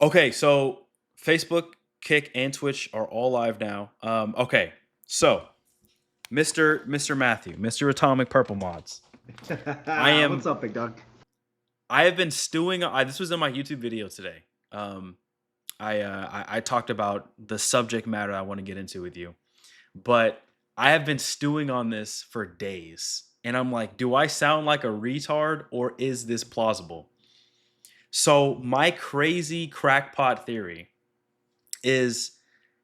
Okay, so Facebook, Kick, and Twitch are all live now. Okay, so Mr. Matthew, Mr. Atomic Purple Mods. I What's am. up, big dog? I have been stewing. This was in my YouTube video today. Um, I talked about the subject matter I want to get into with you, but I have been stewing on this for days, and I'm like, do I sound like a retard or is this plausible? So my crazy crackpot theory is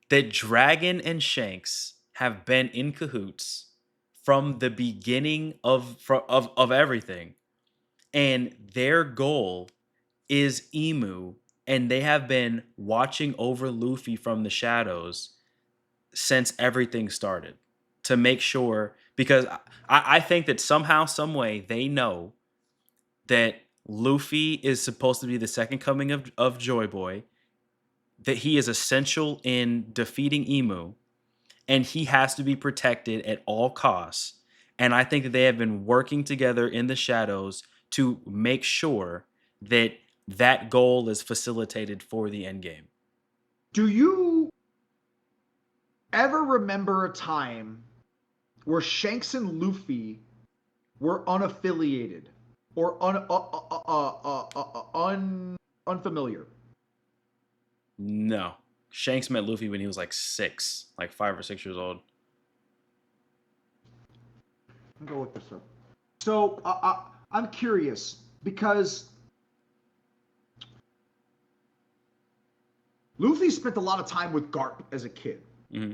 that Dragon and Shanks have been in cahoots from the beginning of everything, and their goal is Emu, and they have been watching over Luffy from the shadows since everything started to make sure, because I think that somehow, some way, they know that Luffy is supposed to be the second coming of Joy Boy, that he is essential in defeating Emu, and he has to be protected at all costs. And I think that they have been working together in the shadows to make sure that that goal is facilitated for the end game. Do you ever remember a time where Shanks and Luffy were unaffiliated or unfamiliar? No. Shanks met Luffy when he was like 6, like 5 or 6 years old. I'll go look this up. So I'm curious because Luffy spent a lot of time with Garp as a kid. Mm-hmm.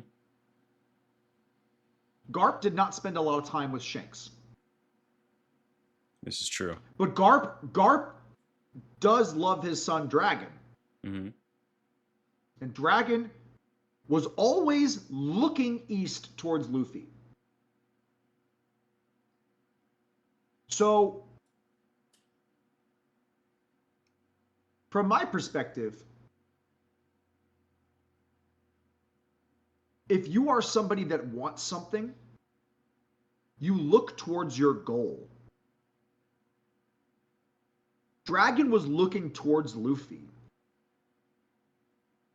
Garp did not spend a lot of time with Shanks. This is true. But Garp does love his son Dragon. Mm-hmm. And Dragon was always looking east towards Luffy. So, from my perspective, if you are somebody that wants something, you look towards your goal. Dragon was looking towards Luffy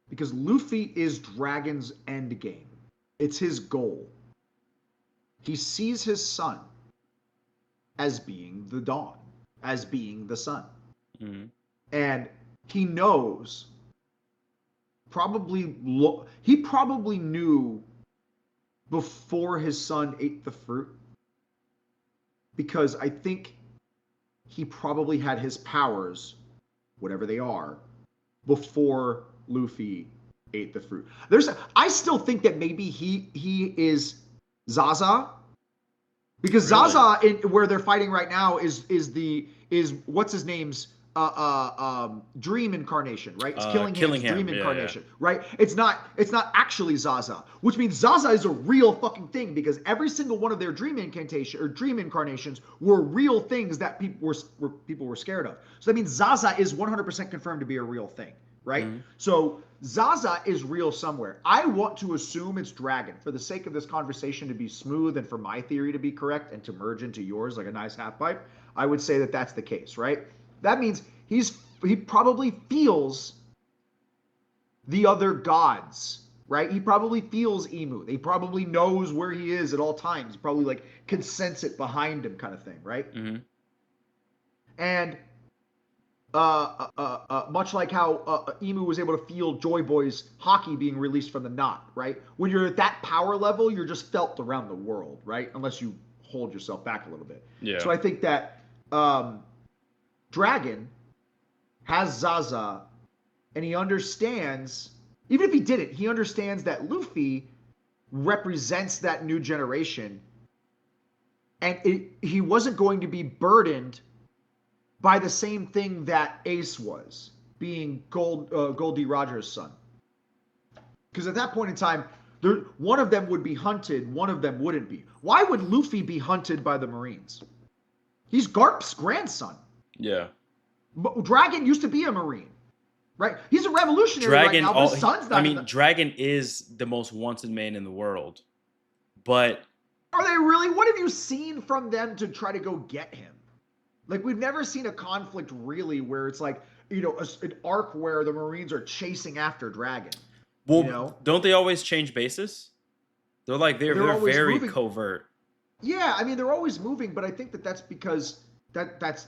because Luffy is Dragon's end game. It's his goal. He sees his son as being the dawn, as being the sun. Mm-hmm. And he knows, he probably knew before his son ate the fruit, because I think he probably had his powers, whatever they are, before Luffy ate the fruit. I still think that maybe he is Zaza, because Really? Zaza, where they're fighting right now, is what's his name's dream incarnation, right? It's Killingham's dream incarnation, yeah. Right? It's not actually Zaza, which means Zaza is a real fucking thing, because every single one of their dream incantation or dream incarnations were real things that people were scared of. So that means Zaza is 100% confirmed to be a real thing, right? Mm-hmm. So Zaza is real somewhere. I want to assume it's Dragon for the sake of this conversation to be smooth and for my theory to be correct and to merge into yours like a nice half pipe. I would say that that's the case, right? That means he probably feels the other gods, right? He probably feels Emu. He probably knows where he is at all times. He probably like can sense it behind him, kind of thing, right? Mm-hmm. And much like how Emu was able to feel Joy Boy's hockey being released from the knot, right? When you're at that power level, you're just felt around the world, right? Unless you hold yourself back a little bit. Yeah. So I think that Dragon has Zaza, and he understands, even if he didn't, he understands that Luffy represents that new generation, and he wasn't going to be burdened by the same thing that Ace was, being Goldie Rogers' son. Because at that point in time, one of them would be hunted, one of them wouldn't be. Why would Luffy be hunted by the Marines? He's Garp's grandson. Yeah. But Dragon used to be a Marine, right? He's a revolutionary right now, but his son's not. Dragon is the most wanted man in the world. But are they really? What have you seen from them to try to go get him? Like, we've never seen a conflict really where it's like an arc where the Marines are chasing after Dragon. Well, don't they always change bases? They're They're always very moving. covert. Yeah, I mean they're always moving, but I think that's because that's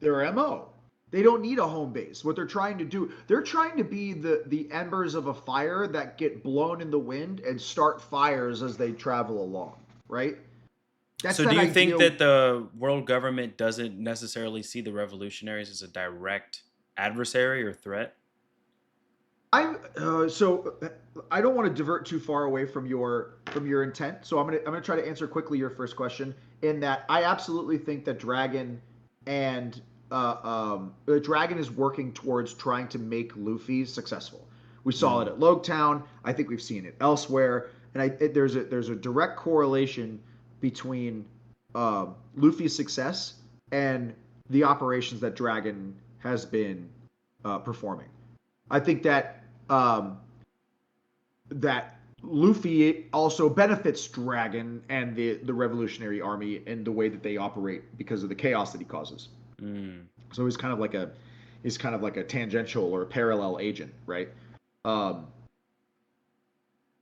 their MO. They don't need a home base. What they're trying to do, they're trying to be the embers of a fire that get blown in the wind and start fires as they travel along, right? That's So do that you think ideal. that the world government doesn't necessarily see the revolutionaries as a direct adversary or threat? So I don't want to divert too far away from your intent. So I'm gonna try to answer quickly your first question. In that, I absolutely think that and Dragon is working towards trying to make Luffy successful. We saw it Mm. at Logtown. I think we've seen it elsewhere, and there's a direct correlation between Luffy's success and the operations that Dragon has been performing. I think that Luffy also benefits Dragon and the Revolutionary Army in the way that they operate because of the chaos that he causes. Mm. So he's kind of like a tangential or a parallel agent, right? Um,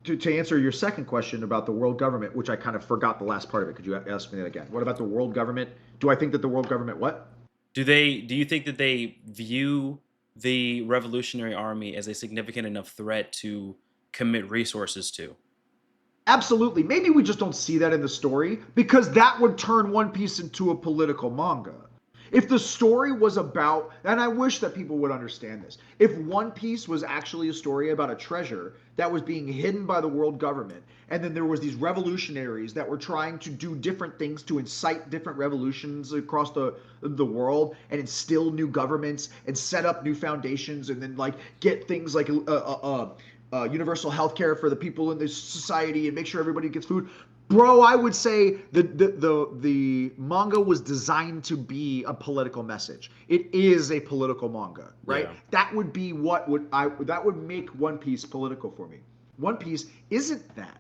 to answer your second question about the world government, which I kind of forgot the last part of it, could you ask me that again? What about the world government? Do I think that the world government what? Do you think that they view the Revolutionary Army as a significant enough threat to commit resources to? Absolutely. Maybe we just don't see that in the story because that would turn One Piece into a political manga. If the story was about, and I wish that people would understand this, if One Piece was actually a story about a treasure that was being hidden by the world government, and then there was these revolutionaries that were trying to do different things to incite different revolutions across the world and instill new governments and set up new foundations and then like get things like universal health care for the people in this society and make sure everybody gets food. Bro, I would say the manga was designed to be a political message. It is a political manga, right? Yeah. That would be that would make One Piece political for me. One Piece isn't that.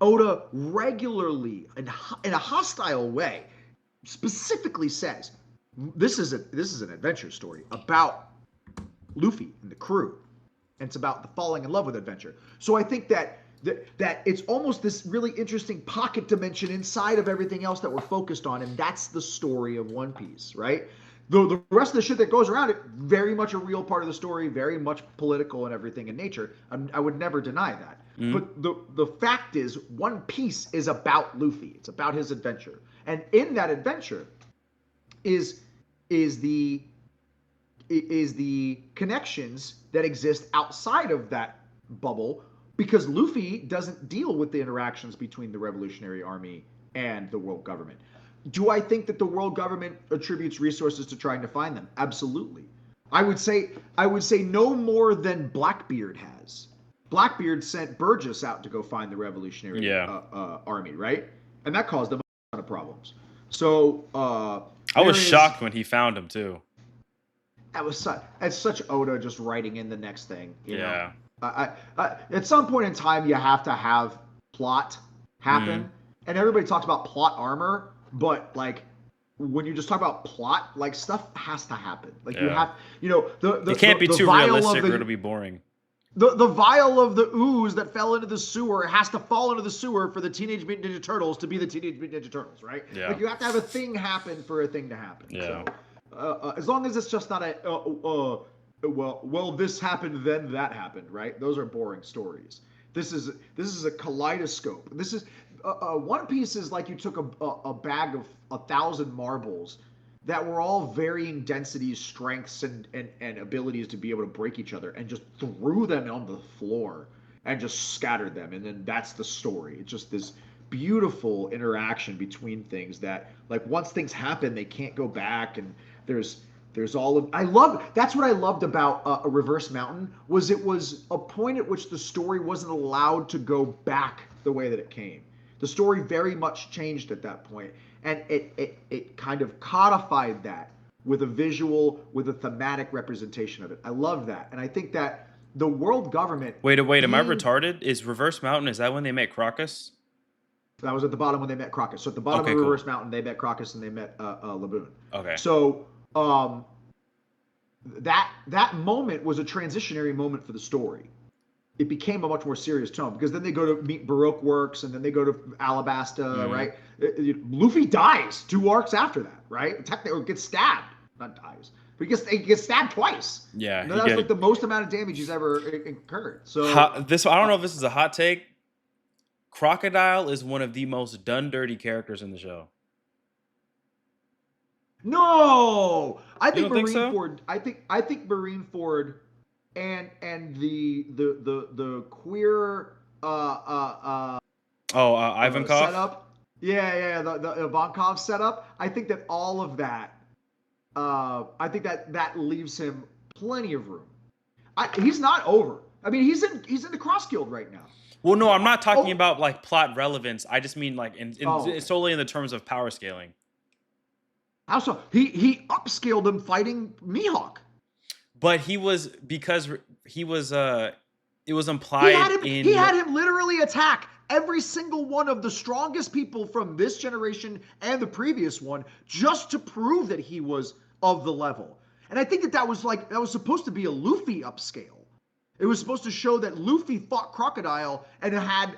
Oda regularly in a hostile way specifically says this is an adventure story about Luffy and the crew, and it's about the falling in love with adventure. So I think that it's almost this really interesting pocket dimension inside of everything else that we're focused on, and that's the story of One Piece, right? The rest of the shit that goes around it, very much a real part of the story, very much political and everything in nature. I would never deny that. Mm. But the fact is, One Piece is about Luffy. It's about his adventure, and in that adventure is is the the connections that exist outside of that bubble because Luffy doesn't deal with the interactions between the Revolutionary Army and the world government. Do I think that the world government attributes resources to trying to find them? Absolutely. I would say no more than Blackbeard has. Blackbeard sent Burgess out to go find the Revolutionary Yeah. Army, right? And that caused them a ton of problems. So I was there is shocked when he found him too. that's such Oda just writing in the next thing, you know. Yeah. At some point in time, you have to have plot Mm. happen, and everybody talks about plot armor, but like when you just talk about plot, like stuff has to happen. Like you Yeah. have, you know, It can't be the too vial of realistic or it'll the be boring. the vial of the ooze that fell into the sewer has to fall into the sewer for the Teenage Mutant Ninja Turtles to be the Teenage Mutant Ninja Turtles, right? Yeah. Like you have to have a thing happen for a thing to happen. Yeah. So as long as it's just not well, this happened, then that happened, right? Those are boring stories. This is a kaleidoscope. This is One Piece is like you took a bag of 1,000 marbles that were all varying densities, strengths, and abilities to be able to break each other, and just threw them on the floor and just scattered them, and then that's the story. It's just this beautiful interaction between things that, like, once things happen, they can't go back, and there's all of I love that's what I loved about a Reverse Mountain was it was a point at which the story wasn't allowed to go back the way that it came. The story very much changed at that point, and it kind of codified that with a visual, with a thematic representation of it. I love that, and I think that the world government Wait, am I being retarded? Is Reverse Mountain, is that when they met Crocus? that was at the bottom when they met Crocus. So at the bottom Okay, of cool. Reverse Mountain, they met Crocus and they met Laboon. Okay. So that moment was a transitionary moment for the story. It became a much more serious tone because then they go to meet Baroque Works and then they go to Alabasta, right? Luffy dies 2 arcs after that, right? Technically, or gets stabbed, not dies, but he gets stabbed twice. Yeah, That was like the most amount of damage he's ever incurred. So I don't know if this is a hot take. Crocodile is one of the most done dirty characters in the show. No, I You think don't think so? Marineford. I think Marineford and the queer Ivankov. setup. Yeah, the Ivankov setup. I think that all of that. I think that leaves him plenty of room. He's not over. I mean, he's in the Cross Guild right now. Well, no, I'm not talking about like plot relevance. I just mean like solely in the terms of power scaling. How so? He upscaled him fighting Mihawk. But he was it was implied he had him literally attack every single one of the strongest people from this generation and the previous one just to prove that he was of the level. And I think that was supposed to be a Luffy upscale. It was supposed to show that Luffy fought Crocodile and had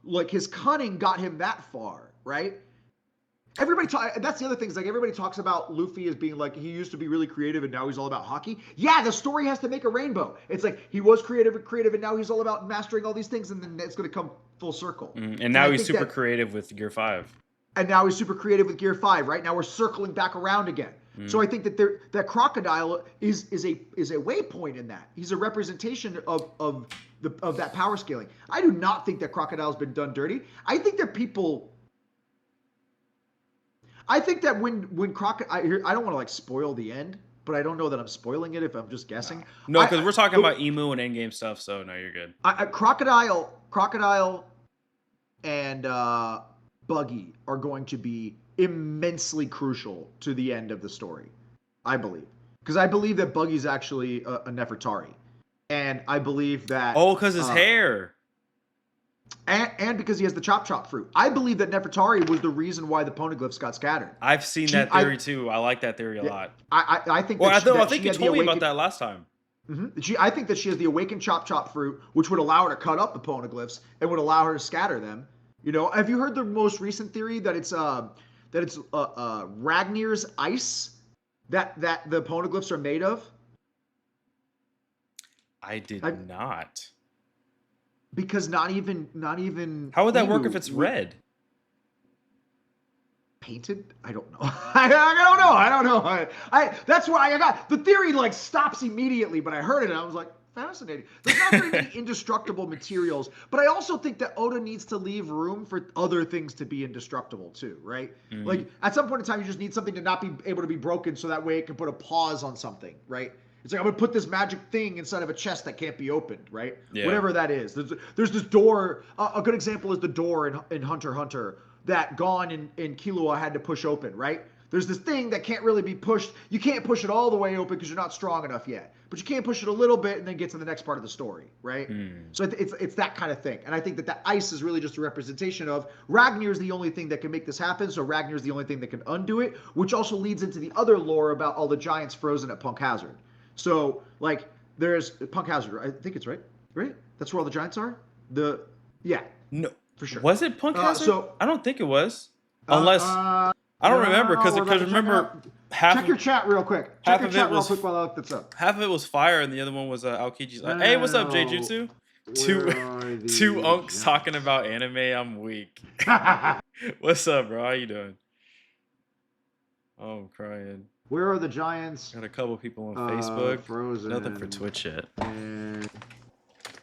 like his cunning got him that far, right? That's the other thing is like everybody talks about Luffy as being like he used to be really creative and now he's all about hockey. Yeah, the story has to make a rainbow. It's like he was creative and now he's all about mastering all these things and then it's going to come full circle. And now he's super creative with Gear 5. And now he's super creative with Gear 5, right? Now we're circling back around again. So I think that Crocodile is a waypoint in that. He's a representation of that power scaling. I do not think that Crocodile's been done dirty. I think that when Crocodile, I don't want to like spoil the end, but I don't know that I'm spoiling it if I'm just guessing. No, because we're talking about Emu and endgame stuff, so no, you're good. Crocodile and Buggy are going to be immensely crucial to the end of the story, I believe. Because I believe that Buggy's actually a Nefertari. And I believe that... Oh, because his hair. And because he has the chop fruit. I believe that Nefertari was the reason why the poneglyphs got scattered. I've seen that theory too. I like that theory a lot. I think. Well, I think you told me about that last time. I think that she has the awakened chop fruit, which would allow her to cut up the poneglyphs and would allow her to scatter them. You know, have you heard the most recent theory that it's Ragnir's ice that the poneglyphs are made of? I did not. Because not even. How would that work if it's red? Painted? I don't know. I don't know. That's why I got the theory. Like stops immediately, but I heard it and I was like, fascinating. There's not very many indestructible materials, but I also think that Oda needs to leave room for other things to be indestructible too, right? Like at some point in time, you just need something to not be able to be broken, so that way it can put a pause on something, right? It's like I'm gonna put this magic thing inside of a chest that can't be opened, right? Yeah. Whatever that is. There's this door. A good example is the door in Hunter x Hunter that Gon and Killua had to push open, right? There's this thing that can't really be pushed. You can't push it all the way open because you're not strong enough yet. But you can push it a little bit and then get to the next part of the story, right? So it's that kind of thing. And I think that ice is really just a representation of Ragnar's the only thing that can make this happen. So Ragnar's the only thing that can undo it, which also leads into the other lore about all the giants frozen at Punk Hazard. So, like, there's Punk Hazard. I think it's right? That's where all the giants are? Yeah. No. For sure. Was it Punk Hazard? I don't think it was. Unless... I don't remember, because remember... Check your chat real quick. Check your chat real quick while I look this up. Half of it was fire, and the other one was Aokiji's. Hey, what's up, J-Jutsu? Two unks talking about anime. I'm weak. What's up, bro? How you doing? Oh, I'm crying. Where are the giants? Got a couple people on Facebook. Frozen. Nothing for Twitch yet.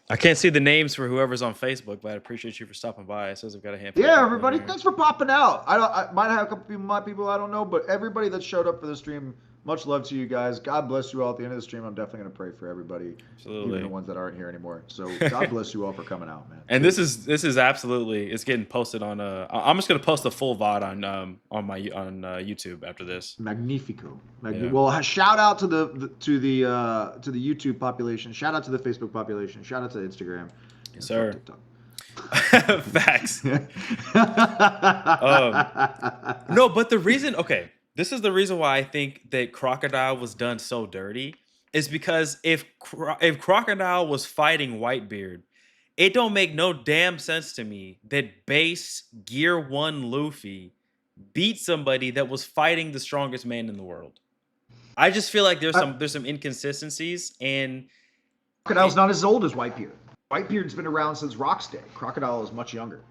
I can't see the names for whoever's on Facebook, but I appreciate you for stopping by. It says I've got a handful. Yeah, everybody, thanks for popping out. I might have a couple people I don't know, but everybody that showed up for the stream, much love to you guys. God bless you all. At the end of the stream, I'm definitely going to pray for everybody, even the ones that aren't here anymore. So God bless you all for coming out, man. And this is absolutely, it's getting posted on. I'm just going to post the full VOD on YouTube after this. Magnifico. Well, shout out to the YouTube population. Shout out to the Facebook population. Shout out to Instagram. Yes, sir. Facts. No, but the reason, okay, this is the reason why I think that Crocodile was done so dirty, is because if Crocodile was fighting Whitebeard, it don't make no damn sense to me that base Gear 1 Luffy beat somebody that was fighting the strongest man in the world. I just feel like there's some inconsistencies and Crocodile's not as old as Whitebeard. Whitebeard's been around since Rock's day. Crocodile is much younger.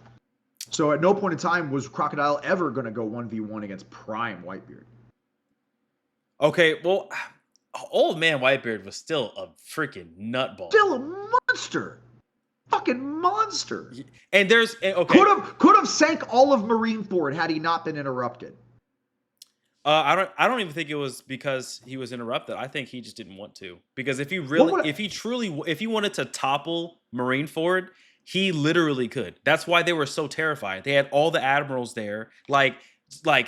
So at no point in time was Crocodile ever going to go 1v1 against Prime Whitebeard. Okay, well, old man Whitebeard was still a freaking nutball. Still a monster. Fucking monster. And there's okay. Could have sank all of Marineford had he not been interrupted. I don't even think it was because he was interrupted. I think he just didn't want to. Because if he wanted to topple Marineford, he literally could. That's why they were so terrified. They had all the admirals there, like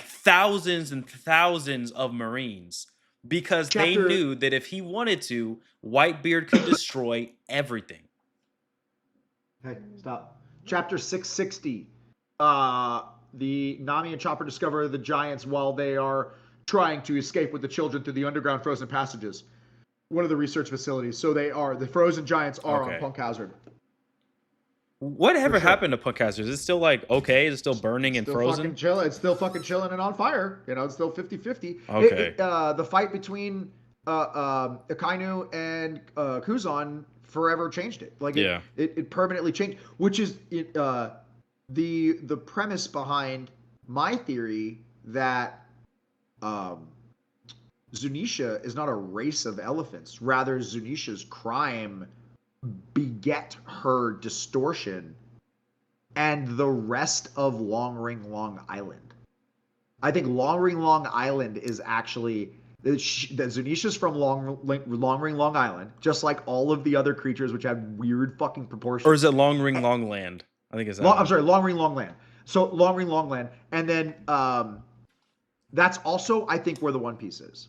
thousands and thousands of Marines, because they knew that if he wanted to, Whitebeard could destroy everything. Hey, stop. Chapter 660. The Nami and Chopper discover the giants while they are trying to escape with the children through the underground frozen passages. One of the research facilities. So the frozen giants are on Punk Hazard. Whatever happened to Punk Hazard? Is it still like okay? Is it still burning and frozen? It's still fucking chilling and on fire. You know, it's still 50-50. Okay. The fight between Akainu and Kuzan forever changed it. Like it permanently changed, which is the premise behind my theory that Zunisha is not a race of elephants. Rather, Zunisha's crime beget her distortion and the rest of Long Ring Long Island. I think Long Ring Long Island is actually that Zunisha's from Long Ring Long Island, just like all of the other creatures which have weird fucking proportions. Or is it Long Ring Long Land? I think it's that. I'm sorry, Long Ring Long Land. So Long Ring Long Land, and then that's also I think where the One Piece is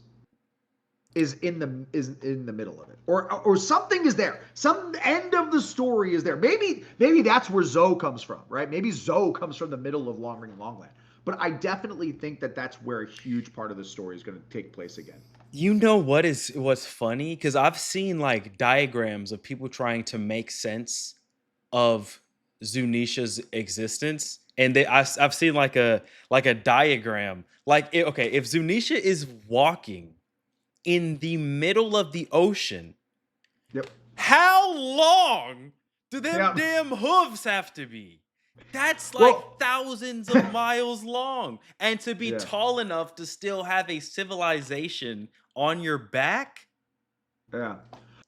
in the middle of it, or something is there. Some end of the story is there. Maybe that's where Zoe comes from, right? Maybe Zoe comes from the middle of Long Ring Long Land. But I definitely think that that's where a huge part of the story is going to take place again. You know what's funny? Because I've seen like diagrams of people trying to make sense of Zunisha's existence, and I've seen like a diagram. Like if Zunisha is walking in the middle of the ocean, yep. How long do them damn hooves have to be? That's like thousands of miles long. And to be tall enough to still have a civilization on your back? Yeah.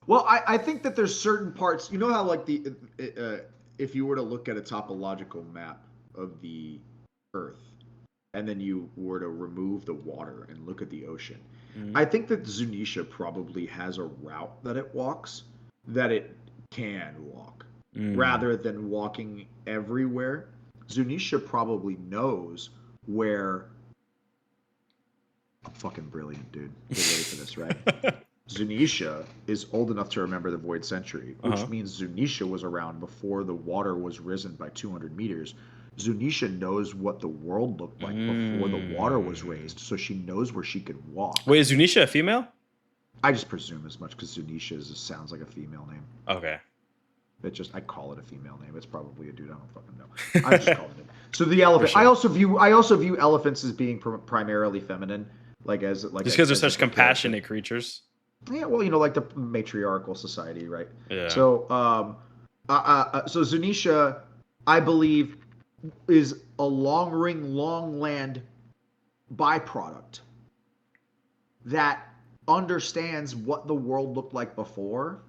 Well, I think that there's certain parts, you know how like if you were to look at a topological map of the Earth, and then you were to remove the water and look at the ocean, I think that Zunisha probably has a route that it walks that it can walk. Rather than walking everywhere, Zunisha probably knows where. I'm fucking brilliant, dude. Get ready for this, right? Zunisha is old enough to remember the Void Century, which means Zunisha was around before the water was risen by 200 meters. Zunisha knows what the world looked like before the water was raised, so she knows where she could walk. Wait, is Zunisha a female? I just presume as much because Zunisha sounds like a female name. Okay. I call it a female name. It's probably a dude. I don't fucking know. I'm just calling it. So the elephant. Sure. I also view elephants as being primarily feminine, just because they're such compassionate creatures. Yeah, well, like the matriarchal society, right? Yeah. So, so Zunisha, I believe, is a Long Ring Long Land byproduct that understands what the world looked like before.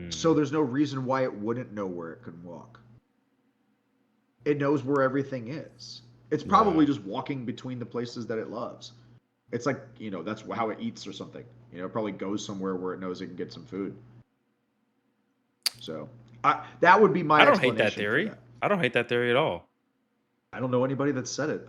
So there's no reason why it wouldn't know where it could walk. It knows where everything is. It's probably just walking between the places that it loves. It's like, that's how it eats or something. It probably goes somewhere where it knows it can get some food. So that would be my I don't hate that theory. I don't hate that theory at all. I don't know anybody that said it.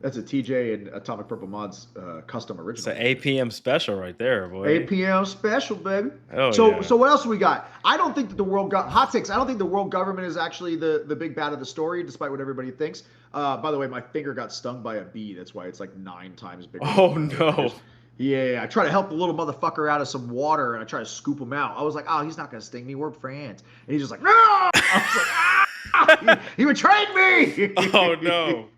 That's a TJ and Atomic Purple Mods custom original. It's an APM special right there, boy. APM special, baby. Oh, so what else we got? I don't think that the world hot takes. I don't think the world government is actually the big bad of the story, despite what everybody thinks. By the way, my finger got stung by a bee. That's why it's like 9 times bigger. Oh no! Yeah, I try to help the little motherfucker out of some water, and I try to scoop him out. I was like, "Oh, he's not gonna sting me. We're friends." And he's just like, "No!" I was like, "Ah, he betrayed Oh me." no.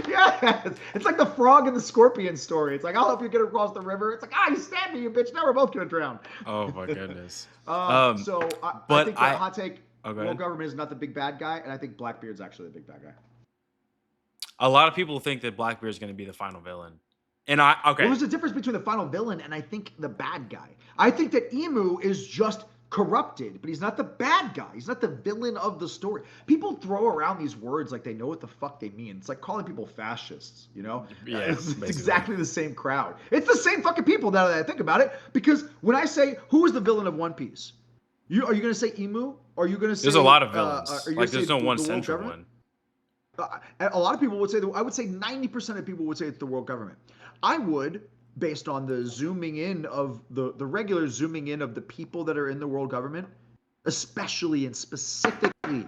Yeah, it's like the frog and the scorpion story. It's like, "I'll help you get across the river." It's like, "Ah, you stabbed me, you bitch. Now we're both gonna drown." Oh my goodness. So I But think I hot take: oh go world ahead. government is not the big bad guy, and I think Blackbeard's actually the big bad guy. A lot of people think that Blackbeard is going to be the final villain, and I Well, okay. there's a difference between the final villain and I think the bad guy. I think that Emu is just corrupted, but he's not the bad guy. He's not the villain of the story. People throw around these words like they know what the fuck they mean. It's like calling people fascists, you know? Yeah, It's basically. exactly the same crowd. It's the same fucking people now that I think about it. Because when I say who is the villain of One Piece, are you going to say Emu? Are you going to There's a say lot of are villains. you going Like to say there's no one the world central government? one. A lot of people would say I would say 90% of people would say it's the world government. I would, based on the zooming in of the regular zooming in of the people that are in the world government, especially and specifically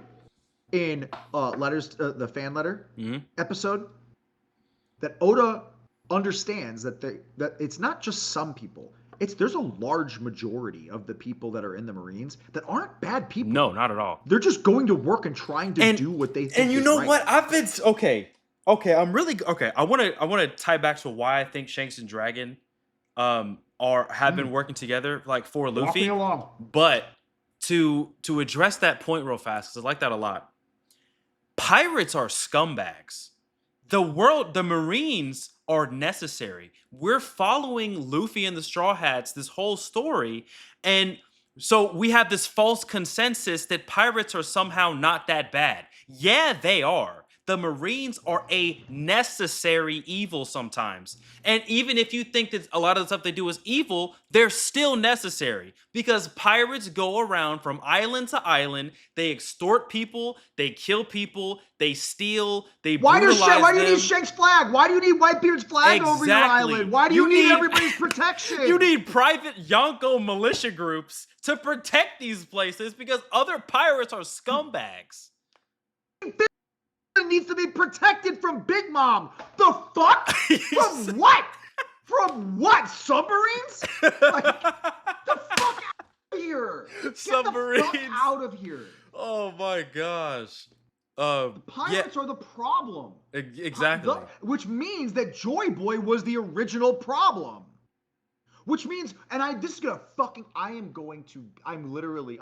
in letters, the fan letter Hmm. episode, that Oda understands that it's not just some people. There's a large majority of the people that are in the Marines that aren't bad people. No, not at all. They're just going to work and trying to And do what they and think you is know right. what? I've been okay. Okay, I'm really okay. I want to tie back to why I think Shanks and Dragon are have been Mm, working together like for walk me Luffy. along. But to address that point real fast, because I like that a lot. Pirates are scumbags. The Marines are necessary. We're following Luffy and the Straw Hats this whole story, and so we have this false consensus that pirates are somehow not that bad. Yeah, they are. The Marines are a necessary evil sometimes. And even if you think that a lot of the stuff they do is evil, they're still necessary because pirates go around from island to island. They extort people, they kill people, they steal, they Why brutalize do you need them. Shank's flag? Why do you need Whitebeard's flag over your Exactly. island? Why do You you need need everybody's you protection? need private Yonko militia groups to protect these places because other pirates are scumbags. It needs to be protected from Big Mom. The fuck? From what? From what? Submarines? Like, the fuck out of here. Get the fuck Submarines. out of here. Oh my gosh. The Yeah, pirates are the problem. exactly. Which means that Joy Boy was the original problem. Which means, this is gonna I'm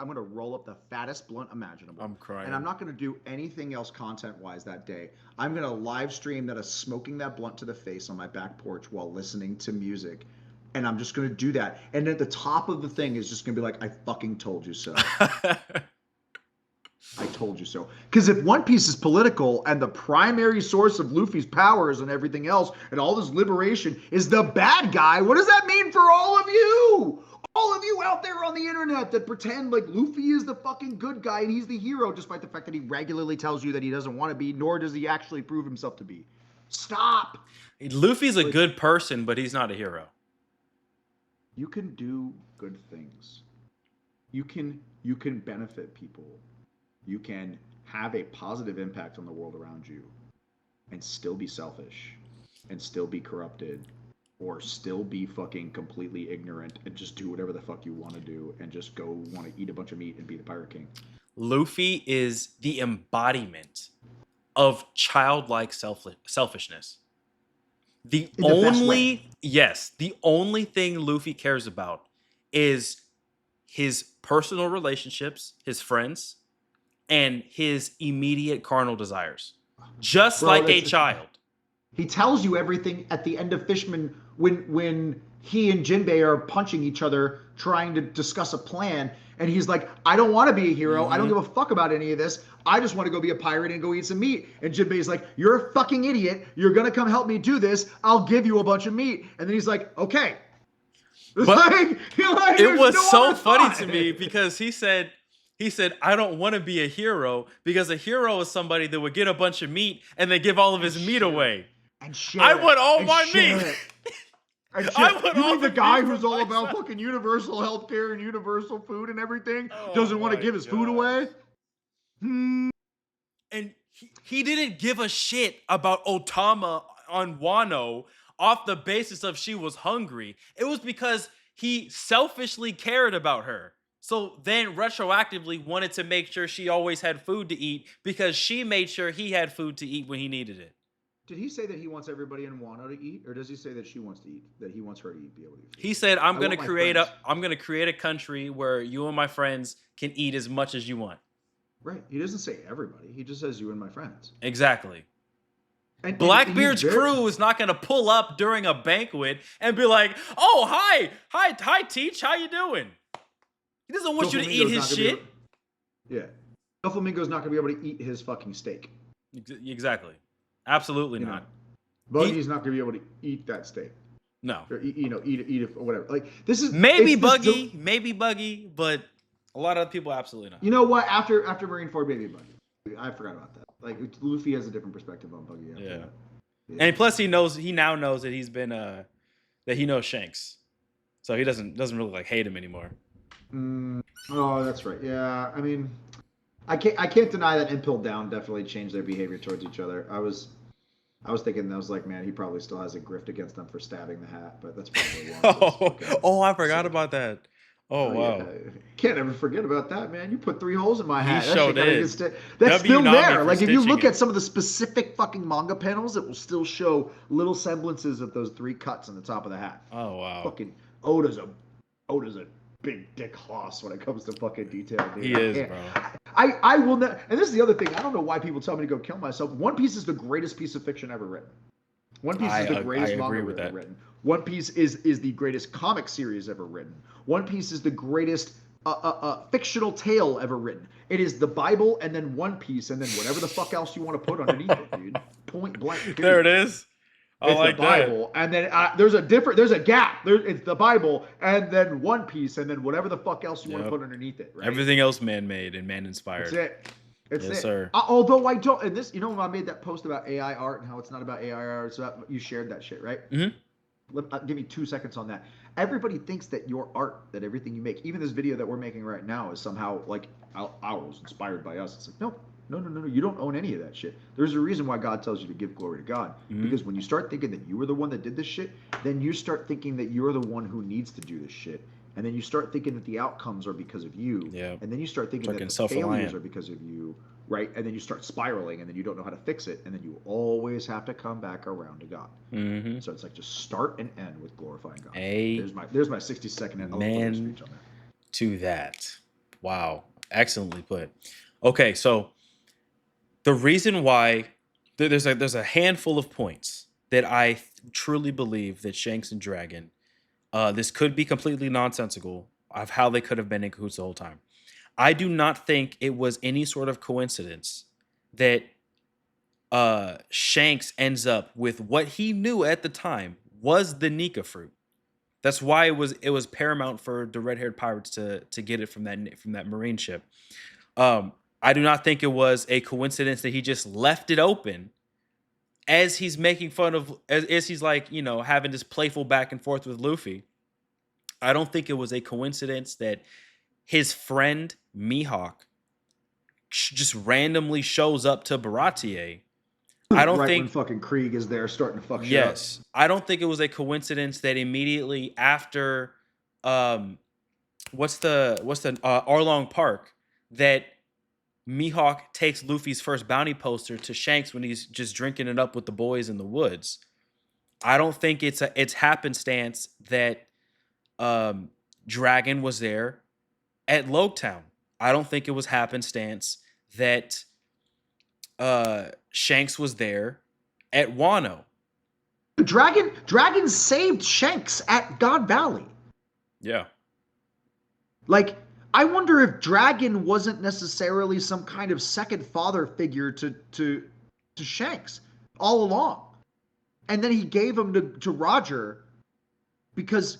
gonna roll up the fattest blunt imaginable. I'm And I'm crying. not gonna do anything else content wise that day. I'm gonna live stream that is smoking that blunt to the face on my back porch while listening to music. And I'm just gonna do that. And at the top of the thing is just gonna be like, I fucking told you so. I told you so. Because if One Piece is political and the primary source of Luffy's powers and everything else and all this liberation is the bad guy, what does that mean for all of you? All of you out there on the internet that pretend like Luffy is the fucking good guy and he's the hero, despite the fact that he regularly tells you that he doesn't want to be, nor does he actually prove himself to be. Stop. Luffy's a Like, good person, but he's not a hero. you can do good things. You can benefit people. You can have a positive impact on the world around you and still be selfish and still be corrupted or still be fucking completely ignorant and just do whatever the fuck you want to do and just go want to eat a bunch of meat and be the pirate king. Luffy is the embodiment of childlike selfishness. In the best way. The only thing Luffy cares about is his personal relationships, his friends, and his immediate carnal desires. Just Bro, like a that's child. he tells you everything at the end of Fishman when he and Jinbei are punching each other trying to discuss a plan and he's like, I don't want to be a hero. I don't Hmm. give a fuck about any of this. I just want to go be a pirate and go eat some meat. And Jinbei's like, you're a fucking idiot. You're going to come help me do this. I'll give you a bunch of meat. And then he's like, okay. But it There's was no so other funny thought. to me because he said I don't want to be a hero because a hero is somebody that would get a bunch of meat and then give all of And his meat share it. away. And I share it. want all And my share meat. it. And I share. want You all mean the the guy meat who's for all about myself. fucking universal healthcare and universal food and everything Oh doesn't want to my give his food away? gosh. And he didn't give a shit about Otama on Wano off the basis of she was hungry. It was because he selfishly cared about her. So then retroactively wanted to make sure she always had food to eat because she made sure he had food to eat when he needed it. Did he say that he wants everybody in Wano to eat, or does he say that she wants to eat, that he wants her to eat, be able to eat food? He said, I want my friends. I'm gonna create a country where you and my friends can eat as much as you want." Right. He doesn't say everybody. He just says you and my friends. Exactly. And he's Blackbeard's very. crew is not gonna pull up during a banquet and be like, "Oh, hi, Teach, how you doing?" He doesn't want you to eat his shit. Yeah. Doflamingo's not going to be able to eat his fucking steak. Exactly. Absolutely not. Buggy's not going to be able to eat that steak. No. Or, eat it or whatever. Like, this is... Maybe Buggy, but a lot of people absolutely not. You know what? After Marineford, maybe Buggy. I forgot about that. Like, Luffy has a different perspective on Buggy. Yeah. And plus he now knows that he's been, that he knows Shanks. So he doesn't really, like, hate him anymore. Oh, that's right. Yeah, I mean, I can't deny that Impel Down definitely changed their behavior towards each other. I was thinking, I was like, man, he probably still has a grift against them for stabbing the hat, but that's probably I forgot about that. Oh wow! Yeah. Can't ever forget about that, man. You put 3 holes in my hat. He sure did. That's still there. Like, if you look at some of the specific fucking manga panels, it will still show little semblances of those 3 cuts on the top of the hat. Oh wow! Fucking Oda's a big dick hoss when it comes to fucking detail. Dude. He is, bro. I will not. And this is the other thing. I don't know why people tell me to go kill myself. One Piece is the greatest piece of fiction ever written. One Piece is the greatest manga ever written. One Piece is the greatest comic series ever written. One Piece is the greatest fictional tale ever written. It is the Bible and then One Piece and then whatever the fuck else you want to put underneath it, dude. Point blank. Period. There it is. It's like the Bible, and then there's a gap. It's the Bible, and then One Piece, and then whatever the fuck else you want to put underneath it. Right? Everything else man-made and man-inspired. That's it. Yes, sir. Although I don't, and this, when I made that post about AI art and how it's not about AI art, so you shared that shit, right? Mm-hmm. Give me 2 seconds on that. Everybody thinks that your art, that everything you make, even this video that we're making right now, is somehow like ours, inspired by us. It's like, no. You don't own any of that shit. There's a reason why God tells you to give glory to God. Mm-hmm. Because when you start thinking that you were the one that did this shit, then you start thinking that you're the one who needs to do this shit. And then you start thinking that the outcomes are because of you. Yeah. And then you start thinking that the failures are because of you, right? And then you start spiraling, and then you don't know how to fix it. And then you always have to come back around to God. Mm-hmm. So it's like just start and end with glorifying God. There's my 60-second elevator speech on that. To that. Wow. Excellently put. Okay, so the reason why there's a handful of points that I truly believe that Shanks and Dragon, this could be completely nonsensical of how they could have been in cahoots the whole time. I do not think it was any sort of coincidence that Shanks ends up with what he knew at the time was the Nika fruit. That's why it was paramount for the red-haired pirates to get it from that marine ship. I do not think it was a coincidence that he just left it open as he's making fun of, as he's like, having this playful back and forth with Luffy. I don't think it was a coincidence that his friend Mihawk just randomly shows up to Baratier. I don't think when fucking Krieg is there starting to fuck shit Yes. Up. I don't think it was a coincidence that immediately after what's the Arlong Park, that Mihawk takes Luffy's first bounty poster to Shanks when he's just drinking it up with the boys in the woods. I don't think it's happenstance that Dragon was there at Logtown. I don't think it was happenstance that Shanks was there at Wano. Dragon saved Shanks at God Valley. Yeah. Like, I wonder if Dragon wasn't necessarily some kind of second father figure to Shanks all along. And then he gave him to Roger because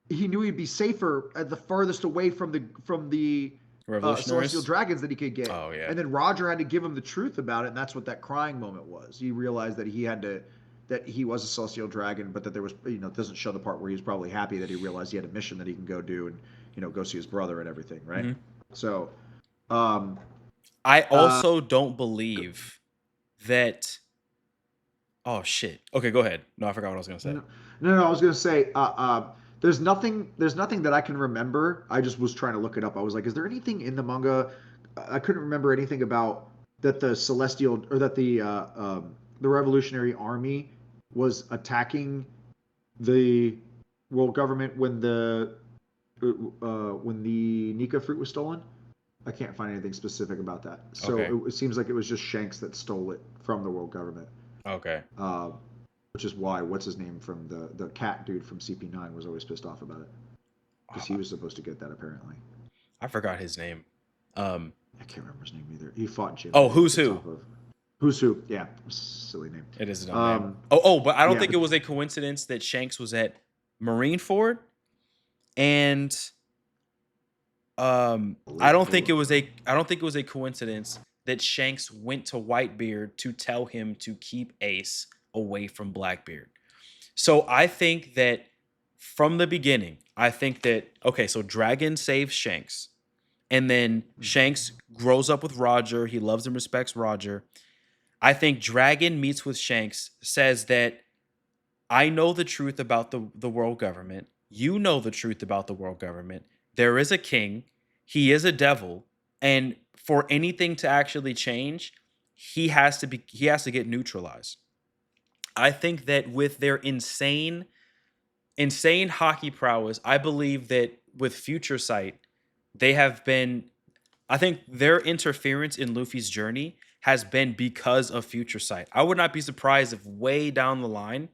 he knew he'd be safer at the furthest away from the celestial dragons that he could get. Oh, yeah. And then Roger had to give him the truth about it, and that's what that crying moment was. He realized that that he was a celestial dragon, but that there was, it doesn't show the part where he was probably happy that he realized he had a mission that he can go do and, go see his brother and everything, right? Mm-hmm. So, I also don't believe that Oh shit. Okay, go ahead. No, I forgot what I was gonna say. No, no, I was gonna say, there's nothing that I can remember. I just was trying to look it up. I was like, is there anything in the manga? I couldn't remember anything about that the celestial or that the Revolutionary Army was attacking the world government when the Nika fruit was stolen. I can't find anything specific about that. Okay. So it seems like it was just Shanks that stole it from the world government. Okay. Uh, which is why what's his name from the cat dude from CP9 was always pissed off about it because he Uh, was supposed to get that apparently. I forgot his name. Um. I can't remember his name either. He fought Jim Oh, Lee at who's the who? top of Who's Who. Yeah, silly name. It is a dumb name. Um, But I don't yeah, think but it was a coincidence that Shanks was at Marineford, and I Lake don't think it was Bulletproof. a coincidence that Shanks went to Whitebeard to tell him to keep Ace away from Blackbeard. So I think that from the beginning, I think that okay, so Dragon saves Shanks, and then Shanks grows up with Roger. He loves and respects Roger. I think Dragon meets with Shanks, says that I know the truth about the world government. You know the truth about the world government. There is a king. He is a devil, and for anything to actually change, he has to get neutralized. I think that with their insane hockey prowess, I believe that with Future Sight, they have been I think their interference in Luffy's journey has been because of Future Sight. I would not be surprised if way down the line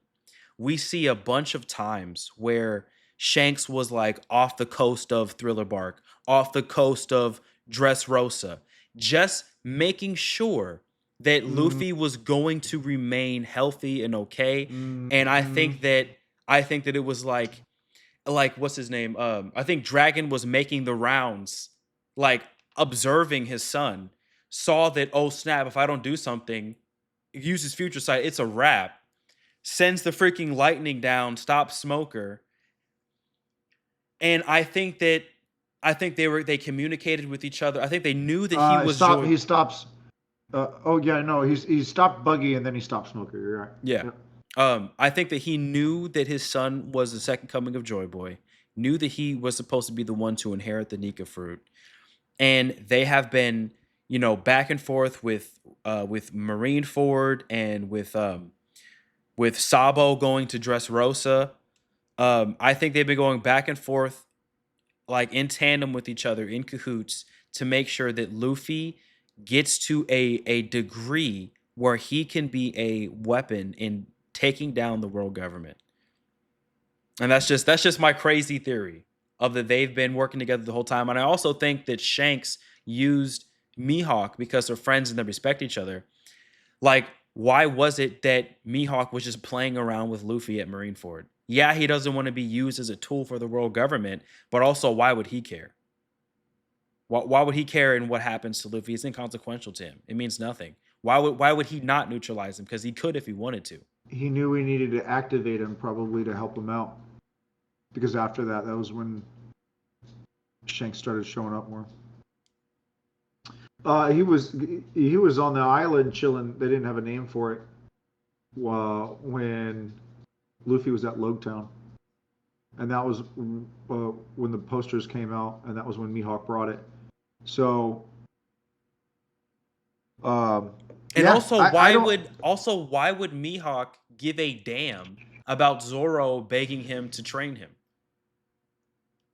we see a bunch of times where Shanks was like off the coast of Thriller Bark, off the coast of Dressrosa, just making sure that Mm, Luffy was going to remain healthy and okay. mm, And mm, I think that it was like what's his name? I think Dragon was making the rounds, like observing his son, saw that, oh snap, if I don't do something, uses future sight, it's a wrap, sends the freaking lightning down, stops Smoker. And I think they communicated with each other. I think they knew that he was stop. joy. He stops. Oh yeah, no, he stopped Buggy and then he stopped Smoker. You're right. Yeah. Yep. I think that he knew that his son was the second coming of Joy Boy, knew that he was supposed to be the one to inherit the Nika fruit. And they have been, back and forth with Marineford and with Sabo going to Dressrosa. I think they've been going back and forth like in tandem with each other in cahoots to make sure that Luffy gets to a degree where he can be a weapon in taking down the world government. And that's just my crazy theory of that they've been working together the whole time. And I also think that Shanks used Mihawk because they're friends and they respect each other. Like, why was it that Mihawk was just playing around with Luffy at Marineford? Yeah, he doesn't want to be used as a tool for the world government, but also why would he care? Why would he care in what happens to Luffy? It's inconsequential to him. It means nothing. Why would he not neutralize him? Because he could if he wanted to. He knew we needed to activate him probably to help him out because after that, that was when Shanks started showing up more. He was on the island chilling. They didn't have a name for it when Luffy was at Logtown, and that was when the posters came out, and that was when Mihawk brought it. So, um, And yeah, I don't. also why would Mihawk give a damn about Zoro begging him to train him?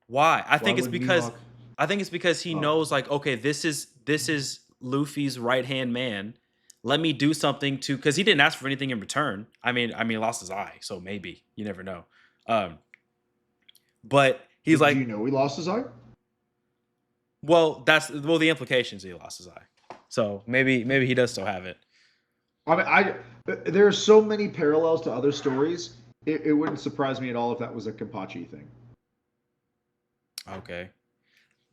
Why? Why would Mihawk? I think it's because he Oh, knows like, okay, this is Luffy's right hand man. Let me do something to because he didn't ask for anything in return. He lost his eye, so maybe you never know. Um, but he's do like, you know he lost his eye? the implications he lost his eye. So maybe he does still have it. I mean, there are so many parallels to other stories. It wouldn't surprise me at all if that was a Kenpachi thing. Okay.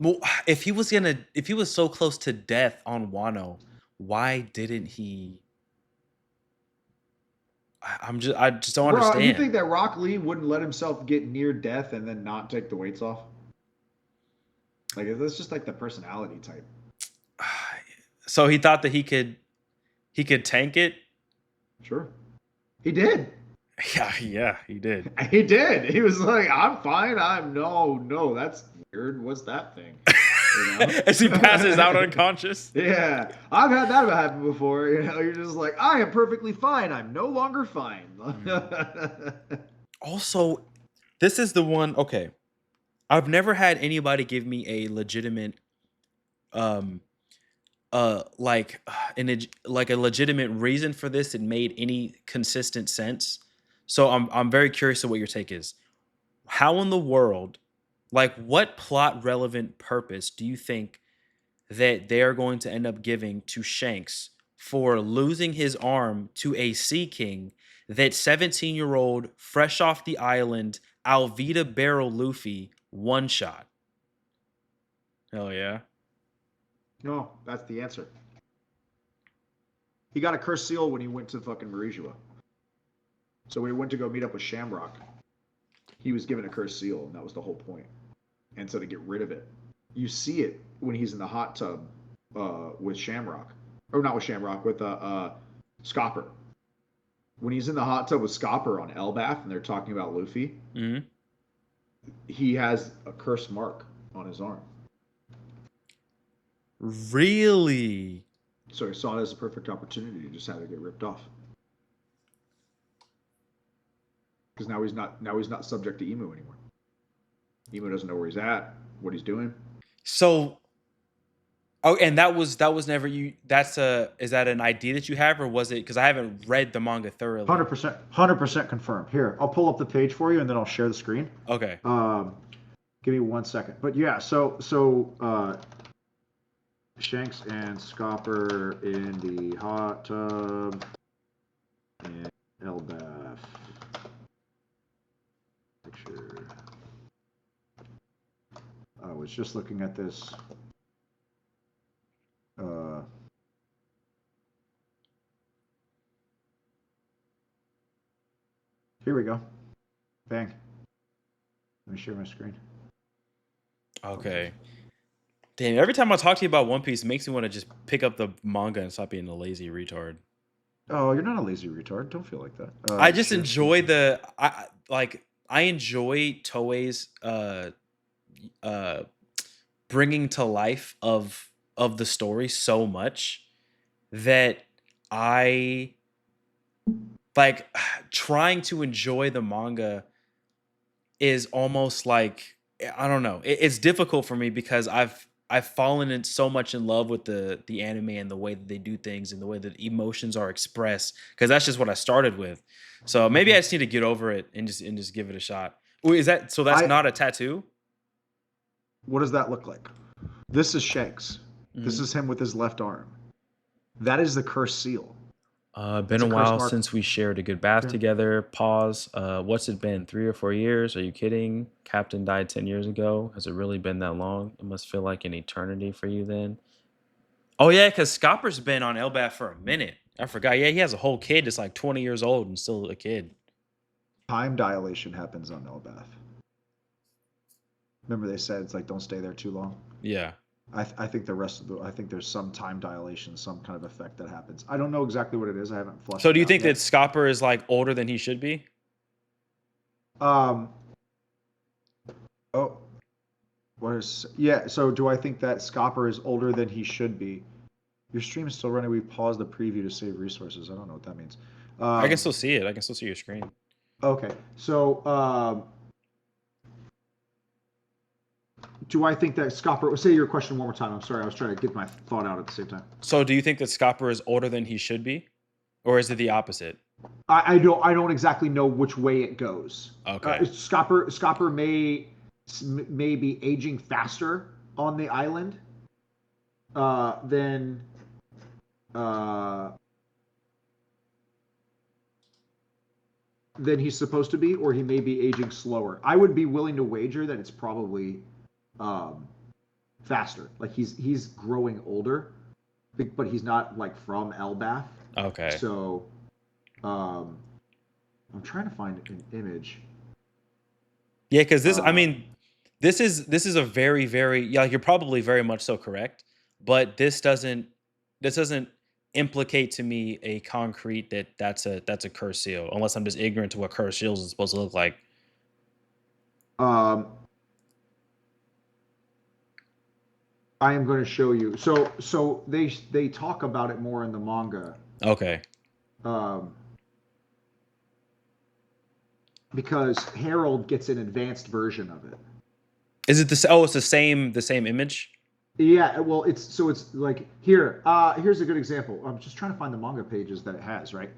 Well, if he was so close to death on Wano, why didn't he? I just don't Bro, you understand. think that Rock Lee wouldn't let himself get near death and then not take the weights off? Like that's just like the personality type. So he thought that he could tank it. Sure. He did. Yeah, he did. He did. He was like, "I'm fine. I'm no. That's weird. What's that thing?" You know? As he passes out unconscious. Yeah, I've had that happen before. You know, you're just like, "I am perfectly fine. I'm no longer fine." Mm. Also, this is the one. Okay, I've never had anybody give me a legitimate, um, like like a legitimate reason for this that made any consistent sense. So I'm very curious of what your take is. How in the world, like, what plot relevant purpose do you think that they are going to end up giving to Shanks for losing his arm to a Sea King that 17-year-old, fresh off the island, Alvida Barrel Luffy one shot? Hell yeah. No, that's the answer. He got a cursed seal when he went to fucking Marijua. So when he went to go meet up with Shamrock, he was given a cursed seal, and that was the whole point. And so to get rid of it, you see it when he's in the hot tub with Shamrock, or not with Shamrock, with Scopper. When he's in the hot tub with Scopper on Elbaf, and they're talking about Luffy, Mm-hmm. he has a cursed mark on his arm. Really? So he saw it as a perfect opportunity to just have it get ripped off. Because now he's not subject to Emu anymore. Emu doesn't know where he's at, what he's doing. So, oh, and that was never you. That's a is that an idea that you have, or was it? Because I haven't read the manga thoroughly. 100% confirmed. Here, I'll pull up the page for you, and then I'll share the screen. Okay. Give me 1 second. But yeah, Shanks and Scopper in the hot tub and Elbaf picture. I was just looking at this. Here we go. Bang. Let me share my screen. Okay. Damn, every time I talk to you about One Piece, it makes me want to just pick up the manga and stop being a lazy retard. Oh, you're not a lazy retard. Don't feel like that. I just enjoy I enjoy Toei's bringing to life of the story so much that I like trying to enjoy the manga is almost like I don't know. It's difficult for me because I've fallen in so much in love with the anime and the way that they do things and the way that emotions are expressed because that's just what I started with. So maybe I just need to get over it and just give it a shot. Ooh, is that so? That's not a tattoo. What does that look like? This is Shanks. This is him with his left arm. That is the cursed seal. Been a while since we shared a good bath together. Pause. What's it been? 3 or 4 years? Are you kidding? Captain died 10 years ago. Has it really been that long? It must feel like an eternity for you then. Oh yeah, because Scopper's been on Elbaf for a minute. I forgot. Yeah, he has a whole kid that's like 20 years old and still a kid. Time dilation happens on Elbaf. Remember they said it's like don't stay there too long. Yeah. I think the rest of the I think there's some time dilation, some kind of effect that happens. I don't know exactly what it is. I haven't flushed. So do you think that Scopper is like older than he should be? Oh, what is yeah? So do I think that Scopper is older than he should be? Your stream is still running. We paused the preview to save resources. I don't know what that means. I can still see it. I can still see your screen. Okay, so do I think that Scopper? Say your question one more time. I'm sorry, I was trying to get my thought out at the same time. So, do you think that Scopper is older than he should be, or is it the opposite? I don't exactly know which way it goes. Okay. Scopper may be aging faster on the island than he's supposed to be, or he may be aging slower. I would be willing to wager that it's probably faster. Like he's growing older, but he's not like from Elbaf. Okay. So I'm trying to find an image. Yeah, because this, I mean, this is a very, very, yeah, like you're probably very much so correct, but this doesn't implicate to me a concrete that's a curse seal, unless I'm just ignorant to what curse seals is supposed to look like. Um, I am going to show you. So they talk about it more in the manga. Okay. Um, because Harold gets an advanced version of it. Is it the oh? It's the same image. Yeah, well, it's like here. Here's a good example. I'm just trying to find the manga pages that it has. Right.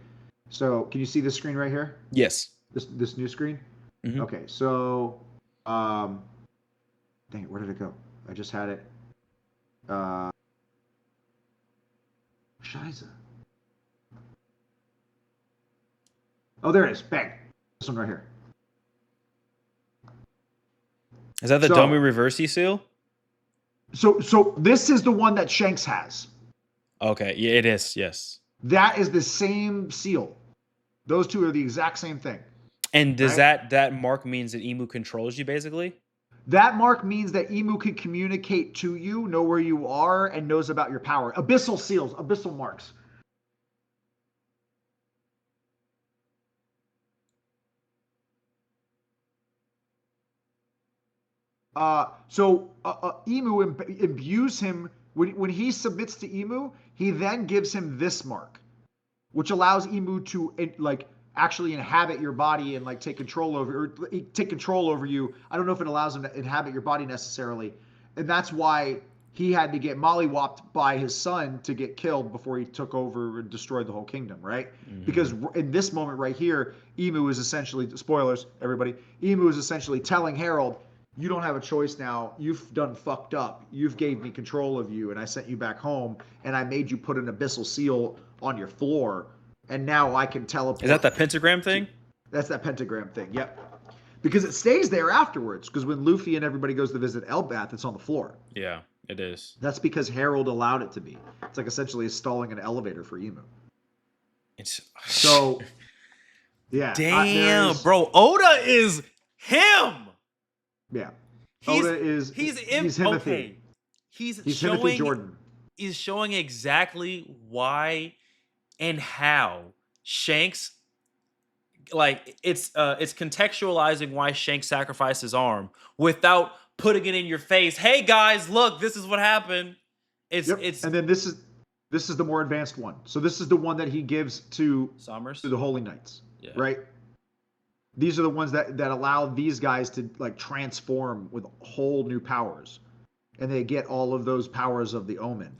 So can you see this screen right here? Yes. This new screen. Mm-hmm. Okay. So, dang it, where did it go? I just had it. Shiza. Oh, there it is. Bang. This one right here. Is that the Domi Reversi seal? So this is the one that Shanks has. Okay, yeah, it is. Yes. That is the same seal. Those two are the exact same thing. And does that mark means that Emu controls you, basically? That mark means that Emu can communicate to you, know where you are, and knows about your power. Abyssal seals, abyssal marks. Emu imbues him when he submits to Emu. He then gives him this mark, which allows Emu to like actually inhabit your body and like take control over you. I don't know if it allows him to inhabit your body necessarily, and that's why he had to get mollywopped by his son to get killed before he took over and destroyed the whole kingdom, right? Mm-hmm. Because in this moment right here, Emu is essentially, spoilers, everybody, Emu is essentially telling Harold, you don't have a choice now. You've done fucked up. You've gave me control of you, and I sent you back home, and I made you put an abyssal seal on your floor, and now I can teleport. Is that the pentagram thing? That's that pentagram thing, yep. Because it stays there afterwards, because when Luffy and everybody goes to visit Elbaf, it's on the floor. Yeah, it is. That's because Harold allowed it to be. It's like essentially installing an elevator for Emu. So, yeah. Damn, bro. Oda is him. Yeah. Oda is he's Himothy. Okay. He's Himothy Jordan. He's showing exactly why and how Shanks, like it's contextualizing why Shanks sacrificed his arm without putting it in your face. Hey guys, look, this is what happened. It's and then this is the more advanced one. So this is the one that he gives to the Holy Knights, right? These are the ones that allow these guys to like transform with whole new powers, and they get all of those powers of the Omen.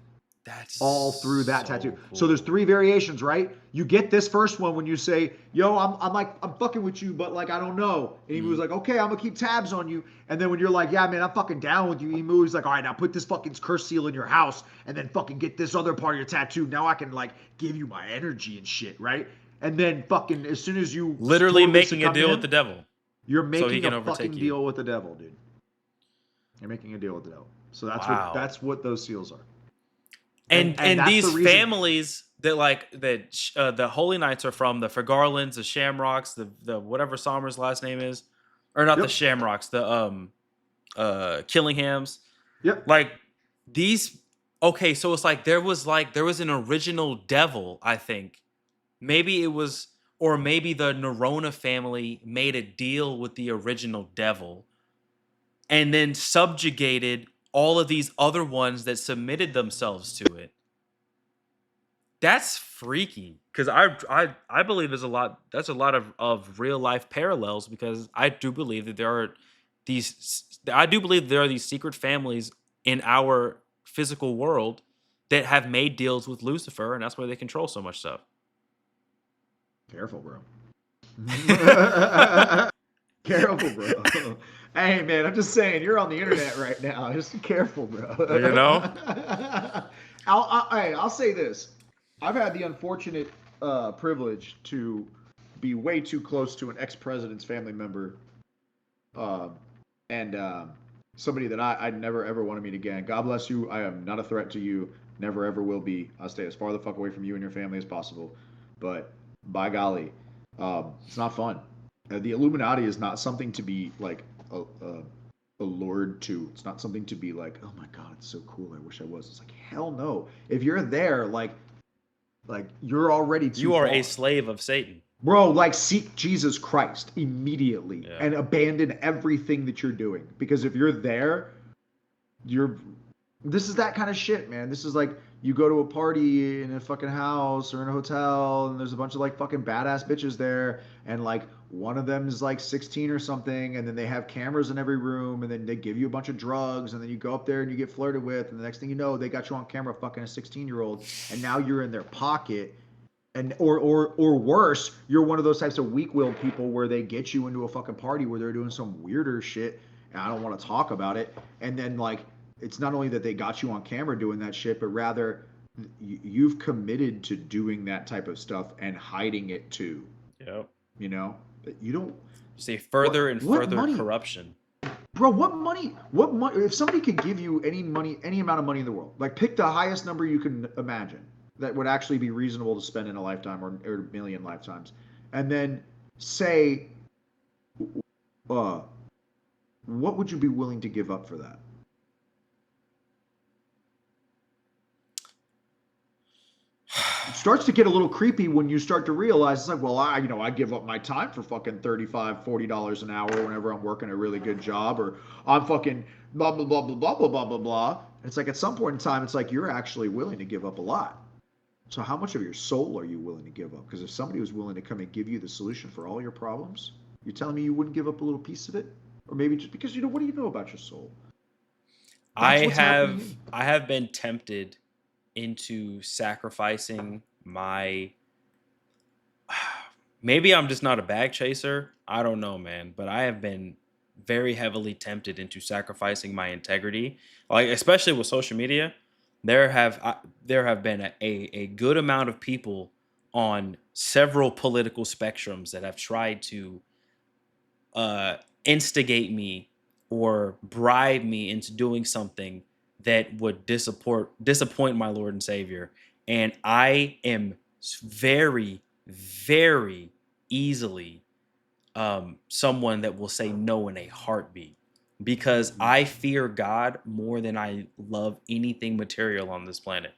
That's all through that tattoo. Cool. So there's 3 variations, right? You get this first one when you say, "Yo, I'm fucking with you, but like I don't know." And Emu was like, "Okay, I'm gonna keep tabs on you." And then when you're like, "Yeah, man, I'm fucking down with you," Emu is like, "All right, now put this fucking curse seal in your house, and then fucking get this other part of your tattoo. Now I can like give you my energy and shit, right?" And then fucking as soon as you literally making a deal with the devil, you're making a fucking deal with the devil, dude. You're making a deal with the devil. So that's what those seals are. And these families that the Holy Knights are from, the Fergarlands, the Shamrocks, the whatever Sommer's last name is, or not the Shamrocks, the Killinghams. Yep. Like these. Okay, so it's like there was an original devil, I think. Maybe it was, or maybe the Nerona family made a deal with the original devil and then subjugated all of these other ones that submitted themselves to it. That's freaky, because I believe there's a lot of real life parallels, because I do believe that there are these secret families in our physical world that have made deals with Lucifer, and that's why they control so much stuff. Careful, bro. Careful, bro. Hey, man, I'm just saying, you're on the internet right now. Just be careful, bro. You know? I'll say this. I've had the unfortunate privilege to be way too close to an ex-president's family member, and somebody that I never ever want to meet again. God bless you. I am not a threat to you. Never ever will be. I'll stay as far the fuck away from you and your family as possible. But by golly, it's not fun. The Illuminati is not something to be like allured to. It's not something to be like, oh my god, it's so cool. I wish I was. It's like, hell no. If you're there, like, Like, you're already too You are a far. slave of Satan. Bro, like, seek Jesus Christ immediately Yeah. and abandon everything that you're doing. Because if you're there, you're this is that kind of shit, man. This is like you go to a party in a fucking house or in a hotel and there's a bunch of like fucking badass bitches there and like one of them is like 16 or something and then they have cameras in every room and then they give you a bunch of drugs and then you go up there and you get flirted with and the next thing you know they got you on camera fucking a 16-year-old and now you're in their pocket and or worse, you're one of those types of weak-willed people where they get you into a fucking party where they're doing some weirder shit, and I don't want to talk about it. And then like, it's not only that they got you on camera doing that shit, but rather you've committed to doing that type of stuff and hiding it too. Yep. You know, you don't. See further and What further money, corruption. bro? What money? What money? If somebody could give you any money, any amount of money in the world, like pick the highest number you can imagine that would actually be reasonable to spend in a lifetime or a million lifetimes, and then say, what would you be willing to give up for that? It starts to get a little creepy when you start to realize it's like, well, I give up my time for fucking $35, $40 an hour whenever I'm working a really good job, or I'm fucking blah blah blah blah blah blah blah blah blah. And it's like at some point in time, it's like you're actually willing to give up a lot. So how much of your soul are you willing to give up? Because if somebody was willing to come and give you the solution for all your problems, you're telling me you wouldn't give up a little piece of it, or maybe just because what do you know about your soul? That's what's happening. I have been tempted into sacrificing my maybe I'm just not a bag chaser. I don't know, man, but I have been very heavily tempted into sacrificing my integrity. Like especially with social media, there have been a good amount of people on several political spectrums that have tried to uh instigate me or bribe me into doing something that would disappoint my Lord and Savior. And I am very, very easily someone that will say no in a heartbeat because Mm-hmm. I fear God more than I love anything material on this planet.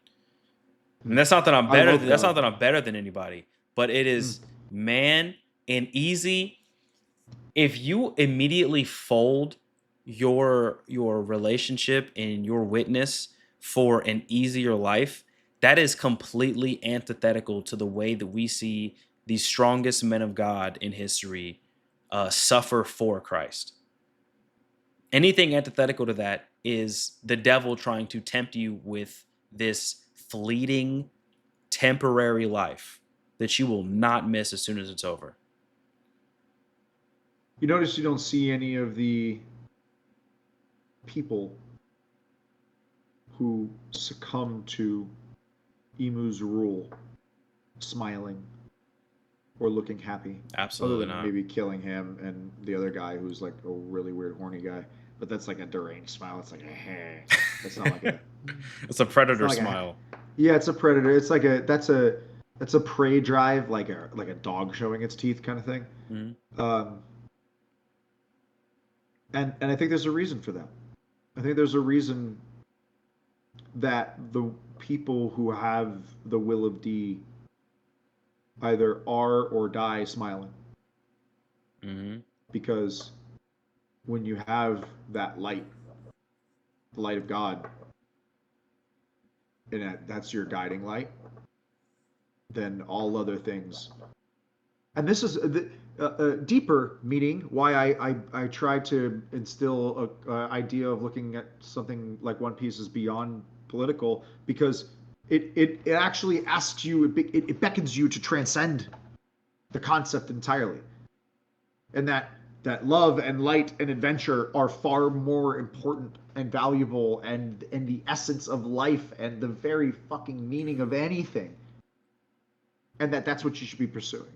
And that's not that I'm I better. love That's not God. that I'm better than anybody, but it Mm. is man and easy. If you immediately fold your relationship and your witness for an easier life, that is completely antithetical to the way that we see the strongest men of God in history suffer for Christ. Anything antithetical to that is the devil trying to tempt you with this fleeting, temporary life that you will not miss as soon as it's over. You notice you don't see any of the people who succumb to Emu's rule smiling or looking happy, other Absolutely than not. maybe killing him and the other guy who's like a really weird horny guy. But that's like a deranged smile. It's like a hey. It's not like a. It's a It's not predator like a. smile. Yeah, it's a predator. It's like a. That's a prey drive, like a dog showing its teeth kind of thing. Mhm. Um, and I think there's a reason for that. I think there's a reason that the people who have the will of D either are or die smiling, Mhm. because when you have that light, the light of God, and that's your guiding light, then all other things. And this is a deeper meaning why I try to instill a idea of looking at something like One Piece as beyond political, because it actually asks you, it beckons you to transcend the concept entirely, and that love and light and adventure are far more important and valuable and the essence of life and the very fucking meaning of anything, and that's what you should be pursuing.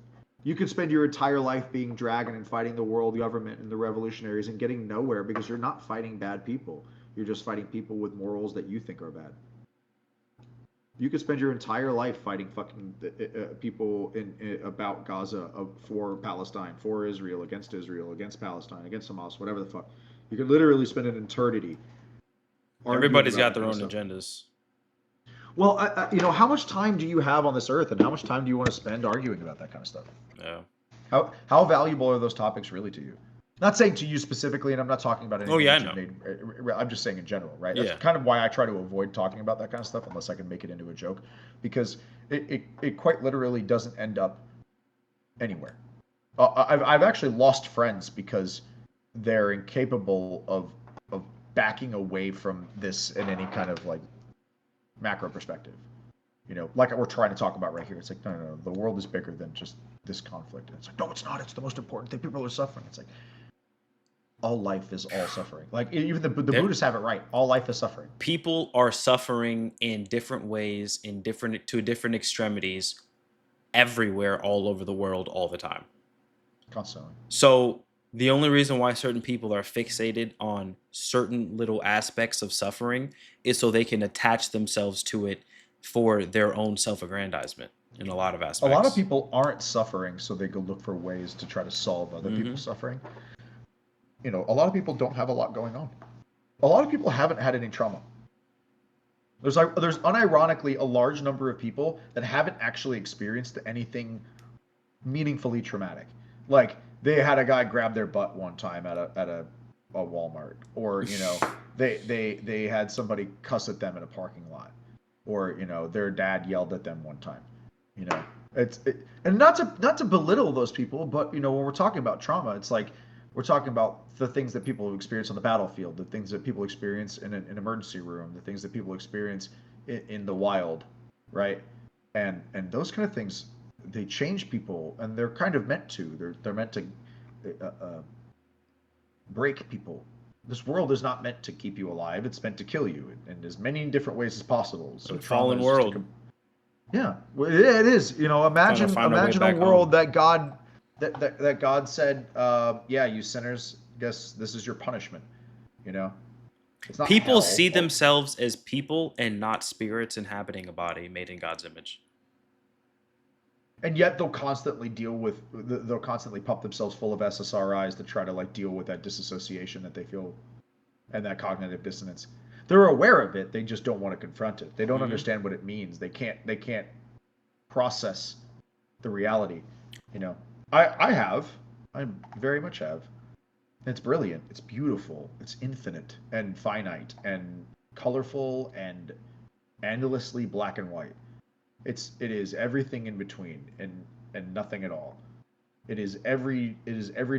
You could spend your entire life being dragon and fighting the world government and the revolutionaries and getting nowhere because you're not fighting bad people. You're just fighting people with morals that you think are bad. You could spend your entire life fighting fucking people about Gaza, for Palestine, for Israel, against Palestine, against Hamas, whatever the fuck. You could literally spend an eternity arguing Everybody's about got that their kind of own stuff. agendas. Well, how much time do you have on this earth, and how much time do you want to spend arguing about that kind of stuff? Yeah. How valuable are those topics really to you? Not saying to you specifically, and I'm not talking about Oh anything yeah, I that you've know. made. I'm just saying in general, right? That's Yeah. kind of why I try to avoid talking about that kind of stuff unless I can make it into a joke, because it quite literally doesn't end up anywhere. I've actually lost friends because they're incapable of backing away from this in any kind of like macro perspective. Like we're trying to talk about right here. It's like, no, no, no. The world is bigger than just this conflict. And it's like, no, it's not. It's the most important thing. People are suffering. It's like, all life is all suffering. Like even the There, Buddhists have it right. All life is suffering. people are suffering in different ways, in different extremities, everywhere, all over the world, all the time. Constantly. So the only reason why certain people are fixated on certain little aspects of suffering is so they can attach themselves to it for their own self-aggrandizement in a lot of A lot of aspects. people aren't suffering, so they go look for ways to try to solve other Hmm. people's suffering. A lot of people don't have a lot going on. A lot of people haven't had any trauma. There's unironically a large number of people that haven't actually experienced anything meaningfully traumatic. Like they had a guy grab their butt one time at a Walmart, or they had somebody cuss at them in a parking lot, or their dad yelled at them one time. You know, and not to belittle those people, but when we're talking about trauma, it's like we're talking about the things that people experience on the battlefield, the things that people experience in an emergency room, the things that people experience in the wild, right? And those kind of things, they change people, and they're kind of meant to. They're meant to break people. This world is not meant to keep you alive. It's meant to kill you in as many different ways as possible. So trauma Fallen is just world, yeah, well, it is. trying to Imagine find our way imagine a back home. world that God said, yeah, you sinners, guess this is your punishment. You know, it's not People hell. see themselves as people and not spirits inhabiting a body made in God's image. And yet they'll constantly pump themselves full of SSRIs to try to like deal with that disassociation that they feel and that cognitive dissonance. They're aware of it, they just don't want to confront it. They don't Hmm. understand what it means. They can't process the reality. You know, I have, I very much have. It's brilliant. It's beautiful. It's infinite and finite and colorful and endlessly black and white. It is everything in between and nothing at all. It is every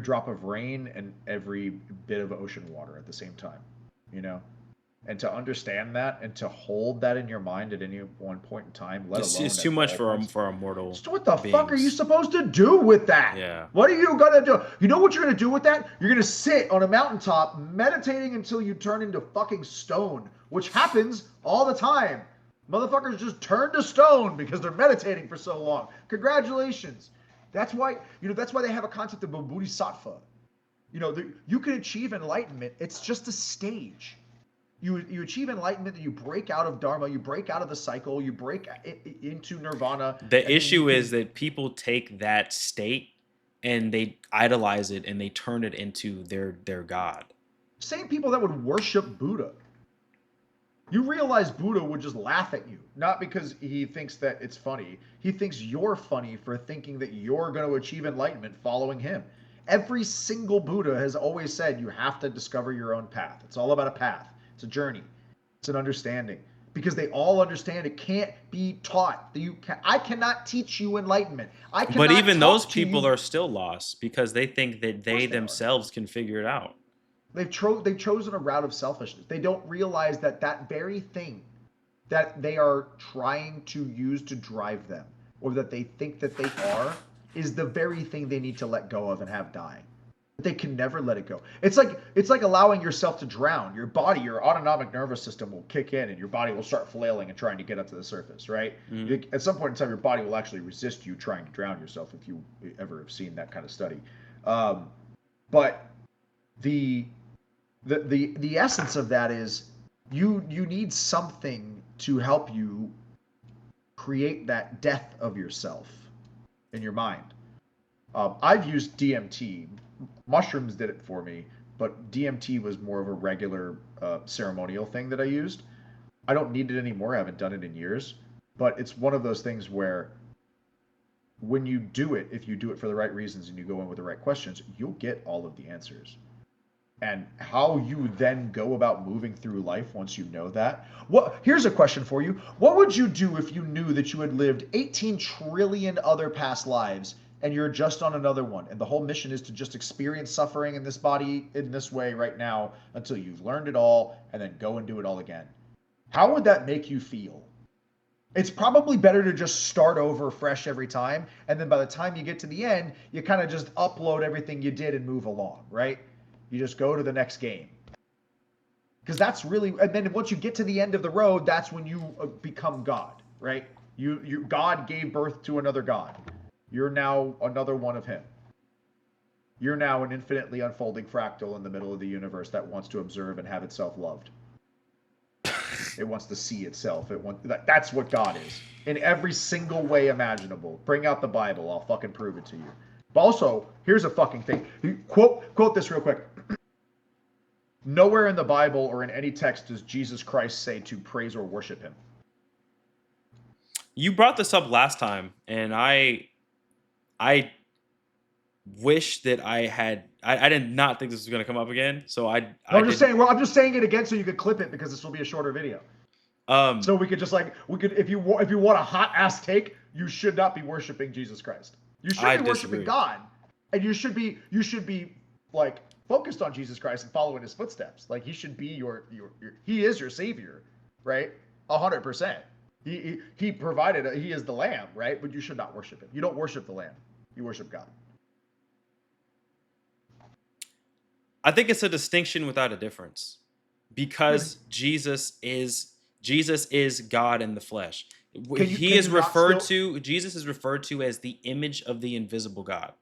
drop of rain and every bit of ocean water at the same time. You know, and to understand that and to hold that in your mind at any one point in time, let It's alone too at much all for points. our mortal So what the fuck are you beings. supposed to do with that? Yeah. What are you gonna do? You know what you're gonna do with that? You're gonna sit on a mountaintop meditating until you turn into fucking stone, which happens all the time. Motherfuckers just turn to stone because they're meditating for so long. Congratulations. That's why they have a concept of a bodhisattva. You can achieve enlightenment. It's just a stage. You achieve enlightenment, and you break out of dharma, you break out of the cycle, you break into nirvana, The and then you issue is can. that people take that state and they idolize it and they turn it into their god. Same people that would worship Buddha. You realize Buddha would just laugh at you, not because he thinks that it's funny. He thinks you're funny for thinking that you're going to achieve enlightenment following him. Every single Buddha has always said you have to discover your own path. It's all about a path. It's a journey. It's an understanding. Because they all understand it can't be taught. I cannot teach you enlightenment. I But cannot even those talk to people you. are still lost because they think that Of they course they are. themselves can figure it out. They've chosen a route of selfishness. They don't realize that very thing that they are trying to use to drive them, or that they think that they are, is the very thing they need to let go of and have die. But they can never let it go. It's like allowing yourself to drown. Your body, your autonomic nervous system will kick in, and your body will start flailing and trying to get up to the surface. Right? Mhm. At some point in time, your body will actually resist you trying to drown yourself. If you ever have seen that kind of study, but the the essence of that is you need something to help you create that death of yourself in your mind. I've used DMT. Mushrooms did it for me, but DMT was more of a regular ceremonial thing that I used. I don't need it anymore. I haven't done it in years. But it's one of those things where when you do it, if you do it for the right reasons and you go in with the right questions, you'll get all of the answers. And how you then go about moving through life once you know that. Here's a question for you. What would you do if you knew that you had lived 18 trillion other past lives and you're just on another one, and the whole mission is to just experience suffering in this body in this way right now until you've learned it all and then go and do it all again? How would that make you feel? It's probably better to just start over fresh every time, and then by the time you get to the end, you kind of just upload everything you did and move along, right? You just go to the next game. Because that's really, and then once you get to the end of the road, that's when you become God, right? God gave birth to another God. You're now another one of him. You're now an infinitely unfolding fractal in the middle of the universe that wants to observe and have itself loved. It wants to see itself. That's what God is in every single way imaginable. Bring out the Bible. I'll fucking prove it to you. But also, here's a fucking thing. Quote this real quick. Nowhere in the Bible or in any text does Jesus Christ say to praise or worship him. You brought this up last time, and I wish that I did not think this was going to come up again. So I'm just saying. Well, I'm just saying it again so you could clip it because this will be a shorter video. So we could just if you want a hot ass take, you should not be worshiping Jesus Christ. You should be worshiping God, and you should be like focused on Jesus Christ and following his footsteps. Like he should be your he is your savior, right? 100%. He provided he is the lamb, right? But you should not worship him. You don't worship the lamb. You worship God. I think it's a distinction without a difference, because Jesus is God in the flesh. Jesus is referred to as the image of the invisible God.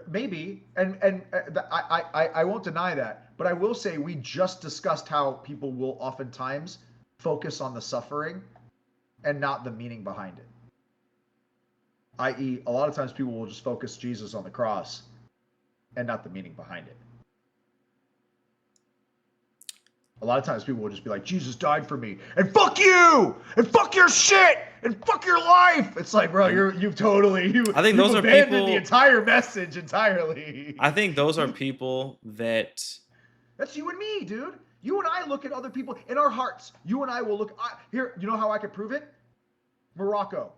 Maybe, and I won't deny that, but I will say we just discussed how people will oftentimes focus on the suffering and not the meaning behind it. I.e., a lot of times people will just focus Jesus on the cross and not the meaning behind it. A lot of times people will just be like, Jesus died for me, and fuck you, and fuck your shit, and fuck your life. It's like, bro, you've I think those are people, the entire message entirely. I think those are people that's you and me, dude. You and I look at other people in our hearts. You and I will look here. You know how I could prove it? Morocco.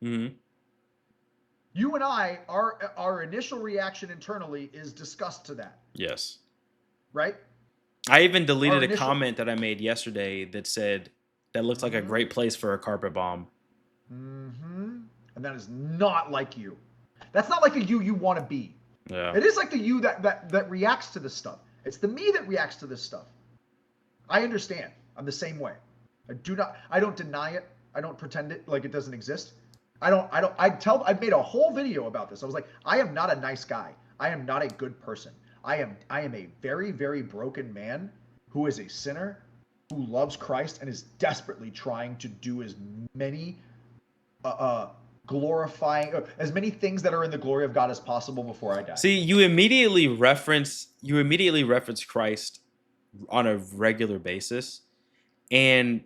Mm-hmm. You and I, our initial reaction internally is disgust to that. Yes. Right? I even deleted a comment that I made yesterday that said that looks like a great place for a carpet bomb. Mm-hmm. And that is not like you. That's not like the you want to be. Yeah. It is like the you that reacts to this stuff. It's the me that reacts to this stuff. I understand. I'm the same way. I don't deny it. I don't pretend it like it doesn't exist. I made a whole video about this. I was like, I am not a nice guy. I am not a good person. I am a very, very broken man who is a sinner, who loves Christ and is desperately trying to do as many as many things that are in the glory of God as possible before I die. See, you immediately reference Christ on a regular basis, and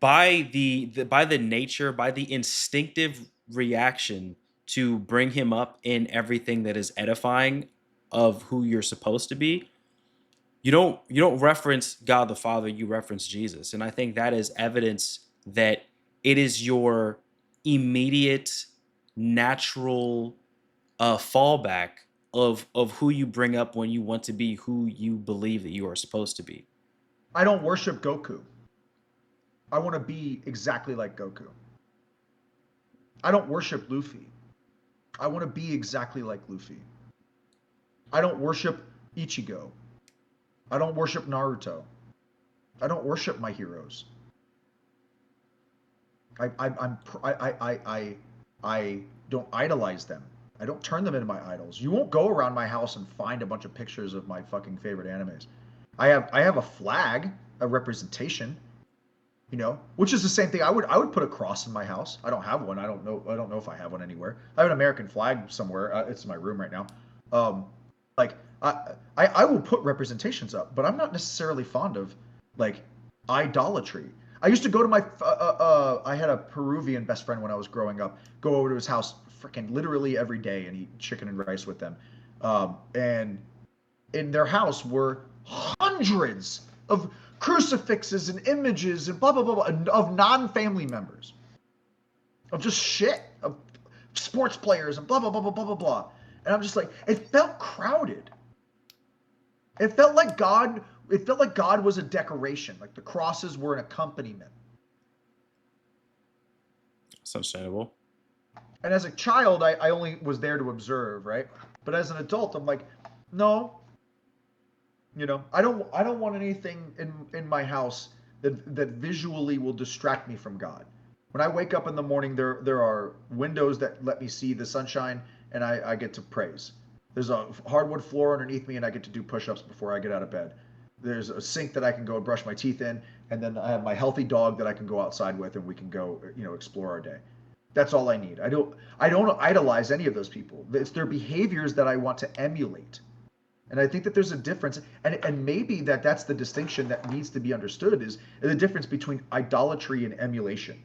by the instinctive reaction to bring him up in everything that is edifying of who you're supposed to be, you don't reference God the Father, you reference Jesus. And I think that is evidence that it is your immediate natural fallback of who you bring up when you want to be who you believe that you are supposed to be. I don't worship Goku. I want to be exactly like Goku. I don't worship Luffy. I want to be exactly like Luffy. I don't worship Ichigo. I don't worship Naruto. I don't worship my heroes. I don't idolize them. I don't turn them into my idols. You won't go around my house and find a bunch of pictures of my fucking favorite animes. I have a flag, a representation, which is the same thing. I would put a cross in my house. I don't have one. I don't know if I have one anywhere. I have an American flag somewhere. It's in my room right now. I will put representations up, but I'm not necessarily fond of like idolatry. I used to go to my I had a Peruvian best friend when I was growing up. Go over to his house freaking literally every day and eat chicken and rice with them. And in their house were hundreds of crucifixes and images and blah blah blah, blah of non-family members, of just shit, of sports players and blah blah blah blah blah blah blah. And I'm just like, it felt crowded. It felt like God. It felt like God was a decoration, like the crosses were an accompaniment. It's understandable. And as a child, I only was there to observe, right? But as an adult, I'm like, no, I don't want anything in my house that visually will distract me from God. When I wake up in the morning, there are windows that let me see the sunshine, and I get to praise. There's a hardwood floor underneath me, and I get to do push-ups before I get out of bed. There's a sink that I can go and brush my teeth in, and then I have my healthy dog that I can go outside with, and we can go, explore our day. That's all I need. I don't idolize any of those people. It's their behaviors that I want to emulate. And I think that there's a difference, and maybe that's the distinction that needs to be understood, is the difference between idolatry and emulation.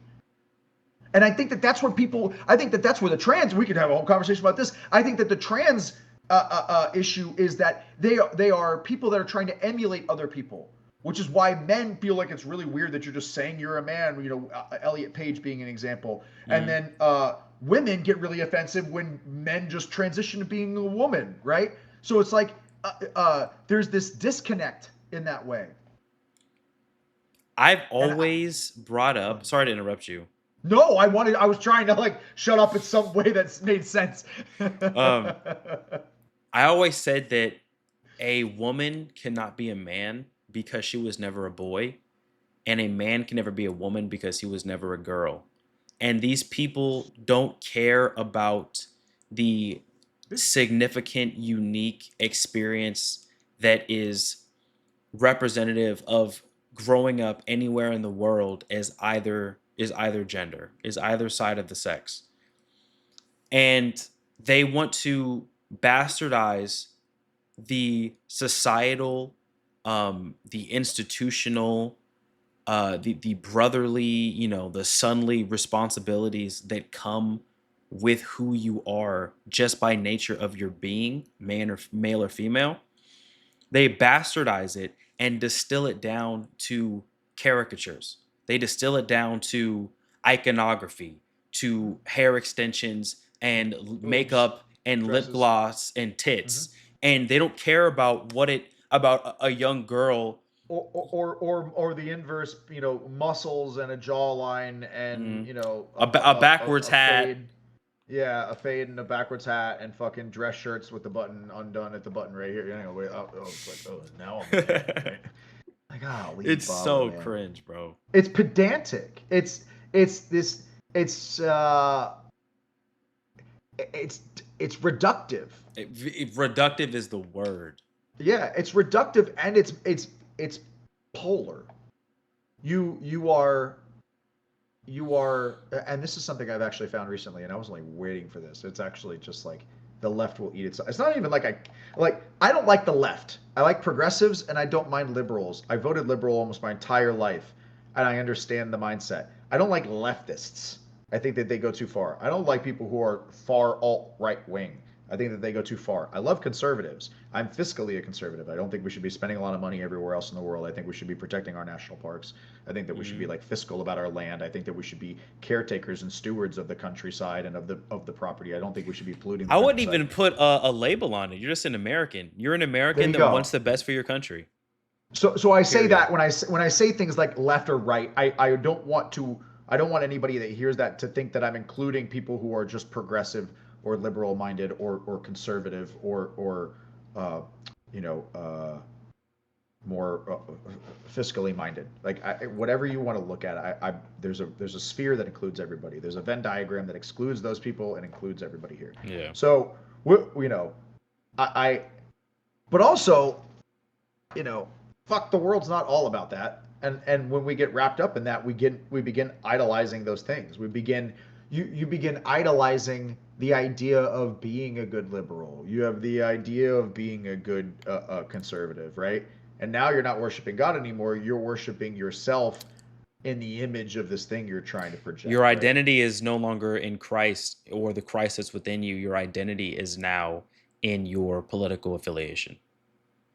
And I think that's where the trans, we could have a whole conversation about this. I think that the trans issue is that they are people that are trying to emulate other people, which is why men feel like it's really weird that you're just saying you're a man, Elliot Page being an example. And then women get really offensive when men just transition to being a woman, right? So it's like there's this disconnect in that way. I've always brought up, sorry to interrupt you. No, I was trying to shut up in some way that made sense. I always said that a woman cannot be a man because she was never a boy, and a man can never be a woman because he was never a girl. And these people don't care about the significant, unique experience that is representative of growing up anywhere in the world as either gender, is either side of the sex. And they want to bastardize the societal, the institutional, the brotherly, the sonly responsibilities that come with who you are just by nature of your being, male or female. They bastardize it and distill it down to caricatures. They distill it down to iconography, to hair extensions and makeup and dresses, lip gloss and tits. Mm-hmm. And they don't care about about a young girl or the inverse, muscles and a jawline and a backwards hat. Fade. Yeah, a fade and a backwards hat and fucking dress shirts with the button undone at the button right here. It's like, now I'm right? It's so cringe, bro. It's pedantic. It's reductive. Reductive is the word. Yeah, it's reductive and it's polar. You are, and this is something I've actually found recently, and I was like waiting for this. It's actually just like the left will eat itself. It's not even like I don't like the left. I like progressives and I don't mind liberals. I voted liberal almost my entire life, and I understand the mindset. I don't like leftists. I think that they go too far. I don't like people who are far alt-right wing. I think that they go too far. I love conservatives. I'm fiscally a conservative. I don't think we should be spending a lot of money everywhere else in the world. I think we should be protecting our national parks. I think that we should be fiscal about our land. I think that we should be caretakers and stewards of the countryside and of the property. I don't think we should be polluting the I wouldn't even put a label on it. You're just an American. You're an American that wants the best for your country. So I say that when I say things like left or right, I don't want anybody that hears that to think that I'm including people who are just progressive or liberal minded or conservative or more fiscally minded. Whatever you want to look at, there's a sphere that includes everybody. There's a Venn diagram that excludes those people and includes everybody here. Yeah. So but also, fuck, the world's not all about that. And when we get wrapped up in that, we begin idolizing those things. We begin you begin idolizing the idea of being a good liberal. You have the idea of being a good conservative, right? And now you're not worshiping God anymore. You're worshiping yourself in the image of this thing you're trying to Your project, right? identity is no longer in Christ or the Christ that's within you. Your identity is now in your political affiliation.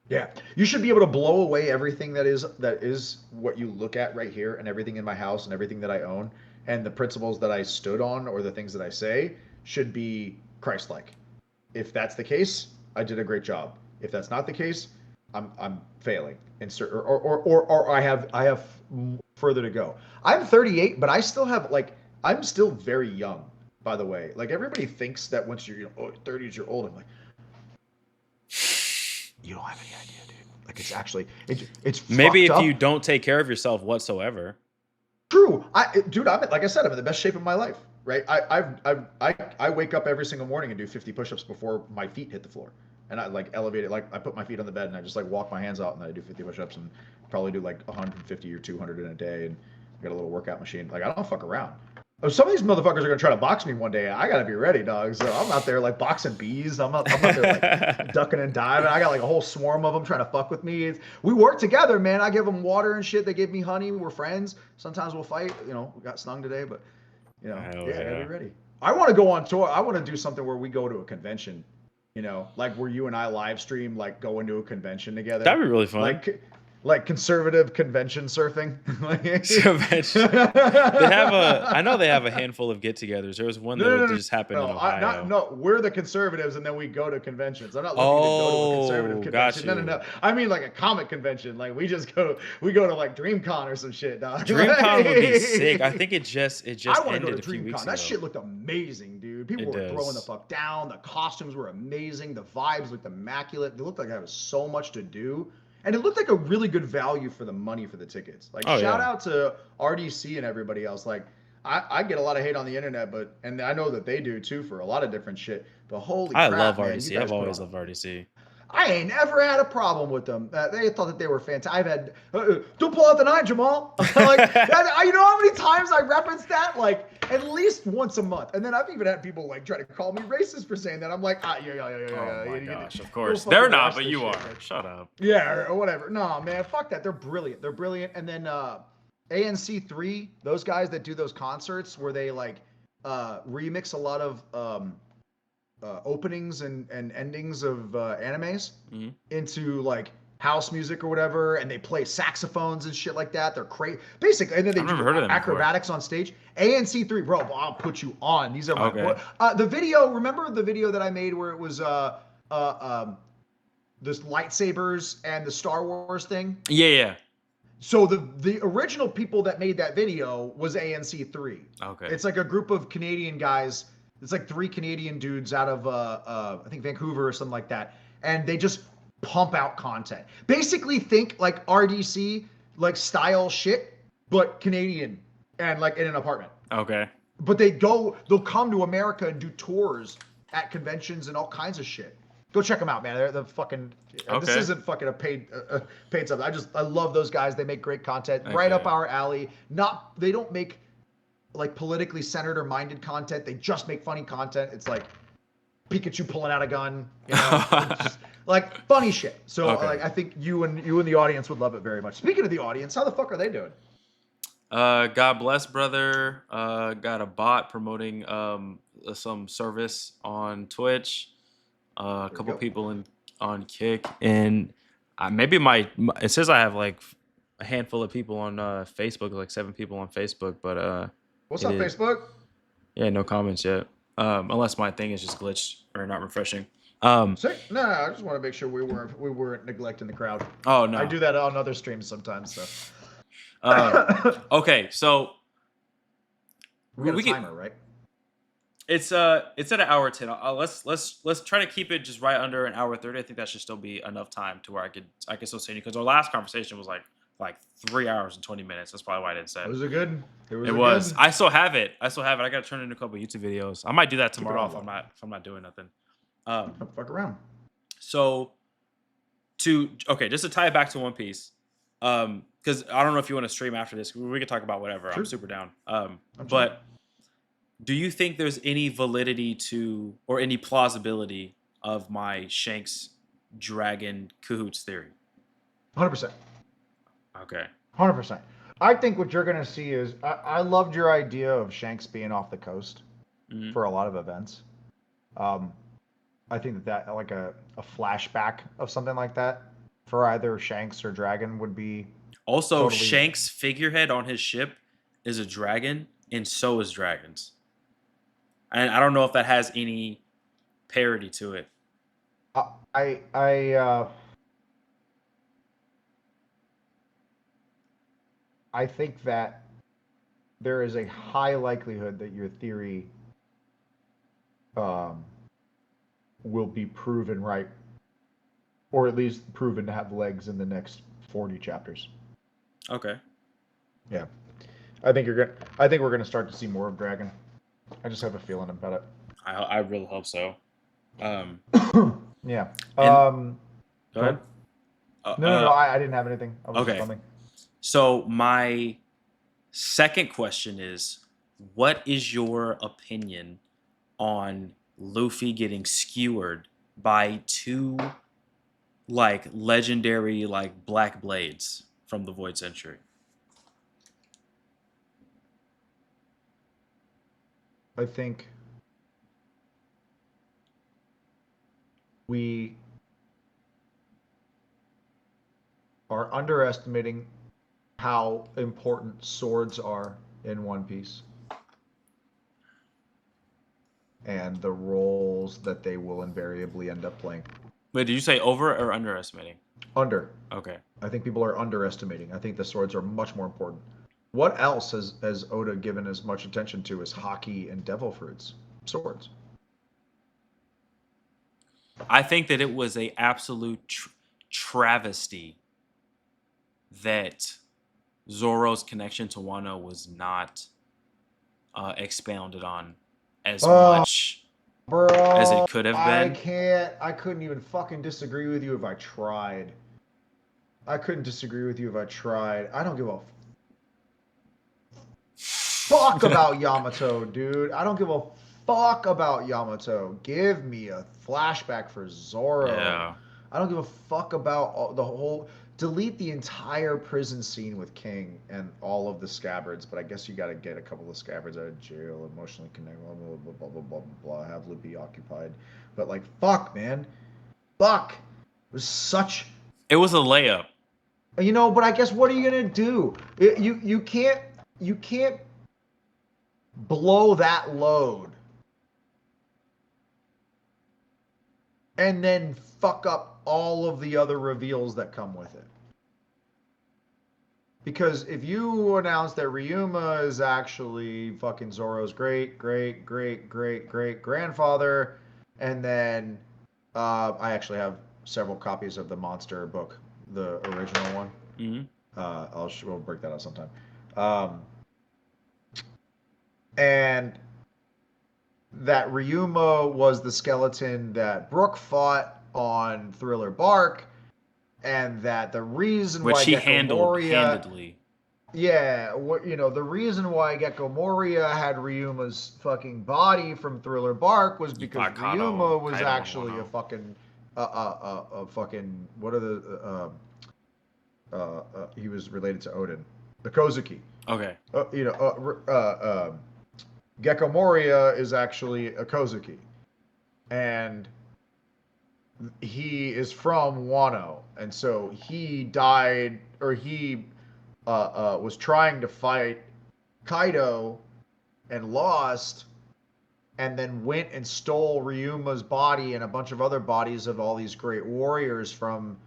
Yeah, you should be able to blow away everything that is what you look at right here, and everything in my house, and everything that I own, and the principles that I stood on, or the things that I say should be Christ-like. If that's the case, I did a great job. If that's not the case, I'm failing. Or I have further to go. I'm 38, but I still have like I'm still very young. By the way, like everybody thinks that once you're 30s, you're old. I'm like, you don't have any idea, dude. Like it's actually it's Maybe fucked if you up. don't take care of yourself whatsoever. True, dude. Like I said, I'm in the best shape of my life. Right? I wake up every single morning and do 50 push-ups before my feet hit the floor, and I like elevate it. Like I put my feet on the bed and I just like walk my hands out and then I do 50 push-ups and probably do like 150 or 200 in a day, and I got a little workout machine. Like I don't fuck around. Oh, some of these motherfuckers are gonna try to box me one day. I gotta be ready, dog. So I'm out there like boxing bees. I'm out there like ducking and diving. I got like a whole swarm of them trying to fuck with me. We work together, man. I give them water and shit. They give me honey. We're friends. Sometimes we'll fight. We got stung today, but Hell yeah, I gotta be yeah. ready. I want to go on tour. I want to do something where we go to a convention. Like where you and I live stream, like going to a convention together, That'd be really fun. like conservative convention surfing. Convention. I know they have a handful of get-togethers. There was one No, that no, no, would no, just happen in no. Ohio. No. We're the conservatives, and then we go to conventions. I'm not looking to go to a conservative Oh, got convention. No, no, you. no. I mean like a comic convention. Like we go to like DreamCon or some shit, dog. DreamCon would be sick. I think it I just want to go ended to a few weeks DreamCon. That ago. shit looked amazing, dude. People It were throwing the does. fuck down. The costumes were amazing. The vibes looked immaculate. They looked like I was so much to do. And it looked like a really good value for the money for the tickets. Like Oh shout yeah. out to RDC and everybody else. Like I get a lot of hate on the internet, and I know that they do too for a lot of different shit. But holy I love crap, man, you RDC. I've guys put always on loved RDC. I ain't ever had a problem with them. They thought that they were fantastic. I've had, don't pull out the nine, Jamal. Like, you know how many times I referenced that? Like, at least once a month. And then I've even had people like try to call me racist for saying that. I'm like, Oh my yeah. gosh, of Go course. They're fucking not, watch but this you shit, are. man. Shut up. Yeah, or whatever. No, man, fuck that. They're brilliant. They're brilliant. And then ANC3, those guys that do those concerts where they like remix a lot of openings and endings of animes Mhm. into like house music or whatever, and they play saxophones and shit like that. They're crazy, basically, and then they I've never do heard of them before. acrobatics on stage. ANC3, bro, I'll put you on. These are my boy. Okay. The video. Remember the video that I made where it was this lightsabers and the Star Wars thing? Yeah, yeah. So the original people that made that video was ANC3. Okay. It's like a group of Canadian guys. It's like three Canadian dudes out of I think Vancouver or something like that, and they just pump out content. Basically, think like RDC like style shit, but Canadian and like in an apartment. Okay. But they'll come to America and do tours at conventions and all kinds of shit. Go check them out, man. They're the fucking. This Okay. isn't fucking a paid something. I love those guys. They make great content, right up Okay. our alley. They don't make like politically centered or minded content. They just make funny content. It's like Pikachu pulling out a gun, It's just like funny shit. So Okay. like I think you and the audience would love it very much. Speaking of the audience, how the fuck are they doing? God bless, brother. Got a bot promoting some service on Twitch. A There we couple go. people on Kick, and maybe it says I have like a handful of people on Facebook, like 7 people on Facebook, but What's it up, is Facebook? yeah, no comments yet. Unless my thing is just glitched or not refreshing. Sick? No, I just want to make sure we weren't neglecting the crowd. Oh I no. do that on other streams sometimes. So Okay, so we got a we get timer, right? it's at an hour 10. Let's try to keep it just right under an hour 30. I think that should still be enough time to where I could still say you, because our last conversation was like 3 hours and 20 minutes. That's probably why I didn't say it. Was it good? It was. I still have it. I got to turn it into a couple YouTube videos. I might do that Keep it tomorrow on, if though. I'm not doing nothing. Fuck around. So just to tie it back to One Piece, because I don't know if you want to stream after this. We could talk about whatever. Sure. I'm super down. I'm But Do you think there's any validity to or any plausibility of my Shanks dragon cahoots theory? 100%. Okay. 100%. I think what you're going to see is I loved your idea of Shanks being off the coast Hmm. for a lot of events. Um, I think that like a flashback of something like that for either Shanks or Dragon would be Also, totally. Shanks' figurehead on his ship is a dragon, and so is dragons. And I don't know if that has any parity to it. I I think that there is a high likelihood that your theory um, will be proven right, or at least proven to have legs in the next 40 chapters. Okay. Yeah, I think you're gonna. I think we're gonna start to see more of Dragon. I just have a feeling about I really hope so. it. Yeah. And go Go ahead. ahead. No. I didn't have anything. I was just Okay. humming. So my second question is, what is your opinion on Luffy getting skewered by two like legendary like black blades from the Void Century? I think we are underestimating how important swords are in One Piece and the roles that they will invariably end up playing. Wait, did you say over or underestimating? Under. Okay. I think people are underestimating. I think the swords are much more important. What else has Oda given as much attention to as hockey and devil fruits? Swords. I think that it was a absolute travesty that Zoro's connection to Wano was not expounded on as Oh, much as bro, it could have been. I couldn't even fucking disagree with you if I tried. I couldn't disagree with you if I tried. I don't give a fuck about Yamato, dude. I don't give a fuck about Yamato. Give me a flashback for Zoro. Yeah. I don't give a fuck about the whole. Delete the entire prison scene with King and all of the scabbards, but I guess you got to get a couple of scabbards out of jail, emotionally connect, blah blah blah blah blah blah blah. Have Lippy occupied, but like fuck, man, fuck. It was such, It was a layup. But I guess what are you gonna do? You can't blow that load and then fuck up all of the other reveals that come with it. Because if you announce that Ryuma is actually fucking Zoro's great grandfather, and then I actually have several copies of the Monster book, the original one. Hmm. We'll break that out sometime. Um, and that Ryuma was the skeleton that Brook fought on Thriller Bark, and that the reason Which why he Gecko handled Moria, handedly. yeah, the reason why Gecko Moria had Ryuma's fucking body from Thriller Bark was because By Kaido, Ryuma was Kaido and actually a Wano. fucking, fucking, what are the, he was related to Odin, the Kozuki. Okay. Uh, you know, uh, uh, uh, Gecko Moria is actually a Kozuki, and he is from Wano, and so he died, or he was trying to fight Kaido and lost, and then went and stole Ryuma's body and a bunch of other bodies of all these great warriors from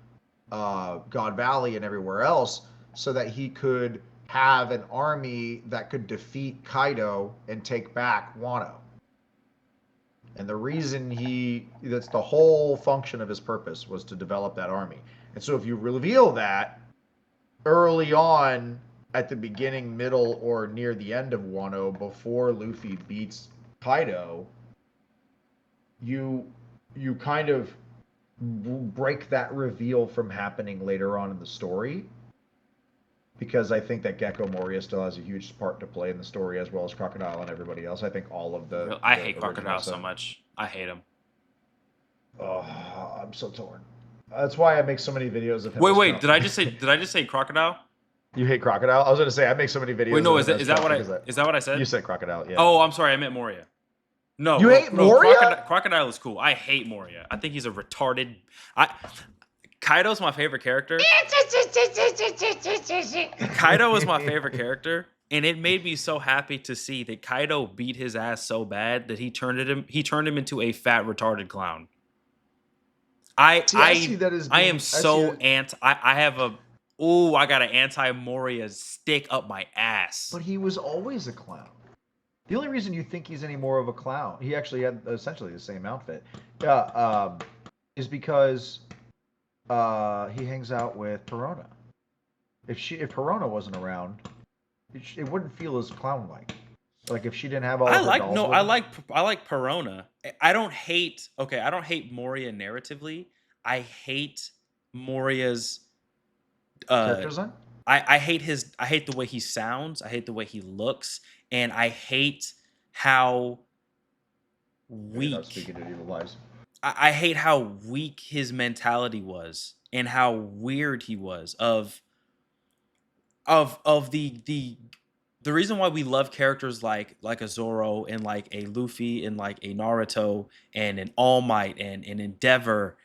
God Valley and everywhere else, so that he could have an army that could defeat Kaido and take back Wano. And the reason that's the whole function of his purpose, was to develop that army. And so if you reveal that early on at the beginning, middle, or near the end of Wano, before Luffy beats Kaido, you you kind of break that reveal from happening later on in the story. because I think that Gecko Moria still has a huge part to play in the story as well as Crocodile and everybody else. I think all of the I the hate original Crocodile so stuff. much. I hate him. Oh, I'm so torn. That's why I make so many videos of him Wait, as wait. Trump. Did I just say Crocodile? You hate Crocodile? I was gonna say I make so many Wait, videos of no. him as Trump because Is that what I you said? said Crocodile, yeah. Oh, I'm sorry. I meant Moria. No, You no, hate no. Moria? Crocodile is cool. I hate Moria. I think he's a retarded. I Kaido's my favorite character. Kaido is my favorite character, and it made me so happy to see that Kaido beat his ass so bad that he turned him into a fat retarded clown. I See, I see I that as I am being. I see so it, anti. I have a oh, I got an anti Moria stick up my ass. but he was always a clown. The only reason you think he's any more of a clown, he actually had essentially the same outfit, is because he hangs out with Perona. If Perona wasn't around, it wouldn't feel as clown like. Like if she didn't have all I of her like dolls no, with her. I like Perona. I don't hate okay, I don't hate Moria narratively. I hate Moria's uh Character design? I hate the way he sounds, I hate the way he looks, and I hate how You're not weak speaking to evil lies. I hate how weak his mentality was and how weird he was of the reason why we love characters like a Zoro and like a Luffy and like a Naruto and an All Might and an Endeavor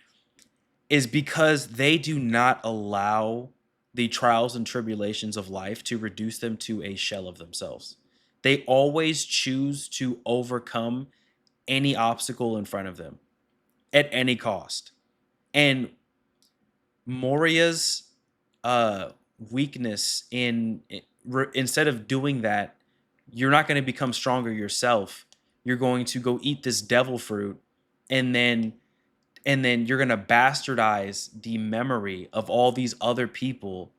is because they do not allow the trials and tribulations of life to reduce them to a shell of themselves. They always choose to overcome any obstacle in front of them at any cost. And Moria's uh weakness instead of doing that, you're not going to become stronger yourself. You're going to go eat this devil fruit and then you're going to bastardize the memory of all these other people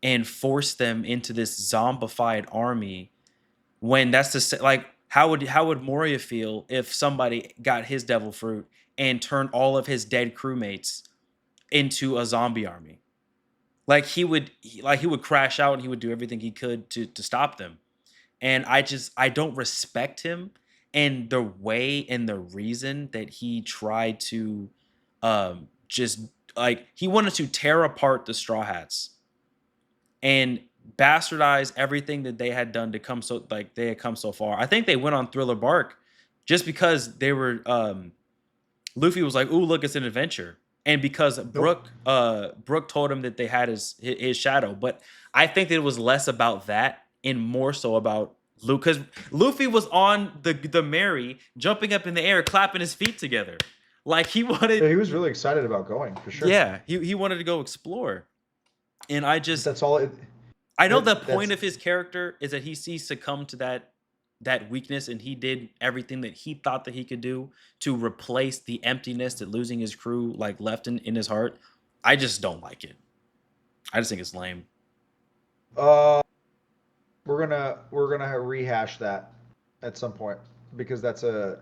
and force them into this zombified army when like how would Moria feel if somebody got his devil fruit and turned all of his dead crewmates into a zombie army? Like he would crash out and he would do everything he could to stop them. And I don't respect him and the way and the reason that he tried to just like he wanted to tear apart the Straw Hats and bastardize everything that they had done to come so like they had come so far. I think they went on Thriller Bark just because they were Luffy was like, "Ooh, look, it's an adventure," and because Nope. Brooke told him that they had his shadow. But I think that it was less about that and more so about Luke, because Luffy was on the Mary, jumping up in the air, clapping his feet together, like he Yeah, wanted. he was really excited about going for sure. Yeah, he wanted to go explore, and But that's all. I know the That point that's of his character is that he succumbed to that weakness and he did everything that he thought that he could do to replace the emptiness that losing his crew like left in his heart. I just don't like it. I just think it's lame. uh we're gonna rehash that at some point because that's a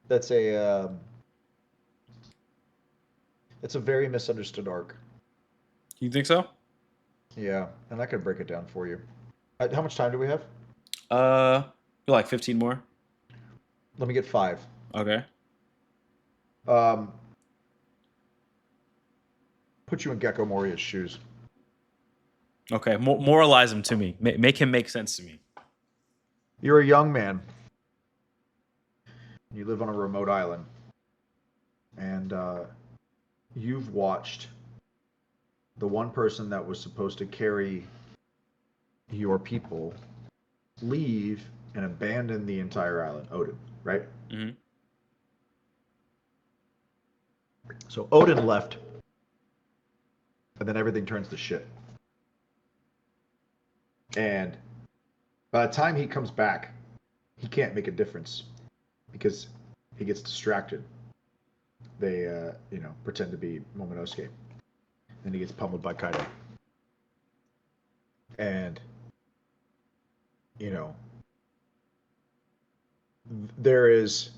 it's a very misunderstood arc. You think so? Yeah, and I could break it down for you. How much time do we have? Uh feel like 15 more. Let me get five. Okay. Um, put you in Gecko Moria's shoes. Okay. Moralize him to me. Make him make sense to me. You're a young man. You live on a remote island, and you've watched the one person that was supposed to carry your people leave and abandon the entire island, Odin, right? Hmm. So Odin left, and then everything turns to shit. And by the time he comes back, he can't make a difference because he gets distracted. They, pretend to be Momonosuke. Then he gets pummeled by Kaido. And, you know, there is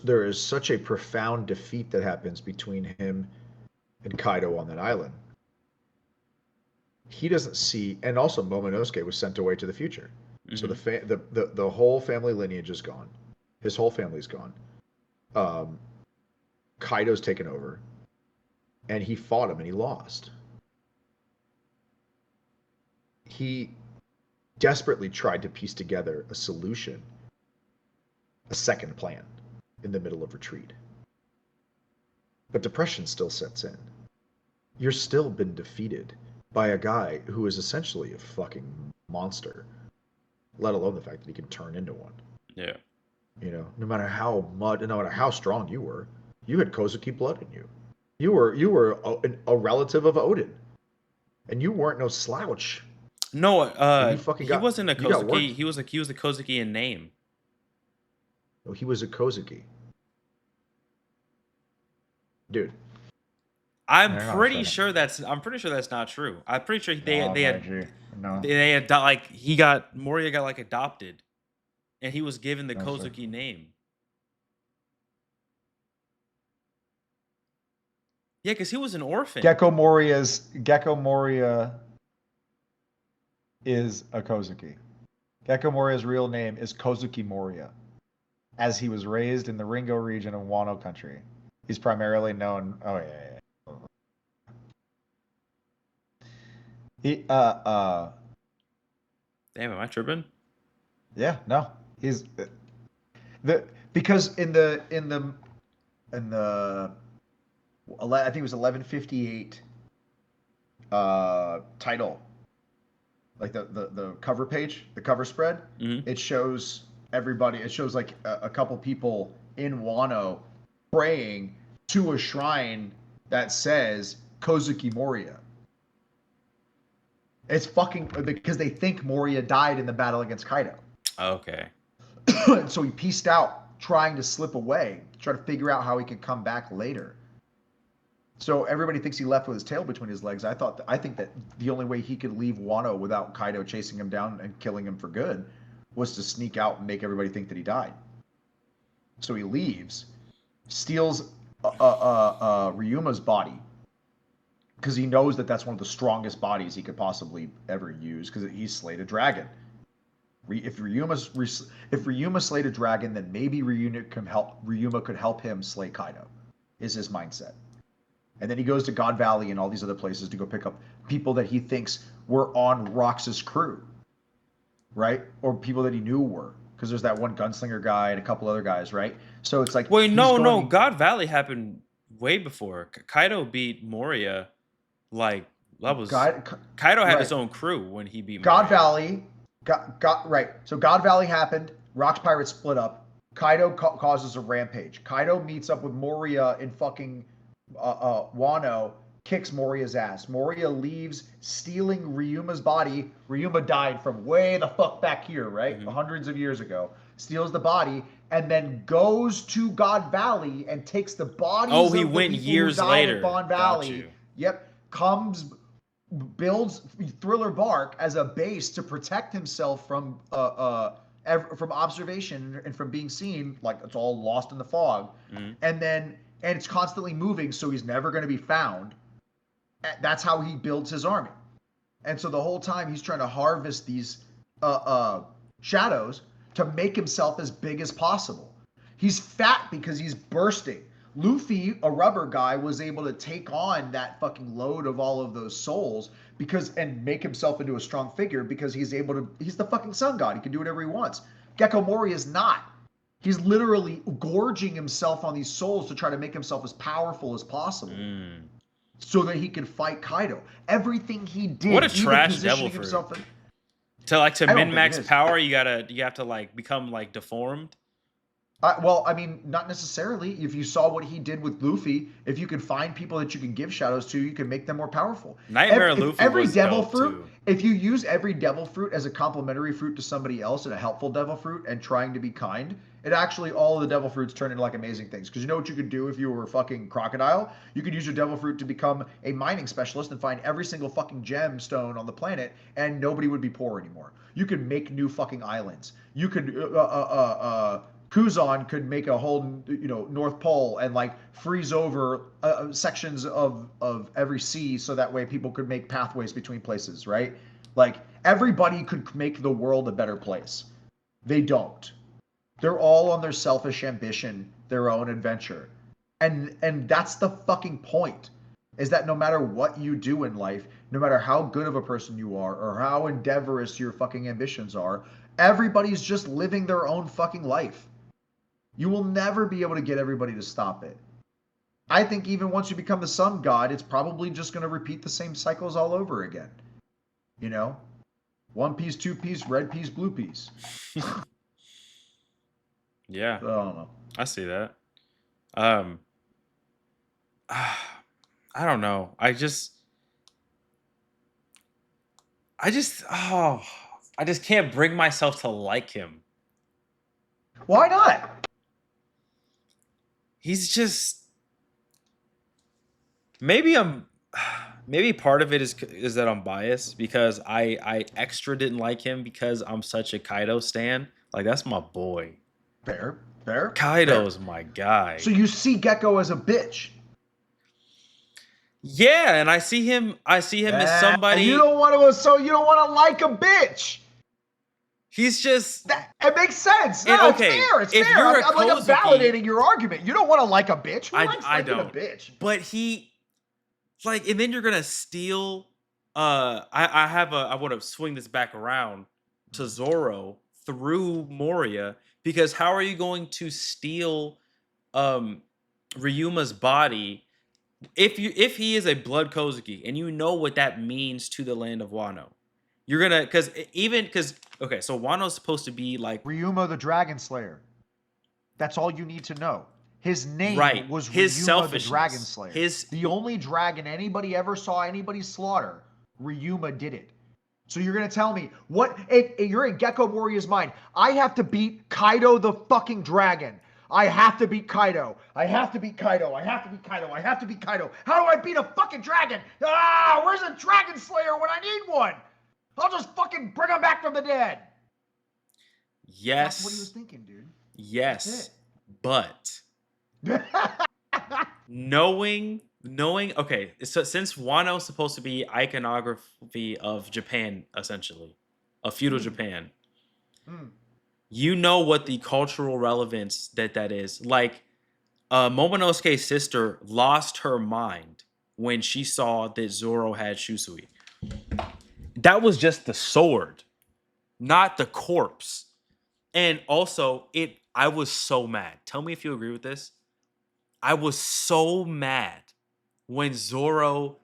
there is such a profound defeat that happens between him and Kaido on that island. he doesn't see, and also Momonosuke was sent away to the future. So Mm-hmm. the whole family lineage is gone. His whole family's gone. Um, Kaido's taken over, and he fought him and he lost. He desperately tried to piece together a solution, a second plan, in the middle of retreat. But depression still sets in. You're still been defeated by a guy who is essentially a fucking monster, let alone the fact that he can turn into one. Yeah. You know, no matter how strong you were, you had Kozuki blood in you. You were a relative of Odin, and you weren't no slouch. No, And you fucking he wasn't a you got Kozuki. worked. He was a Kozuki in name. Oh, he was a Kozuki, dude. I'm pretty sure that's not true. I'm pretty sure No, Reggie. No, they had like he got Moria got like adopted, and he was given the no, sir. Kozuki name. Yeah, because he was an orphan. Gecko Moria is a Kozuki. Gecko Moria's real name is Kozuki Moria, as he was raised in the Ringo region of Wano country. He's primarily known. Oh yeah. He Damn, am I tripping? yeah, no. He's because in the I think it was 1158 title, like the cover page, the cover spread, Mm-hmm. it shows everybody. It shows like a couple people in Wano praying to a shrine that says Kozuki Moria. It's fucking because they think Moria died in the battle against Kaido. Okay. So he pieced out trying to slip away, try to figure out how he could come back later. So everybody thinks he left with his tail between his legs. I think that the only way he could leave Wano without Kaido chasing him down and killing him for good was to sneak out and make everybody think that he died. So he leaves, steals Ryuma's body, because he knows that that's one of the strongest bodies he could possibly ever use, because he's slayed a dragon. If Ryuma slayed a dragon, then maybe Ryuma could help him slay Kaido, is his mindset. And then he goes to God Valley and all these other places to go pick up people that he thinks were on Rox's crew, right? Or people that he knew were, because there's that one gunslinger guy and a couple other guys, right? So it's like, wait, no. God Valley happened way before Kaido beat Moria. Like that was Kaido had his own crew when he beat God Moria. Valley. Right. So God Valley happened. Rox Pirates split up. Kaido causes a rampage. Kaido meets up with Moria in fucking Wano, kicks Moria's ass. Moria leaves, stealing Ryuma's body. Ryuma died from way the fuck back here, right? Mm-hmm. Hundreds of years ago. Steals the body and then goes to God Valley and takes the bodies of the went people years who died later. at God Valley. Yep. Builds Thriller Bark as a base to protect himself from observation and from being seen, like it's all lost in the fog. Mm-hmm. And it's constantly moving, so he's never going to be found. That's how he builds his army. And so the whole time he's trying to harvest these shadows to make himself as big as possible. He's fat because he's bursting. Luffy, a rubber guy, was able to take on that fucking load of all of those souls and make himself into a strong figure because he's the fucking sun god. He can do whatever he wants. Gecko Moria is not. He's literally gorging himself on these souls to try to make himself as powerful as possible. So that he can fight Kaido. Everything he did. What a trash devil fruit. To min-max power, you have to like become like deformed. Well, I mean, not necessarily. If you saw what he did with Luffy, if you could find people that you can give shadows to, you can make them more powerful. Luffy was devil dope fruit, too. If you use every devil fruit as a complementary fruit to somebody else and a helpful devil fruit and trying to be kind, it actually, all of the devil fruits turn into like amazing things. Because you know what you could do if you were a fucking crocodile? You could use your devil fruit to become a mining specialist and find every single fucking gemstone on the planet, and nobody would be poor anymore. You could make new fucking islands. You could Kuzan could make a whole, North Pole and like freeze over sections of every sea, so that way people could make pathways between places, right? Like everybody could make the world a better place. They don't. They're all on their selfish ambition, their own adventure. And that's the fucking point. Is that no matter what you do in life, no matter how good of a person you are or how endeavorous your fucking ambitions are, everybody's just living their own fucking life. You will never be able to get everybody to stop it. I think even once you become the sun god, it's probably just going to repeat the same cycles all over again. You know? One piece, two piece, red piece, blue piece. Yeah. I don't know. I see that. I don't know. I just can't bring myself to like him. Why not? He's just maybe part of it is that I'm biased because I extra didn't like him because I'm such a Kaido stan. Like that's my boy. Fair. Kaido's my guy. So you see Gecko as a bitch. Yeah, and I see him as somebody. You don't want to like a bitch. He's just it makes sense. No, okay, it's fair. I'm validating your argument. You don't want to like a bitch. Who likes liking a bitch? But he and then you're gonna steal. I want to swing this back around to Zoro through Moria, because how are you going to steal Ryuma's body if he is a blood Kozuki and you know what that means to the land of Wano? You're gonna okay, so Wano's supposed to be like Ryuma the Dragon Slayer. That's all you need to know. His name was his Ryuma the Dragon Slayer. The only dragon anybody ever saw anybody slaughter, Ryuma did it. So you're gonna tell me what if you're in Gecko Moria's mind? I have to beat Kaido the fucking dragon. I have to beat Kaido. I have to beat Kaido. I have to beat Kaido. I have to beat Kaido. How do I beat a fucking dragon? Where's a Dragon Slayer when I need one? I'll just fucking bring him back from the dead. Yes. That's what he was thinking, dude. Yes. But knowing okay, so since Wano is supposed to be iconography of Japan, essentially, of feudal Japan, you know what the cultural relevance that is. Like, Momonosuke's sister lost her mind when she saw that Zoro had Shusui. That was just the sword, not the corpse. And also, I was so mad. Tell me if you agree with this. I was so mad when Zoro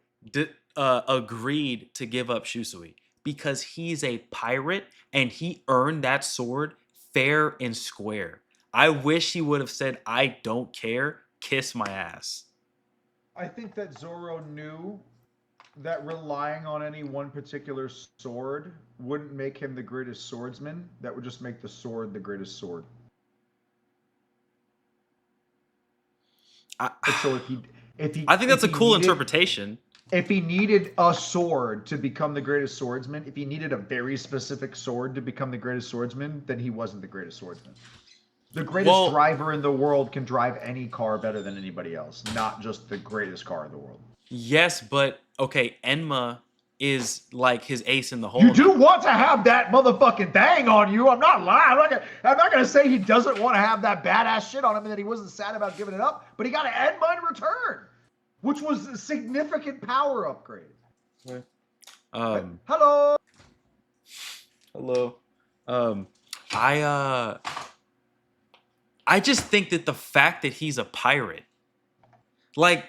agreed to give up Shusui, because he's a pirate and he earned that sword fair and square. I wish he would have said, "I don't care, kiss my ass." I think that Zoro knew that relying on any one particular sword wouldn't make him the greatest swordsman. That would just make the sword the greatest sword. So I think that's a cool interpretation. If he needed a sword to become the greatest swordsman, if he needed a very specific sword to become the greatest swordsman, then he wasn't the greatest swordsman. The greatest driver in the world can drive any car better than anybody else, not just the greatest car in the world. Yes, but okay, Enma is like his ace in the hole. You do want to have that motherfucking thing on you. I'm not lying. I'm not gonna say he doesn't want to have that badass shit on him and that he wasn't sad about giving it up, but he got an Enma in return, which was a significant power upgrade. Hello. I just think that the fact that he's a pirate, like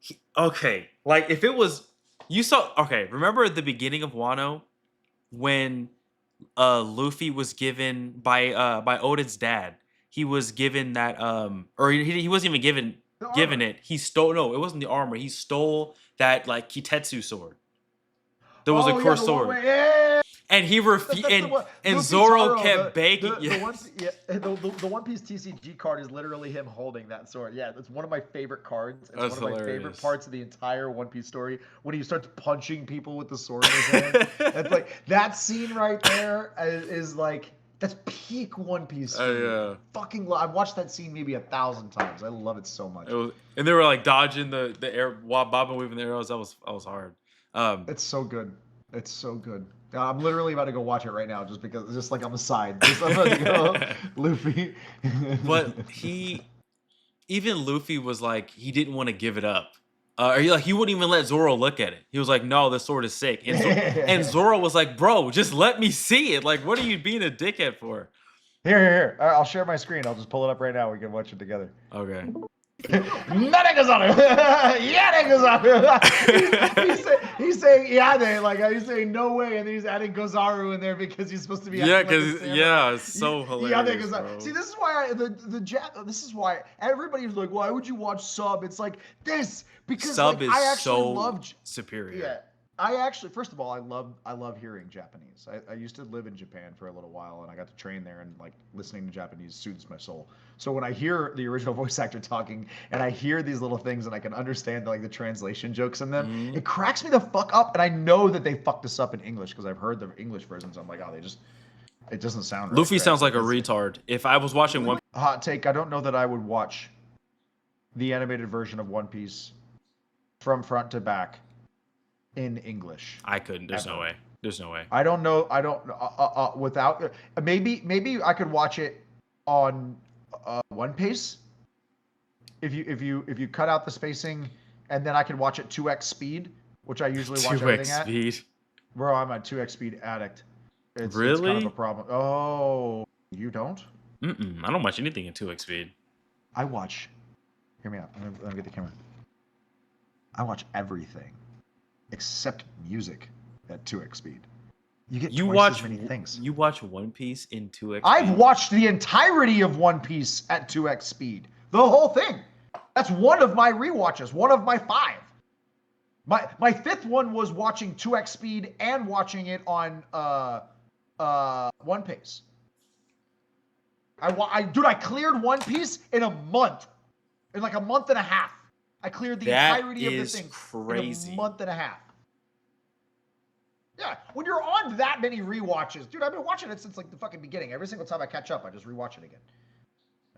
if it was, remember at the beginning of Wano when Luffy was given by Oden's dad, he was given that or he wasn't even given it. He stole, no, it wasn't the armor. He stole that like Kitetsu sword. There was a cursed sword. And he refused, and Zoro kept begging. The One Piece TCG card is literally him holding that sword. Yeah, it's one of my favorite cards. It's one of my favorite parts of the entire One Piece story, when he starts punching people with the sword in his hand. It's like that scene right there is like That's peak One Piece. Fucking I've watched that scene maybe 1,000 times. I love it so much. And they were like dodging the air while bobbing weaving the arrows. That was hard. It's so good. It's so good. I'm literally about to go watch it right now, just like on the side. Just, I'm about to go, Luffy. But even Luffy was like, he didn't want to give it up. He wouldn't even let Zoro look at it. He was like, "No, this sword is sick." And Zoro was like, "Bro, just let me see it. Like, what are you being a dickhead for?" Here. I'll share my screen. I'll just pull it up right now. We can watch it together. Okay. He's saying Yade, like he's saying no way, and then he's adding Gozaru in there because he's supposed to be it's so hilarious. Bro. See, this is why this is why everybody's like, why would you watch Sub? It's like this because Sub like, is I actually so loved superior. Yeah. I actually, first of all, I love hearing Japanese. I used to live in Japan for a little while, and I got to train there, and like listening to Japanese soothes my soul. So when I hear the original voice actor talking, and I hear these little things, and I can understand like the translation jokes in them, it cracks me the fuck up. And I know that they fucked this up in English because I've heard the English versions. I'm like, oh, it doesn't sound right. Luffy sounds like a retard. If I was watching One Hot take, I don't know that I would watch the animated version of One Piece from front to back in English. I couldn't. There's no way. There's no way. I don't know. I don't without maybe I could watch it on One Piece. If you cut out the spacing, and then I could watch it 2x speed, which I usually watch everything at. 2x speed. Bro, I'm a 2x speed addict. It's kind of a problem. Oh, you don't? I don't watch anything in 2x speed. I watch. Hear me out. Let me get the camera. I watch everything except music at 2x speed. You get twice as many things. You watch One Piece in 2x I've watched the entirety of One Piece at 2x speed. The whole thing. That's one of my rewatches. One of my 5. My 5th one was watching 2x speed and watching it on One Piece. I cleared One Piece in a month. In like a month and a half. I cleared the entirety of the thing crazy. in a month and a half. Yeah, when you're on that many rewatches, dude, I've been watching it since like the fucking beginning. Every single time I catch up, I just rewatch it again.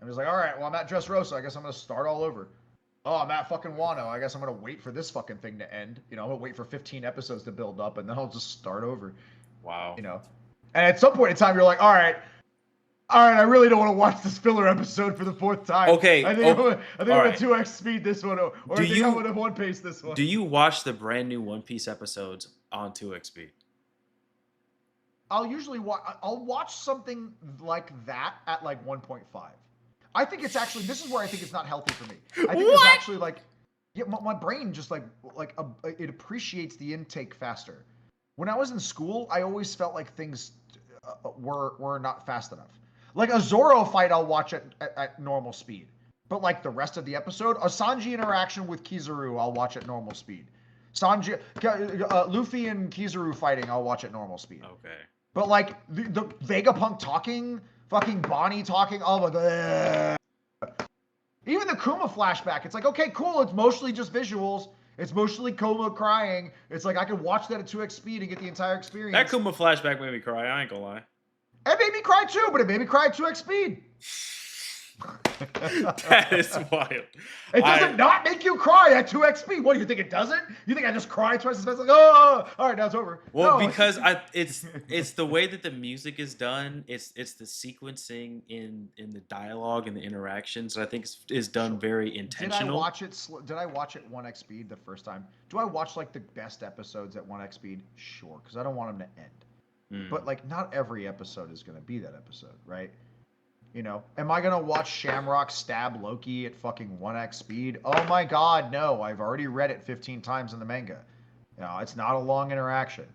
I'm just like, all right, well, I'm at Dressrosa. I guess I'm gonna start all over. Oh, I'm at fucking Wano. I guess I'm gonna wait for this fucking thing to end. You know, I'm gonna wait for 15 episodes to build up, and then I'll just start over. Wow. You know, and at some point in time, you're like, all right, I really don't want to watch this filler episode for the 4th time. Okay. I think I'm gonna 2x speed this one, or I think I'm gonna One Piece this one. Do you watch the brand new One Piece episodes on 2x speed? I'll usually I'll watch something like that at like 1.5. I think it's actually, this is where I think it's not healthy for me. I think it's actually like, yeah, my brain just it appreciates the intake faster. When I was in school, I always felt like things were not fast enough. Like a Zoro fight, I'll watch at normal speed. But like the rest of the episode, a Sanji interaction with Kizaru, I'll watch at normal speed. Luffy and Kizaru fighting, I'll watch at normal speed. Okay. But like the Vegapunk talking, fucking Bonnie talking, oh my god. Even the Kuma flashback, it's like, okay, cool, it's mostly just visuals. It's mostly Kuma crying. It's like I could watch that at 2x speed and get the entire experience. That Kuma flashback made me cry, I ain't gonna lie. It made me cry too, but it made me cry at 2x speed. That is wild. It doesn't not make you cry at 2x speed. What do you think it doesn't? You think I just cry twice as fast? Like, oh, all right, now it's over. Well, no, because it's the way that the music is done. It's the sequencing in the dialogue and the interactions that I think is done very intentional. Did I watch it 1x speed the first time? Do I watch like the best episodes at 1x speed? Sure, because I don't want them to end. But like, not every episode is going to be that episode, right? You know, am I going to watch Shamrock stab Loki at fucking 1x speed? Oh my god, no. I've already read it 15 times in the manga. You know, it's not a long interaction.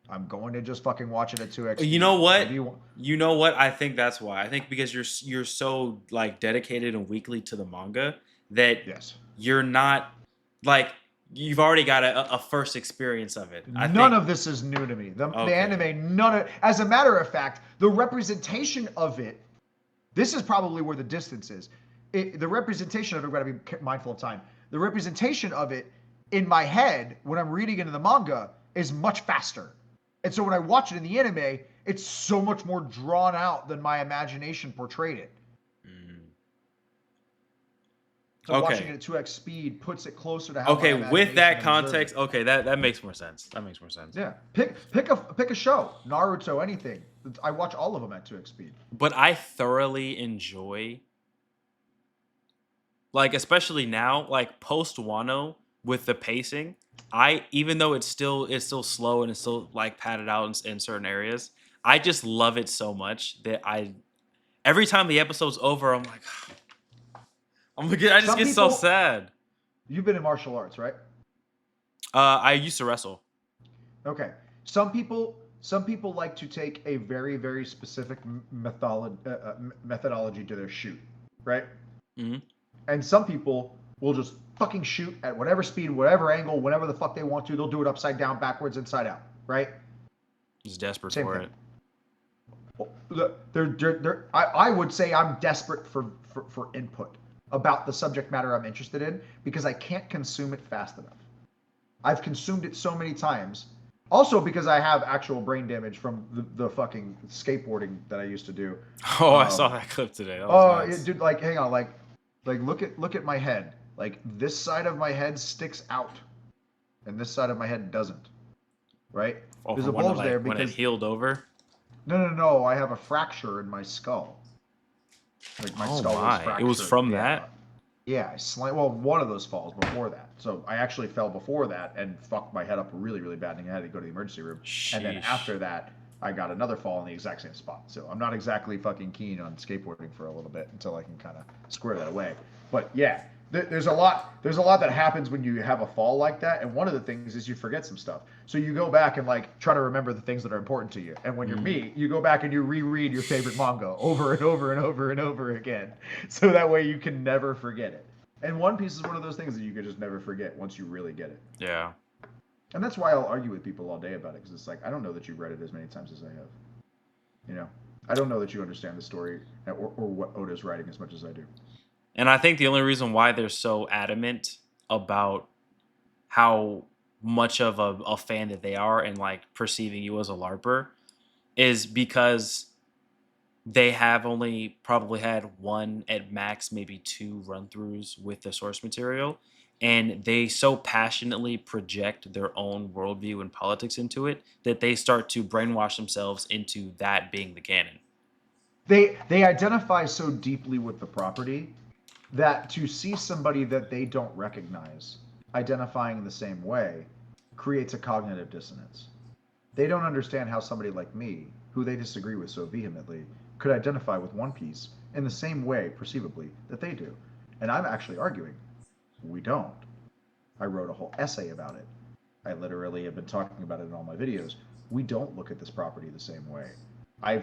I'm going to just fucking watch it at 2x speed. You know what? You know what? I think that's why. I think because you're so like dedicated and weekly to the manga that you're not like you've already got a first experience of it. None of this is new to me. The anime, as a matter of fact, the representation of it, this is probably where the distance is. The representation of it, we've got to be mindful of time. The representation of it in my head when I'm reading into the manga is much faster. And so when I watch it in the anime, it's so much more drawn out than my imagination portrayed it. So watching it Okay. at 2x speed puts it closer to how my Okay, with imagination that observed context, it. okay, that makes more sense. That makes more sense. Yeah, pick a show, Naruto, anything. I watch all of them at 2x speed. But I thoroughly enjoy, like, especially now, like post Wano with the pacing. I even though it's still slow and it's still like padded out in certain areas, I just love it so much that I every time the episode's over, I'm like, I just Some get so people, sad. you've been in martial arts, right? I used to wrestle. Okay. Some people like to take a very very specific methodology to their shoot, right? Hmm. And some people will just fucking shoot at whatever speed, whatever angle, whenever the fuck they want to. They'll do it upside down, backwards, inside out, right? Just desperate Same for thing. it. I would say I'm desperate for input about the subject matter I'm interested in because I can't consume it fast enough. I've consumed it so many times. Also because I have actual brain damage from the fucking skateboarding that I used to do. Oh, I saw Um, that clip today. That was oh, nuts. dude, like hang on, like look at my head. Like this side of my head sticks out, and this side of my head doesn't. Right? Oh, There's from a when it bulge there like when it because healed over. no. I have a fracture in my skull. Like my Oh skull was my! It was fractured. from Yeah. that. Yeah, I well, one of those falls before that. So I actually fell before that and fucked my head up really, really bad, and I had to go to the emergency room. And then Sheesh. after that, I got another fall in the exact same spot. So I'm not exactly fucking keen on skateboarding for a little bit until I can kind of square that away. But yeah, there's a lot. There's a lot that happens when you have a fall like that, and one of the things is you forget some stuff. So you go back and like try to remember the things that are important to you. And when you're Mm. me, you go back and you reread your favorite manga over and over and over and over again, so that way you can never forget it. And One Piece is one of those things that you could just never forget once you really get it. Yeah. And that's why I'll argue with people all day about it because it's like I don't know that you've read it as many times as I have. You know, I don't know that you understand the story or what Oda's writing as much as I do. And I think the only reason why they're so adamant about how much of a fan that they are and like perceiving you as a LARPer is because they have only probably had one at max, maybe two run throughs with the source material. And they so passionately project their own worldview and politics into it that they start to brainwash themselves into that being the canon. They identify so deeply with the property that to see somebody that they don't recognize identifying the same way creates a cognitive dissonance. They don't understand how somebody like me, who they disagree with so vehemently, could identify with One Piece in the same way, perceivably, that they do. And I'm actually arguing we don't. I wrote a whole essay about it. I literally have been talking about it in all my videos. We don't look at this property the same way. I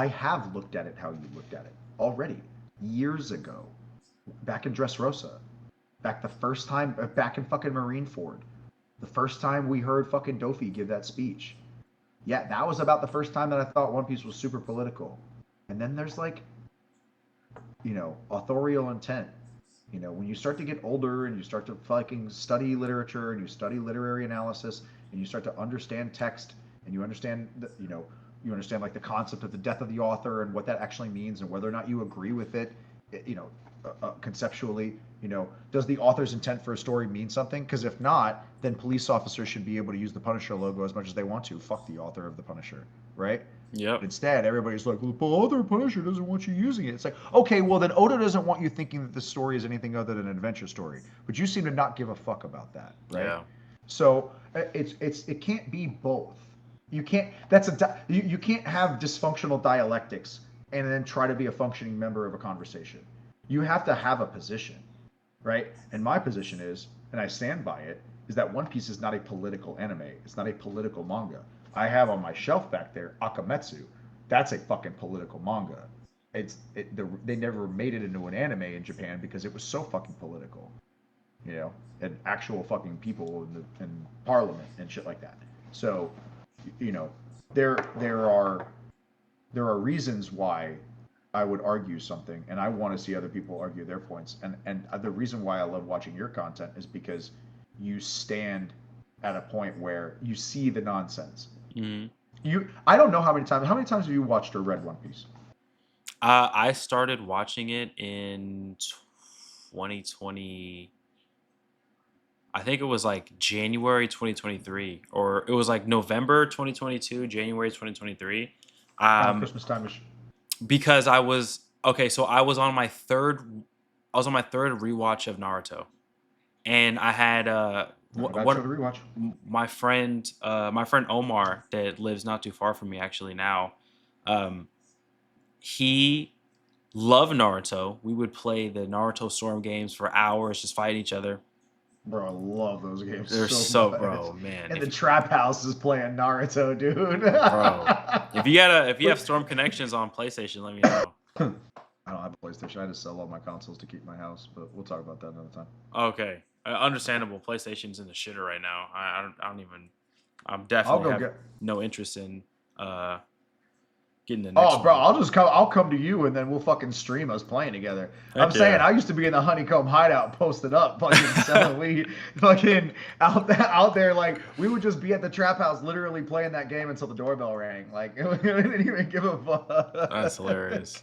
have looked at it how you looked at it already years ago, back in Dressrosa, back the first time, back in fucking Marineford, the first time we heard fucking Dofi give that speech. Yeah, that was about the first time that I thought One Piece was super political. And then there's like, authorial intent. When you start to get older and you start to fucking study literature and you study literary analysis and you start to understand text and you understand you understand like the concept of the death of the author and what that actually means and whether or not you agree with it, conceptually, does the author's intent for a story mean something? Because if not, then police officers should be able to use the Punisher logo as much as they want to. Fuck the author of the Punisher, right? Yep. Instead, everybody's like, well, the author Punisher doesn't want you using it. It's like, okay, well, then Oda doesn't want you thinking that the story is anything other than an adventure story. But you seem to not give a fuck about that, right? Yeah. So it can't be both. You can't you can't have dysfunctional dialectics and then try to be a functioning member of a conversation. You have to have a position, right? And my position is, and I stand by it, is that One Piece is not a political anime. It's not a political manga. I have on my shelf back there Akametsu. That's a fucking political manga. They never made it into an anime in Japan because it was so fucking political, and actual fucking people in parliament and shit like that. So, you know, there are reasons why I would argue something, and I want to see other people argue their points. And the reason why I love watching your content is because you stand at a point where you see the nonsense. Mhm. I don't know how many times. How many times have you watched or read One Piece? I started watching it in 2020. I think it was like January 2023, or it was like November 2022, January 2023. Around Um, Christmas time ish. because I was okay, so I was on my third rewatch of Naruto, and I had Not a bad show one to rewatch. my friend Omar that lives not too far from me actually now. Um, he loved Naruto. We would play the Naruto Storm games for hours, just fighting each other. Bro, I love those games They're so so, much. bro, man. And If the Trap House is playing Naruto, dude. bro, if you have But Storm connections on PlayStation, let me know. I don't have a PlayStation. I just sell all my consoles to keep my house, but we'll talk about that another time. Okay, understandable. PlayStation's in the shitter right now. I don't even. I'm I'll definitely go have get. no interest in uh getting the next Oh, bro, one. I'll just come. I'll come to you, and then we'll fucking stream us playing together. I'm Heck saying yeah. I used to be in the honeycomb hideout, posted up, fucking selling weed, fucking out there. Like we would just be at the trap house, literally playing that game until the doorbell rang. Like we didn't even give a That's fuck. hilarious.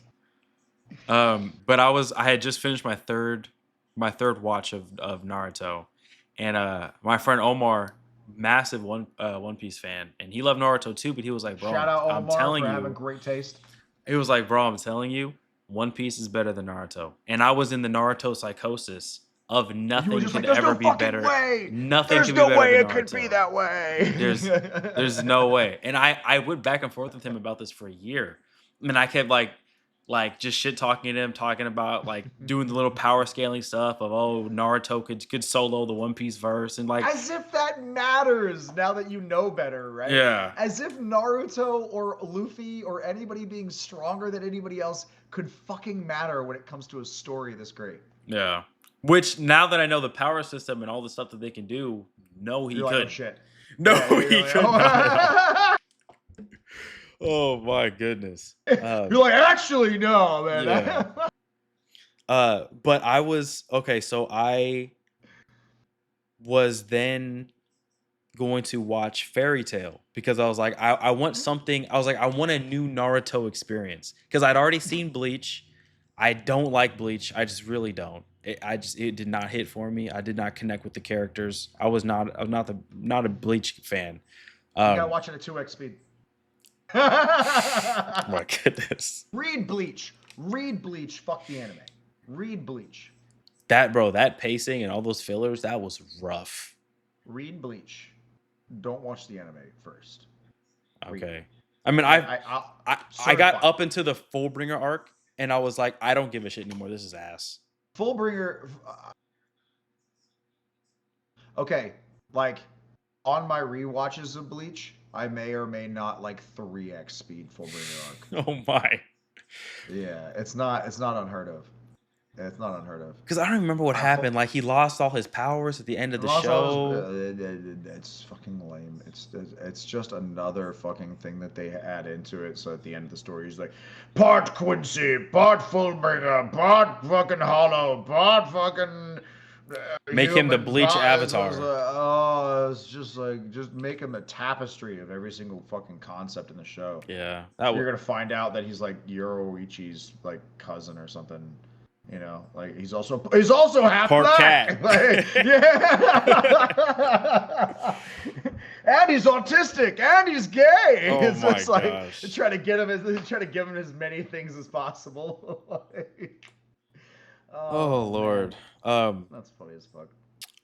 But I had just finished my third watch of Naruto, and my friend Omar, massive One Piece fan, and he loved Naruto too. But he was like, "Bro, Shout out I'm Omar telling for having you," great taste. he was like, "Bro, I'm telling you, One Piece is better than Naruto." And I was in the Naruto psychosis of You were nothing just like, could "There's ever no be fucking better. way. Nothing There's could be no better way than it could be Naruto. that way." There's no way. And I went back and forth with him about this for a year. And I kept like just shit talking to him, talking about like doing the little power scaling stuff of Naruto could solo the One Piece verse and like As if that matters now that you know better, right? yeah. As if Naruto or Luffy or anybody being stronger than anybody else could fucking matter when it comes to a story this great. Yeah. Which now that I know the power system and all the stuff that they can do, no he You're like, oh couldn't. shit. No, Yeah, you're he like, could not at all. oh. Oh my goodness. You're like, actually, no, Yeah. man. But I was okay, so I was then going to watch Fairy Tale because I was like, I want something. I was like, I want a new Naruto experience because I'd already seen Bleach. I don't like Bleach. I just really don't. It did not hit for me. I did not connect with the characters. I'm not a Bleach fan. You gotta Um, watch it at 2x speed. my goodness, Read Bleach. Read Bleach. Fuck the anime. Read Bleach. that pacing and all those fillers, that was rough. Read Bleach. Don't watch the anime first. Read it. Okay, I mean I got certified. up into the Fullbringer arc and I was like, I don't give a shit anymore. This is ass. Fullbringer. Okay, like on my rewatches of Bleach, I may or may not like 3x speed Fullbringer arc. Oh my. Yeah, it's not unheard of. It's not unheard of. Because I don't remember what happened. Like he lost all his powers at the end of the show. It's fucking lame. It's just another fucking thing that they add into it. So at the end of the story, he's like, part Quincy, part Fullbringer, part fucking Hollow, part fucking. Make him the Bleach avatar. It's just like just make him a tapestry of every single fucking concept in the show. Yeah, You're gonna find out that he's like Yoruichi's like cousin or something. You know, like he's also half part black. cat. Like, yeah. And he's autistic and he's gay. Oh It's my just like gosh. try to give him as many things as possible. Like, Oh Lord. man. That's funny as fuck.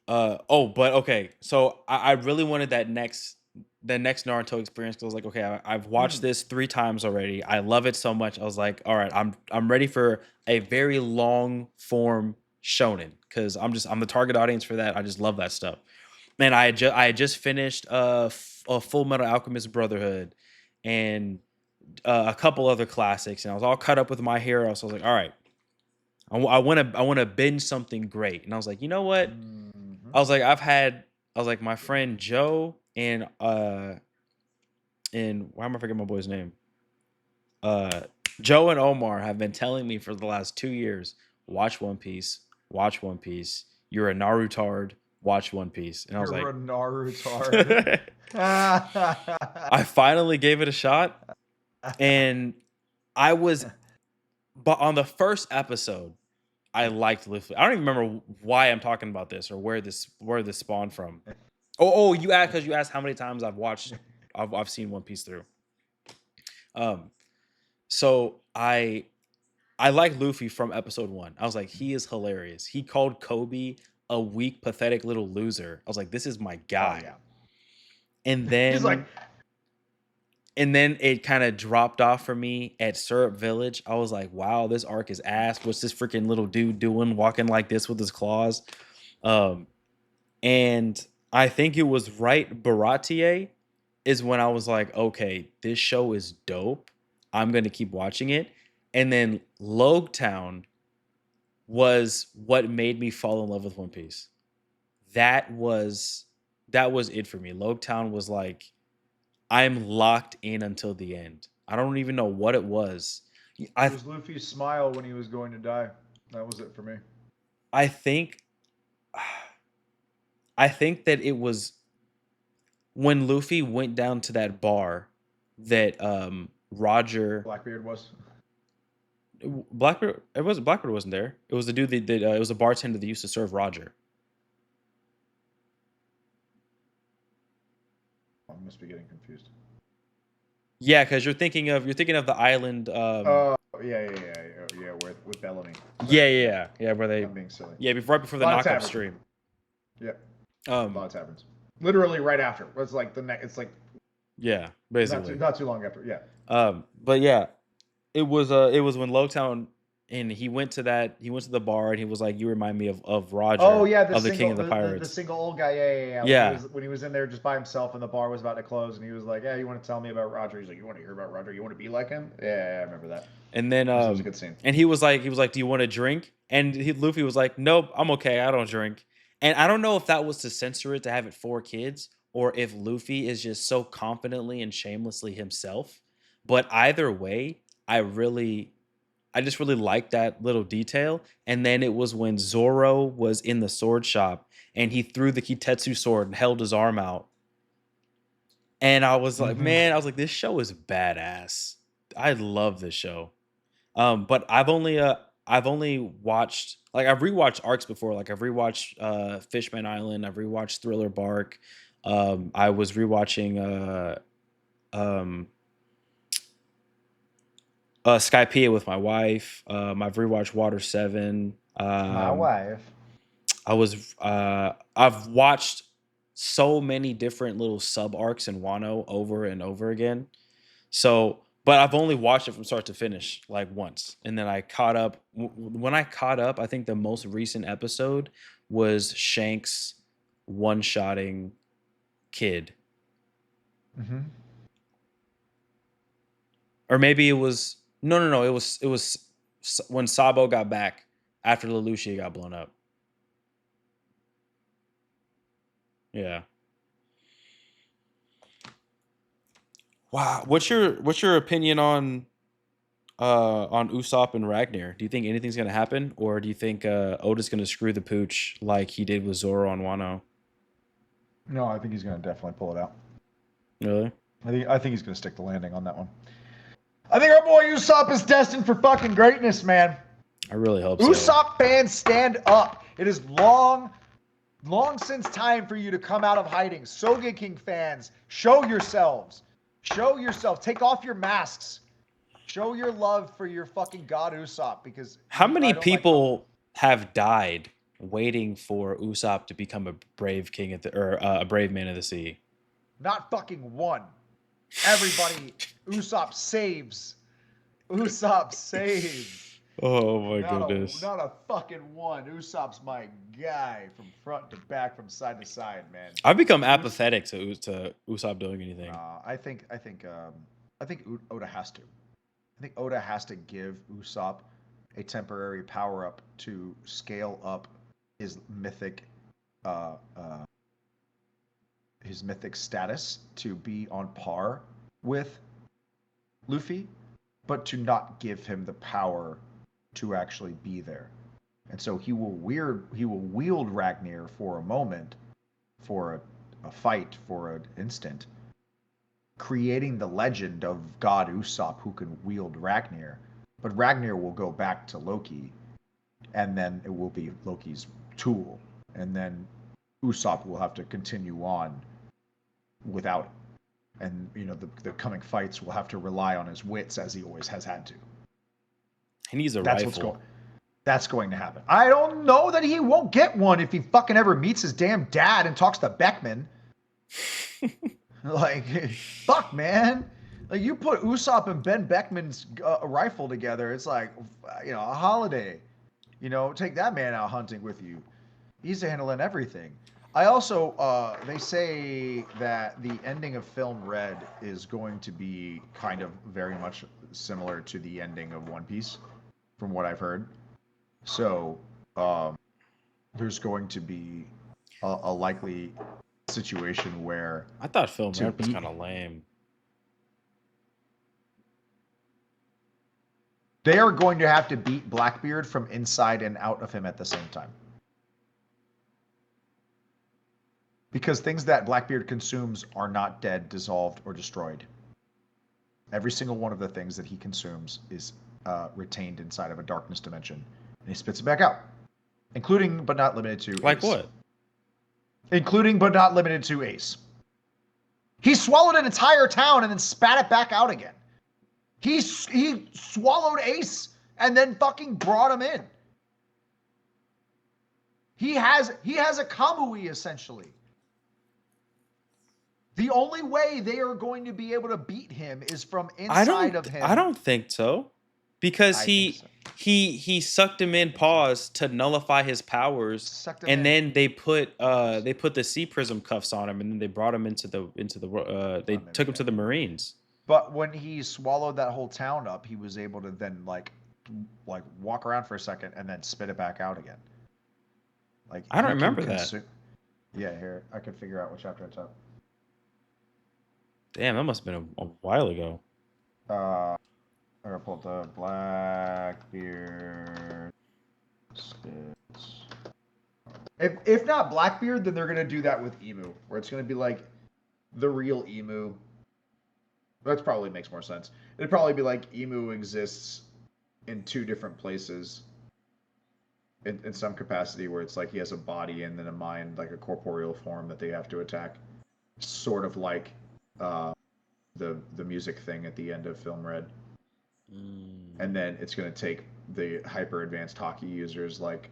But okay. So I really wanted that next Naruto experience. 'Cause I was like, okay, I've watched this 3 times already. I love it so much. I was like, all right, I'm ready for a very long form shonen because I'm the target audience for that. I just love that stuff. Man, I had just finished a Full Metal Alchemist Brotherhood and a couple other classics, and I was all caught up with My Hero. So I was like, all right, I want to binge something great. And I was like, you know what? I was like, my friend Joe and why am I forgetting my boy's name? Joe and Omar have been telling me for the last 2 years, watch One Piece, watch One Piece. You're a Narutard. watch One Piece, and I was You're like, a Naruto. I finally gave it a shot, and I was, but on the first episode, I liked Luffy. I don't even remember why I'm talking about this or where this spawned from. You asked because you asked how many times I've seen One Piece through. Um, so I like Luffy from episode 1. I was like, he is hilarious. He called Kobe a weak, pathetic little loser. I was like, this is my guy. Oh, yeah. And He's like, then it kind of dropped off for me at Syrup Village. I was like, wow, this arc is ass. What's this freaking little dude doing walking like this with his claws? And I think it was right Baratier is when I was like, okay, this show is dope. I'm going to keep watching it. And then Logtown was what made me fall in love with One Piece. That was it for me. Logtown was like, I'm locked in until the end. I don't even know what it was. it was Luffy's smile when he was going to die. That was it for me. I think that it was when Luffy went down to that bar that Roger Blackbeard was. Blackbeard. Blackbeard wasn't there. It was the dude that it was a bartender that used to serve Roger. I must be getting confused. Yeah, because you're thinking of the island. Oh yeah, with Bellamy. Yeah. Where they? I'm being silly. Yeah, right before the knockup stream. Yep. A lot of taverns. Literally right after. It's like the next. It's like. Yeah, basically. Not too long after. Yeah. But yeah, it was when Logtown and he went to the bar and he was like, "You remind me of Roger." Oh yeah, the King of the Pirates. The single old guy. Yeah. Yeah. When he was in there just by himself and the bar was about to close and he was like, "Yeah, you want to tell me about Roger?" He's like, "You want to hear about Roger? You want to be like him?" Yeah, I remember that. And then that was a good scene. And he was like, "Do you want a drink?" And Luffy was like, "Nope, I'm okay. I don't drink." And I don't know if that was to censor it to have it for kids or if Luffy is just so confidently and shamelessly himself. But either way, I just really liked that little detail. And then it was when Zoro was in the sword shop and he threw the Kitetsu sword and held his arm out. And I was like, man, this show is badass. I love this show. But I've only watched, like, I've rewatched arcs before. Like I've rewatched Fishman Island. I've rewatched Thriller Bark. I was rewatching Skypiea with my wife. I've rewatched Water 7. My wife. I've watched so many different little sub arcs in Wano over and over again. So, but I've only watched it from start to finish like once, and then I caught up. When I caught up, I think the most recent episode was Shanks one-shotting Kid. Or maybe it was no. It was when Sabo got back after Lelouch got blown up. Yeah. Wow. What's your opinion on Usopp and Ragnar? Do you think anything's gonna happen, or do you think Oda's gonna screw the pooch like he did with Zoro on Wano? No, I think he's gonna definitely pull it out. Really? I think he's gonna stick the landing on that one. I think our boy Usopp is destined for fucking greatness, man. I really hope so. Usopp fans, stand up. It is long since time for you to come out of hiding. Sogeking fans, show yourselves. Show yourself. Take off your masks. Show your love for your fucking god Usopp, because how many people have died waiting for Usopp to become a brave king or a brave man of the sea? Not fucking one. Everybody, Usopp saves. Usopp saves. Oh my goodness. Not a fucking one. Usopp's my guy from front to back, from side to side, man. I've become apathetic to Usopp doing anything. I think Oda has to. I think Oda has to give Usopp a temporary power up to scale up his mythic status to be on par with Luffy, but to not give him the power to actually be there. and so he will wield Ragnir for a moment, for a fight, for an instant, creating the legend of God Usopp who can wield Ragnir. But Ragnir will go back to Loki, and then it will be Loki's tool, and then Usopp will have to continue on without it. And the coming fights will have to rely on his wits as he always has had to. He needs a rifle. That's going to happen. I don't know that he won't get one if he fucking ever meets his damn dad and talks to Beckman. Like, fuck, man. Like, you put Usopp and Ben Beckman's rifle together, it's like, a holiday. Take that man out hunting with you. He's handling everything. I also, they say that the ending of Film Red is going to be kind of very much similar to the ending of One Piece, from what I've heard. So, there's going to be a likely situation where... I thought Film Red was kind of lame. They are going to have to beat Blackbeard from inside and out of him at the same time. Because things that Blackbeard consumes are not dead, dissolved, or destroyed. Every single one of the things that he consumes is retained inside of a darkness dimension. And he spits it back out. Including, but not limited to... Like Ace. what? Including, but not limited to Ace. He swallowed an entire town and then spat it back out again. He swallowed Ace and then fucking brought him in. He has a Kamui, essentially. The only way they are going to be able to beat him is from inside of him. I don't think so. Because he sucked him in paws to nullify his powers, and then they put the sea prism cuffs on him, and then they brought him into the they took him to the Marines. But when he swallowed that whole town up, he was able to then like walk around for a second and then spit it back out again. Like, I don't remember that. Yeah, here I could figure out what chapter it's up. Damn, that must have been a while ago. I'm gonna pull up the Blackbeard spits. If not Blackbeard, then they're gonna do that with Emu, where it's gonna be like the real Emu. That probably makes more sense. It'd probably be like Emu exists in two different places in some capacity, where it's like he has a body and then a mind, like a corporeal form that they have to attack. Sort of like the music thing at the end of Film Red. And then it's going to take the hyper advanced hockey users like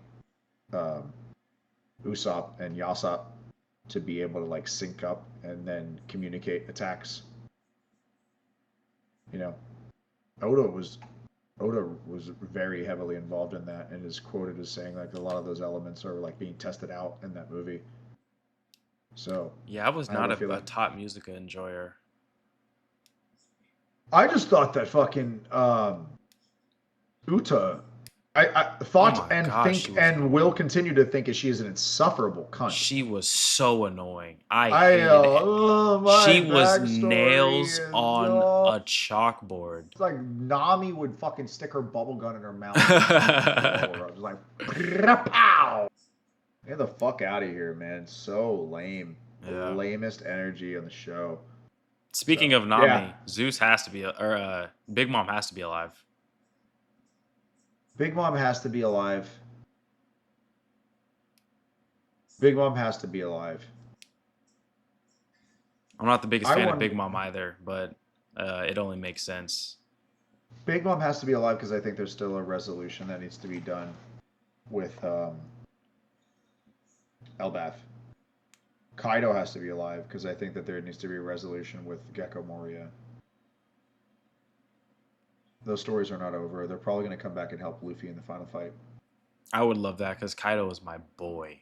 Usopp and Yasopp to be able to like sync up and then communicate attacks. Oda was very heavily involved in that and is quoted as saying like a lot of those elements are like being tested out in that movie. So yeah, I was not a top Musica enjoyer. I just thought that fucking Uta, I thought and will continue to think she is an insufferable cunt. She was so annoying. She was nails on a chalkboard. It's like Nami would fucking stick her bubble gun in her mouth. Just like, pow! Get the fuck out of here, man. So lame. Yeah. The lamest energy on the show. Speaking of Nami, Zeus has to be, Big Mom has to be alive. Big Mom has to be alive. Big Mom has to be alive. I'm not the biggest fan of Big Mom either, but it only makes sense. Big Mom has to be alive because I think there's still a resolution that needs to be done with Elbaf. Kaido has to be alive because I think that there needs to be a resolution with Gecko Moria. Those stories are not over. They're probably going to come back and help Luffy in the final fight. I would love that because Kaido is my boy.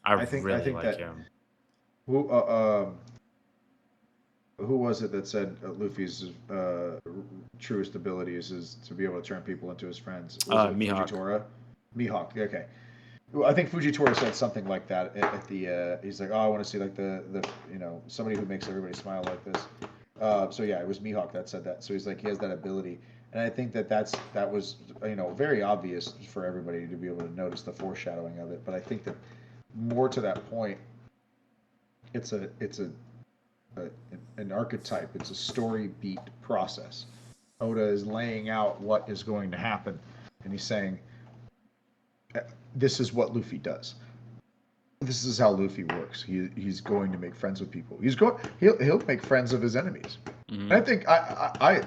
I think really like him. Who was it that said Luffy's truest abilities is to be able to turn people into his friends? Mihawk. Fujitora? Mihawk, okay. I think Fujitora said something like that at the. He's like, oh, I want to see like the somebody who makes everybody smile like this. So yeah, it was Mihawk that said that. So he's like, he has that ability, And I think that was very obvious for everybody to be able to notice the foreshadowing of it. But I think that more to that point, it's an archetype. It's a story beat process. Oda is laying out what is going to happen, and he's saying, "This is what Luffy does. This is how Luffy works. He's going to make friends with people. He'll make friends of his enemies." Mm-hmm. And I think I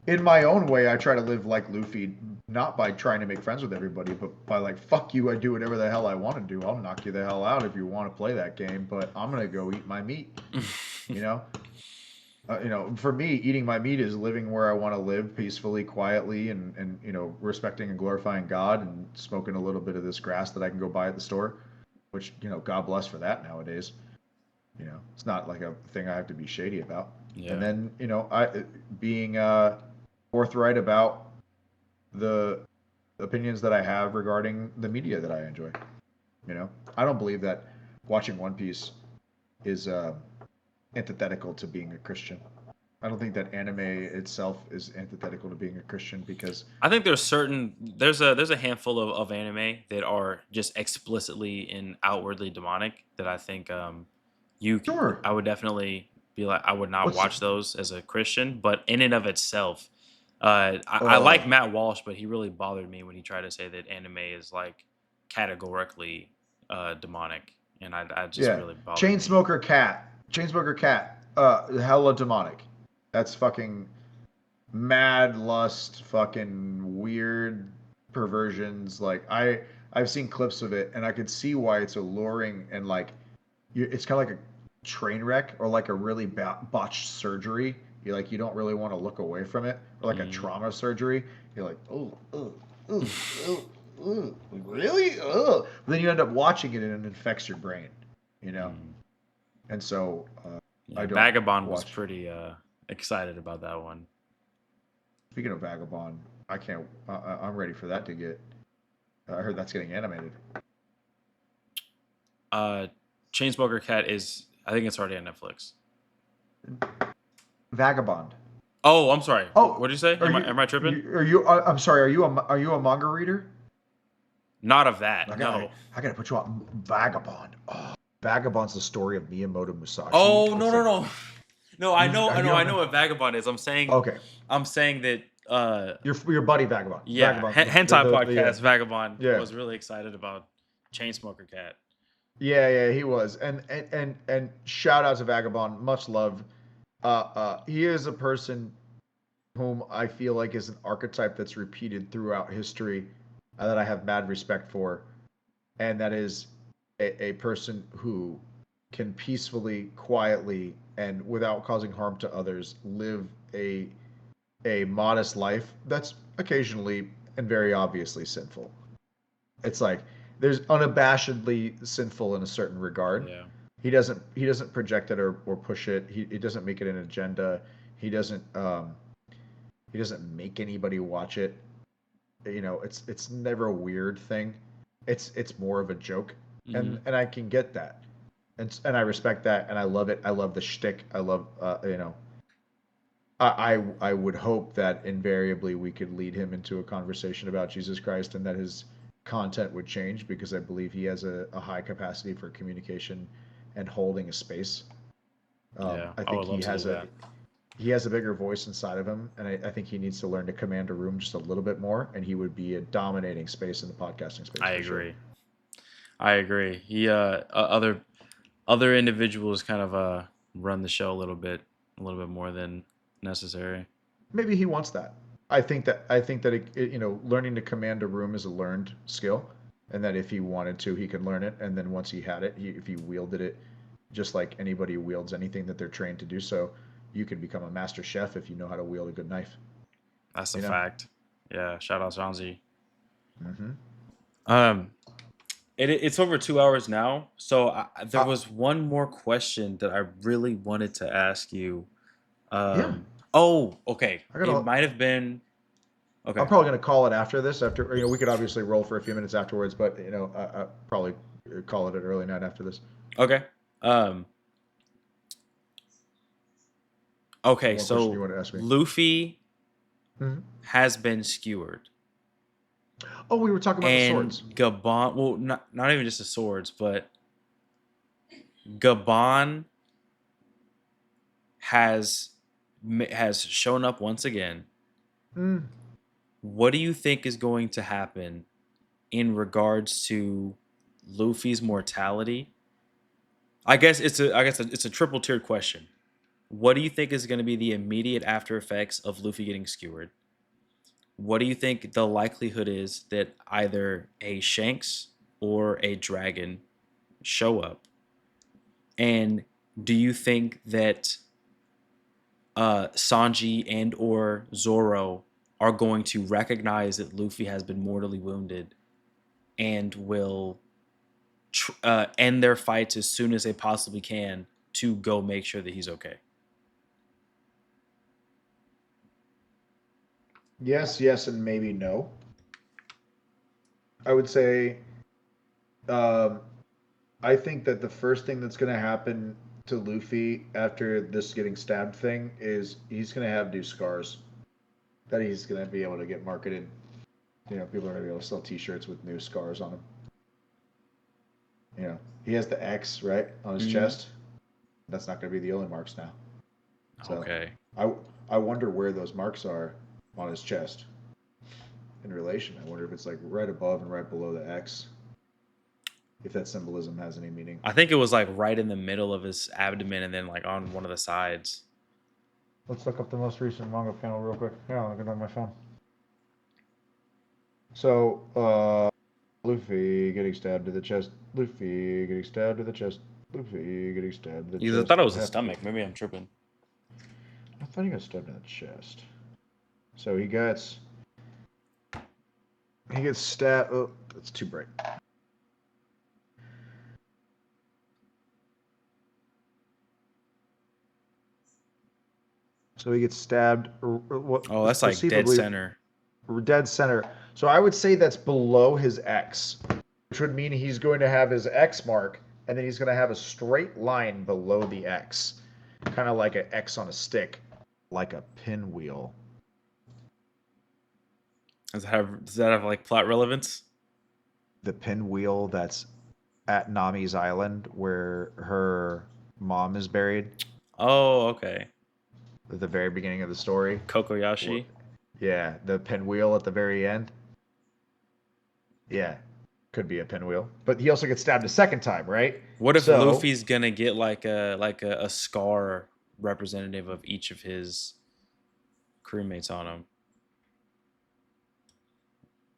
in my own way, I try to live like Luffy, not by trying to make friends with everybody, but by like, fuck you, I do whatever the hell I want to do. I'll knock you the hell out if you want to play that game, but I'm gonna go eat my meat. you know, for me, eating my meat is living where I want to live peacefully, quietly, and respecting and glorifying God, and smoking a little bit of this grass that I can go buy at the store, which God bless for that nowadays. It's not like a thing I have to be shady about. Yeah. And then I being forthright about the opinions that I have regarding the media that I enjoy. I don't believe that watching One Piece is antithetical to being a Christian. I don't think that anime itself is antithetical to being a Christian, because I think there's a handful of anime that are just explicitly and outwardly demonic that I think sure, I would definitely be like, I would not what's watch those as a Christian, but in and of itself, I like uh Matt Walsh, but he really bothered me when he tried to say that anime is like categorically demonic, and I just yeah, really bothered me. Chainsmoker Cat, hella demonic. That's fucking mad lust, fucking weird perversions. Like I've seen clips of it, and I could see why it's alluring, and like it's kind of like a train wreck, or like a really botched surgery. You don't really want to look away from it, or like a Mm. trauma surgery. You're like, oh, oh, oh, oh, oh, really? Oh. But then you end up watching it, and it infects your brain. You know, Mm. and so I Yeah, don't Vagabond was watch. pretty excited about that one. Speaking of Vagabond, I can't. I'm ready for that to get. I heard that's getting animated. Uh, Chainsmoker Cat I think it's already on Netflix. Vagabond. Oh, I'm sorry. Oh, What did you say? are Am I tripping? I'm sorry. Are you a manga reader? Not of that. I gotta No. I gotta put you on Vagabond. Oh, Vagabond's the story of Miyamoto Musashi. Oh, no, It's no, like no. No, I know, are you I on know the what Vagabond is. okay? I'm saying that Your buddy Vagabond. yeah, Vagabond. Hentai The Podcast Vagabond yeah. was really excited about Chainsmoker Cat. Yeah, he was. And shout out to Vagabond. Much love. He is a person whom I feel like is an archetype that's repeated throughout history, that I have mad respect for, and that is a person who can peacefully, quietly, and without causing harm to others, live a modest life that's occasionally and very obviously sinful. It's like there's unabashedly sinful in a certain regard. Yeah. He doesn't project it, or push it. He doesn't make it an agenda. He doesn't he doesn't make anybody watch it. It's never a weird thing. It's more of a joke, Hmm. and I can get that, and I respect that, and I love it. I love the shtick. I love I would hope that invariably we could lead him into a conversation about Jesus Christ, and that his content would change, because I believe he has a high capacity for communication and holding a space. Yeah, I I think would love to do that. he has a bigger voice inside of him, and I think he needs to learn to command a room just a little bit more, and he would be a dominating space in the podcasting space I for sure. agree. I agree. Other individuals kind of run the show a little bit more than necessary. Maybe he wants that. I think that learning to command a room is a learned skill, and that if he wanted to, he could learn it, and then once he had it, if he wielded it, just like anybody wields anything that they're trained to do so, you can become a master chef if you know how to wield a good knife. That's a You know. fact. Yeah, shout out Zanzi. Mm-hmm. Um, it's over 2 hours now, so there Uh, was one more question that I really wanted to ask you. yeah, Oh, okay. I It gotta. might have been I'm okay. probably gonna call it after this. After we could obviously roll for a few minutes afterwards, but I probably call it an early night after this. Okay. Um, One okay. more question you So want to ask me? Luffy Mhm. has been skewered. Oh, we were talking about the And swords. Gabon, well, not even just the swords, but Gabon has has shown up once again. Mm. What do you think is going to happen in regards to Luffy's mortality? It's a triple tiered question. What do you think is going to be the immediate after effects of Luffy getting skewered? What do you think the likelihood is that either a Shanks or a dragon show up? And do you think that Sanji and or Zoro are going to recognize that Luffy has been mortally wounded and will end their fights as soon as they possibly can to go make sure that he's okay? Yes, yes, and maybe no. I would say, um, I think that the first thing that's going to happen to Luffy after this getting stabbed thing is he's going to have new scars that he's going to be able to get marketed. You know, people are going to be able to sell T-shirts with new scars on them. You know, he has the X right on his Mm-hmm. chest. That's not going to be the only marks now. So, Okay. I I wonder where those marks are on his chest in relation. I wonder if it's like right above and right below the X. If that symbolism has any meaning. I think it was like right in the middle of his abdomen and then like on one of the sides. Let's look up the most recent manga panel real quick. Yeah, I'll look it on my phone. So, Luffy getting stabbed to the chest. Luffy getting stabbed to the chest. Luffy getting stabbed to the Because I chest. thought it was What his happened? stomach. Maybe I'm tripping. I thought he got stabbed in the chest. So he gets stabbed. Oh, that's too bright. So he gets stabbed. What Oh, is that's like dead perceivably center. dead center. So I would say that's below his X, which would mean he's going to have his X mark, and then he's going to have a straight line below the X, kind of like an X on a stick, like a pinwheel. Does that have like plot relevance? The pinwheel that's at Nami's island where her mom is buried Oh, okay. at the very beginning of the story. Kokoyashi. Yeah, the pinwheel at the very end. Yeah, could be a pinwheel. But he also gets stabbed a second time, right? What if So Luffy's gonna get like a scar representative of each of his crewmates on him?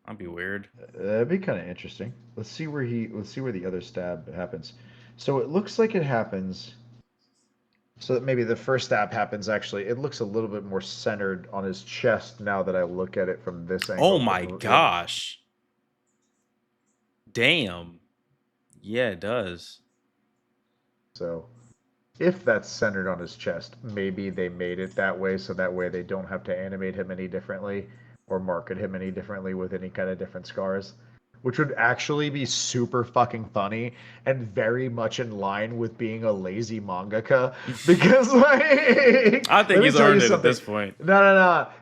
That'd be weird. that'd be kind of interesting. Let's see where the other stab happens. So it looks like it happens. So that maybe the first stab happens actually. It looks a little bit more centered on his chest now that I look at it from this Oh angle. my gosh. Damn. Yeah, it does. So if that's centered on his chest, maybe they made it that way so that way they don't have to animate him any differently or market him any differently with any kind of different scars. Which would actually be super fucking funny and very much in line with being a lazy mangaka. Because, like, I think let me he's tell you earned it at something. this point. No, no,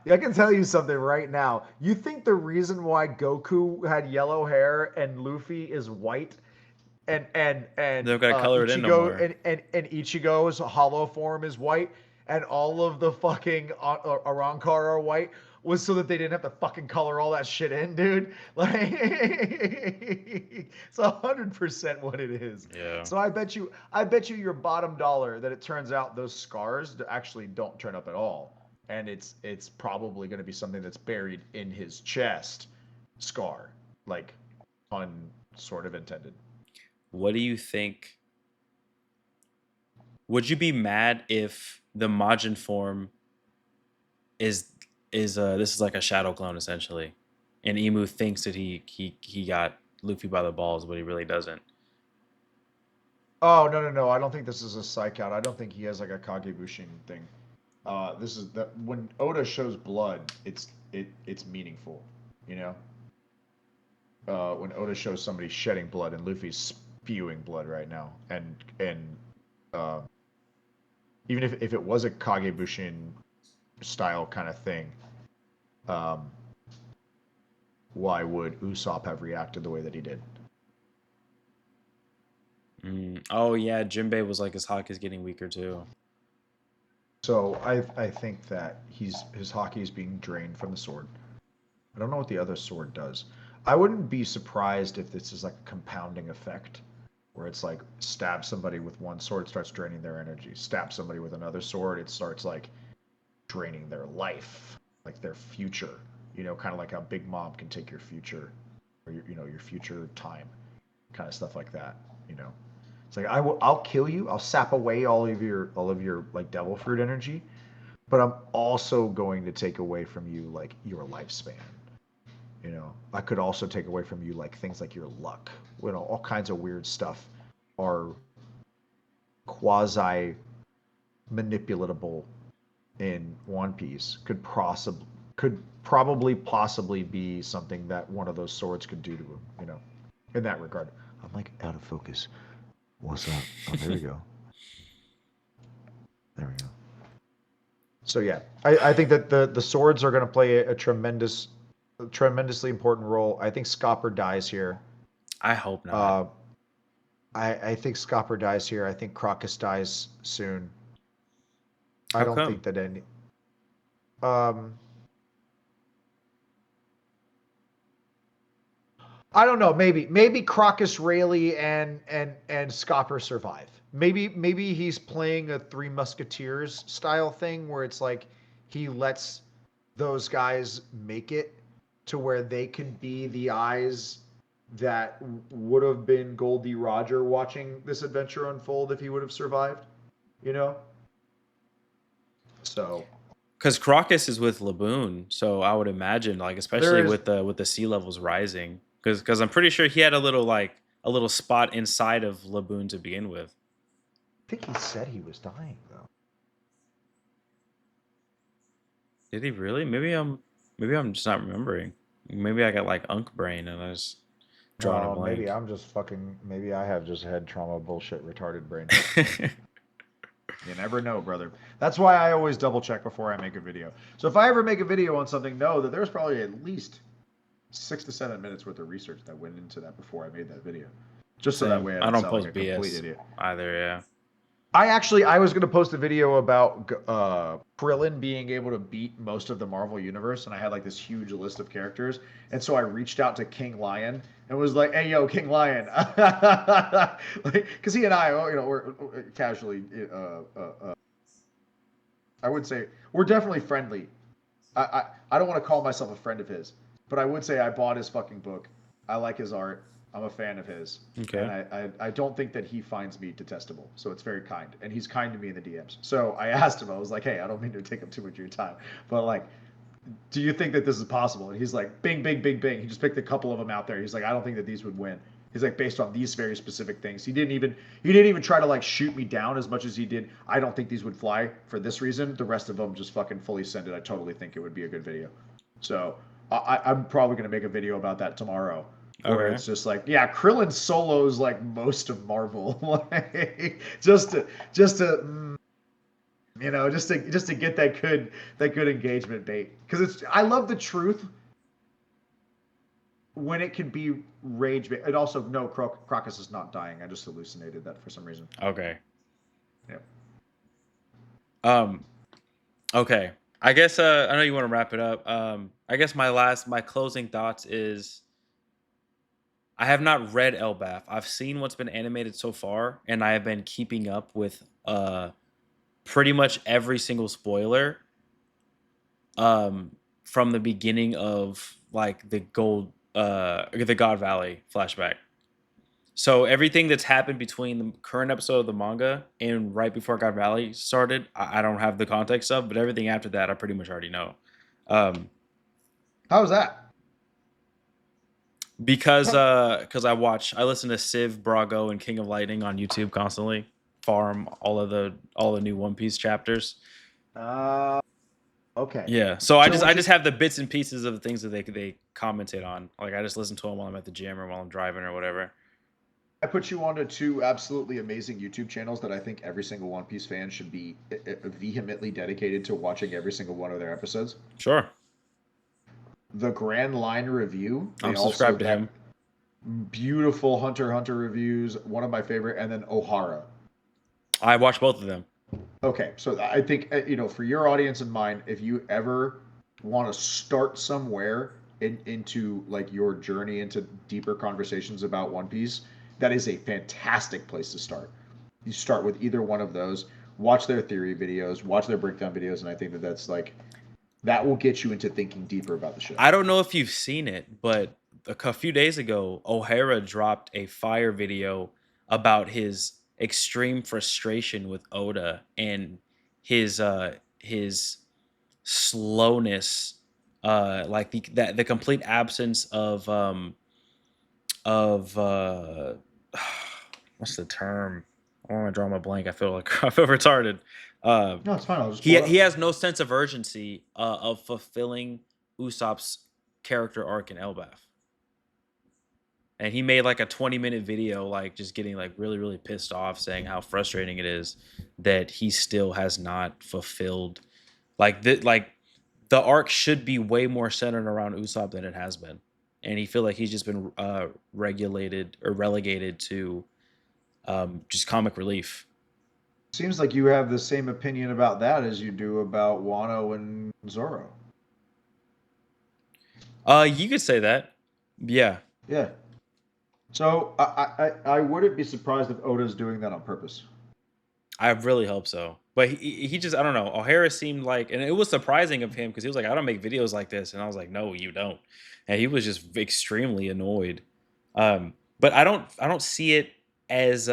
no. I can tell you something right now. You think the reason why Goku had yellow hair and Luffy is white They don't gotta color it in no Ichigo more. and Ichigo's hollow form is white, and all of the fucking Arankar are white was so that they didn't have to fucking color all that shit in, dude. Like, it's 100% what it is. Yeah. So I bet you your bottom dollar that it turns out those scars actually don't turn up at all, and it's probably going to be something that's buried in his chest, scar, like pun sort of intended. What do you think? Would you be mad if the Majin form is this is like a shadow clone essentially, and Emu thinks that he got Luffy by the balls, but he really doesn't. Oh, no, no, no. I don't think this is a psych out. I don't think he has like a Kagebushin thing. This is that when Oda shows blood, it's meaningful, you know? When Oda shows somebody shedding blood and Luffy's spewing blood right now. And uh, even if it was a Kagebushin style kind of thing, um, why would Usopp have reacted the way that he did? Oh yeah, Jinbei was like his hawk is getting weaker too. So I think that his hockey is being drained from the sword. I don't know what the other sword does. I wouldn't be surprised if this is like a compounding effect, where it's like stab somebody with one sword, starts draining their energy. Stab somebody with another sword, it starts like draining their life, like their future. You know, kind of like how Big Mom can take your future, or your future time, kind of stuff like that. You know, it's like I'll kill you. I'll sap away all of your like devil fruit energy, but I'm also going to take away from you like your lifespan. You know, I could also take away from you like things like your luck. You know, all kinds of weird stuff are quasi manipulatable in One Piece. Could probably possibly be something that one of those swords could do to him. You know, in that regard. I'm like out of focus. What's up? Oh, there we go. There we go. So yeah, I think that the swords are going to play a tremendously important role. I think Scopper dies here. I hope not. Uh, I think Scopper dies here. I think Crocus dies soon. I How don't come? think that any. Um, I don't know. Maybe Crocus, Rayleigh, and Scopper survive. Maybe he's playing a Three Musketeers style thing where it's like he lets those guys make it to where they can be the eyes that would have been Goldie Roger watching this adventure unfold if he would have survived. You know. So Because Crocus is with Laboon, so I would imagine, like, there especially is. with the sea levels rising, because I'm pretty sure he had a little spot inside of Laboon to begin with. I think he said he was dying though. Did he really? Maybe I'm just not remembering. Maybe I got like Unk brain and I was drawing a No, maybe blank. I'm just fucking. Maybe I have just head trauma bullshit retarded brain. You never know, brother. That's why I always double check before I make a video. So if I ever make a video on something, know that there's probably at least 6 to 7 minutes worth of research that went into that before I made that video. Just so that Same. way I I don't don't sound like post a complete BS idiot. either. Yeah. I was gonna post a video about Krillin being able to beat most of the Marvel universe, and I had like this huge list of characters, and so I reached out to King Lion and was like, "Hey, yo, King Lion," like, because he and I, we're casually, I would say we're definitely friendly. I don't want to call myself a friend of his, but I would say I bought his fucking book. I like his art. I'm a fan of his, and Okay. I don't think that he finds me detestable. So it's very kind, and he's kind to me in the DMs. So I asked him. I was like, "Hey, I don't mean to take up too much of your time, but like, do you think that this is possible?" And he's like, "Bing, bing, bing, bing." He just picked a couple of them out there. He's like, "I don't think that these would win." He's like, based on these very specific things. He didn't even try to like shoot me down as much as he did. I don't think these would fly for this reason. The rest of them just fucking fully send it. I totally think it would be a good video. So I'm probably gonna make a video about that tomorrow, where Okay. it's just like, yeah, Krillin solos like most of Marvel, like, just to just to get that good engagement bait. Because I love the truth when it can be rage bait. And also, no, Crocus is not dying. I just hallucinated that for some reason. Okay. Yeah. Um. Okay. I guess. I know you want to wrap it up. I guess my closing thoughts is I have not read Elbaf. I've seen what's been animated so far, and I have been keeping up with pretty much every single spoiler from the beginning of like the God Valley flashback. So everything that's happened between the current episode of the manga and right before God Valley started, I don't have the context of, but everything after that I pretty much already know. Um, How's that? because I listen to Civ, Brago, and King of Lightning on YouTube constantly. Farm all the new One Piece chapters. Uh, okay. Yeah, so So I what you just have the bits and pieces of the things that they commented on. Like I just listen to them while I'm at the gym or while I'm driving or whatever. I put you onto two absolutely amazing YouTube channels that I think every single One Piece fan should be vehemently dedicated to watching every single one of their episodes. Sure. the Grand Line Review. I'm subscribed to him. Beautiful Hunter x Hunter reviews, one of my favorite, and then Ohara. I watched both of them. Okay, so I think for your audience and mine, if you ever want to start somewhere into like your journey into deeper conversations about One Piece, that is a fantastic place to start. You start with either one of those, watch their theory videos, watch their breakdown videos, and I think that's like that will get you into thinking deeper about the show. I don't know if you've seen it, but a few days ago, O'Hara dropped a fire video about his extreme frustration with Oda and his slowness, like the complete absence of what's the term? I want to draw my blank. I feel like I feel retarded. No, it's fine. I'll just pull it up. He has no sense of urgency of fulfilling Usopp's character arc in Elbaf. And he made like a 20-minute video, like just getting like really, really pissed off, saying how frustrating it is that he still has not fulfilled the arc should be way more centered around Usopp than it has been. And he feel like he's just been regulated or relegated to just comic relief. Seems like you have the same opinion about that as you do about Wano and Zoro. You could say that. Yeah. Yeah. So I wouldn't be surprised if Oda's doing that on purpose. I really hope so. But he just, I don't know. O'Hara seemed like, and it was surprising of him because he was like, I don't make videos like this. And I was like, no, you don't. And he was just extremely annoyed. But I don't see it as,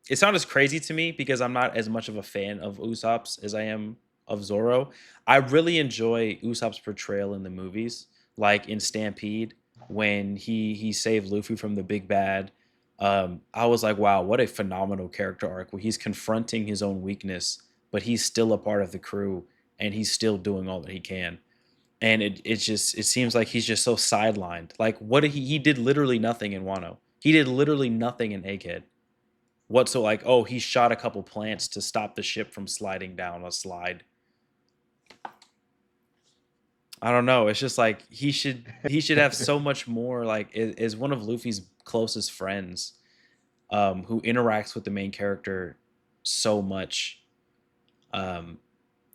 it's not as crazy to me because I'm not as much of a fan of Usopp's as I am of Zoro. I really enjoy Usopp's portrayal in the movies, like in Stampede when he saved Luffy from the big bad. I was like, wow, what a phenomenal character arc where he's confronting his own weakness, but he's still a part of the crew and he's still doing all that he can. And it seems like he's just so sidelined. Like what did he did literally nothing in Wano. He did literally nothing in Egghead. He shot a couple plants to stop the ship from sliding down a slide. I don't know. It's just like he should have so much more. Like is one of Luffy's closest friends, who interacts with the main character so much.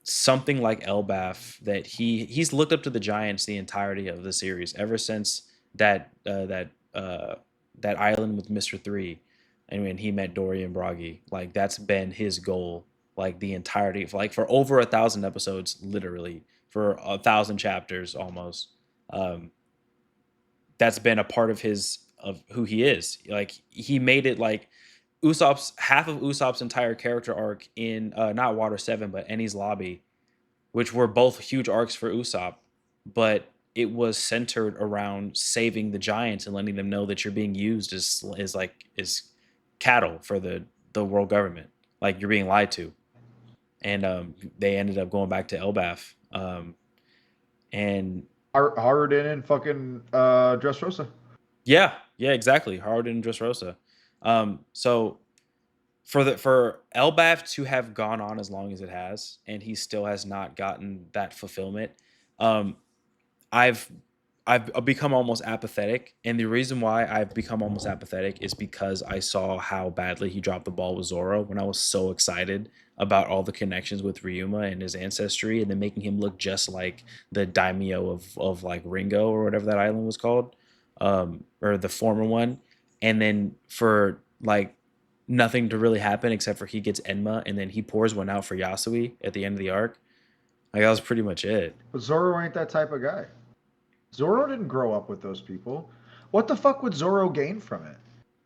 Something like Elbaf that he's looked up to the Giants the entirety of the series ever since that island with Mr. 3, and when he met Dory and Bragi. Like that's been his goal, like the entirety of, like for over 1,000 episodes, literally for 1,000 chapters almost. That's been a part of who he is. Like he made it like half of Usopp's entire character arc in not Water 7 but Enies Lobby, which were both huge arcs for Usopp, but it was centered around saving the Giants and letting them know that you're being used as cattle for the world government. Like you're being lied to. And they ended up going back to Elbaf. And Haruden and fucking Dressrosa. Yeah, exactly. Haruden and Dressrosa. So for Elbaf to have gone on as long as it has, and he still has not gotten that fulfillment, I've become almost apathetic. And the reason why I've become almost apathetic is because I saw how badly he dropped the ball with Zoro when I was so excited about all the connections with Ryuma and his ancestry, and then making him look just like the daimyo of like Ringo or whatever that island was called, or the former one. And then for like nothing to really happen except for he gets Enma and then he pours one out for Yasui at the end of the arc. Like that was pretty much it. But Zoro ain't that type of guy. Zoro didn't grow up with those people. What the fuck would Zoro gain from it?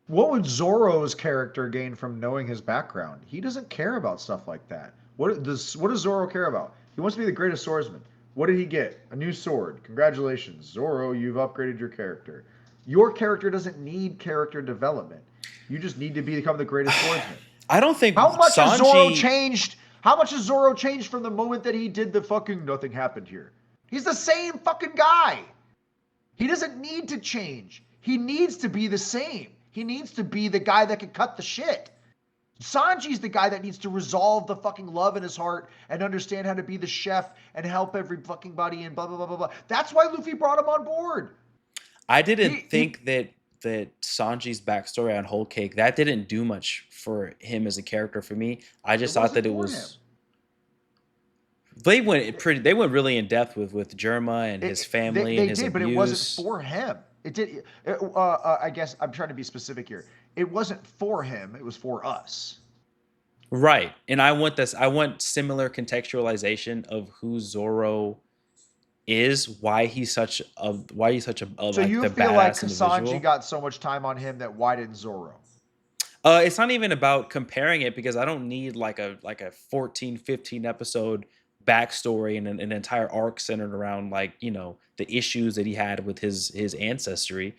What would Zoro's character gain from knowing his background? He doesn't care about stuff like that. What does Zoro care about? He wants to be the greatest swordsman. What did he get? A new sword. Congratulations, Zoro, you've upgraded your character. Your character doesn't need character development. You just need to become the greatest swordsman. I don't think How much has Zoro changed? How much has Zoro changed from the moment that he did the fucking nothing happened here? He's the same fucking guy. He doesn't need to change. He needs to be the same. He needs to be the guy that can cut the shit. Sanji's the guy that needs to resolve the fucking love in his heart and understand how to be the chef and help every fucking body and blah blah blah blah blah. That's why Luffy brought him on board. I didn't think that Sanji's backstory on Whole Cake, that didn't do much for him as a character for me. I just thought that it was. They went really in depth with Germa and his family and his abuse. But it wasn't for him. It did. I guess I'm trying to be specific here. It wasn't for him. It was for us. Right, and I want this. I want similar contextualization of who Zoro is, why he's such a so like you the feel like badass individual. Sanji got so much time on him that why didn't Zoro? It's not even about comparing it because I don't need like a 14, 15 episode backstory and an entire arc centered around like, you know, the issues that he had with his ancestry.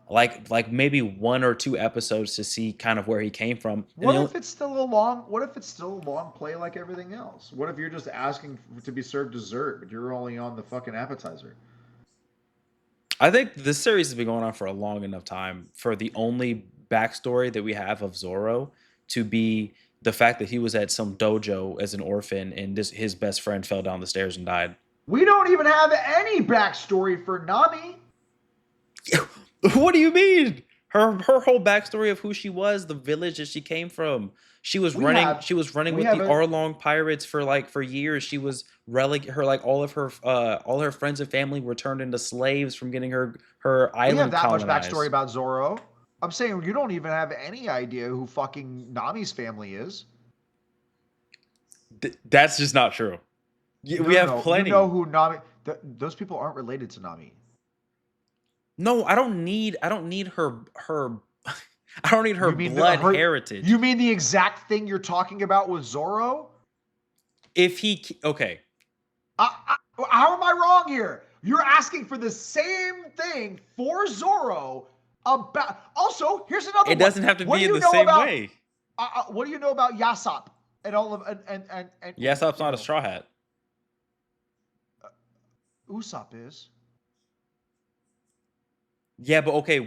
Like maybe 1 or 2 episodes to see kind of where he came from. What if it's still a long play like everything else? What if you're just asking to be served dessert, but you're only on the fucking appetizer? I think this series has been going on for a long enough time for the only backstory that we have of Zoro to be the fact that he was at some dojo as an orphan and his best friend fell down the stairs and died. We don't even have any backstory for Nami. What do you mean? Her whole backstory of who she was, the village that she came from. She was running with the Arlong pirates for years. She was all of her friends and family were turned into slaves from getting her island. We have that colonized. much backstory about Zoro. I'm saying you don't even have any idea who fucking Nami's family is. That's just not true. We have plenty. You know who Nami? Those people aren't related to Nami. No, I don't need her. I don't need her blood heritage. You mean the exact thing you're talking about with Zoro? Okay. How am I wrong here? You're asking for the same thing for Zoro. Also, here's another one. It doesn't have to be in the same way. What do you know about Usopp and all of and Usopp's not a Straw Hat. Usopp is. Yeah, but okay,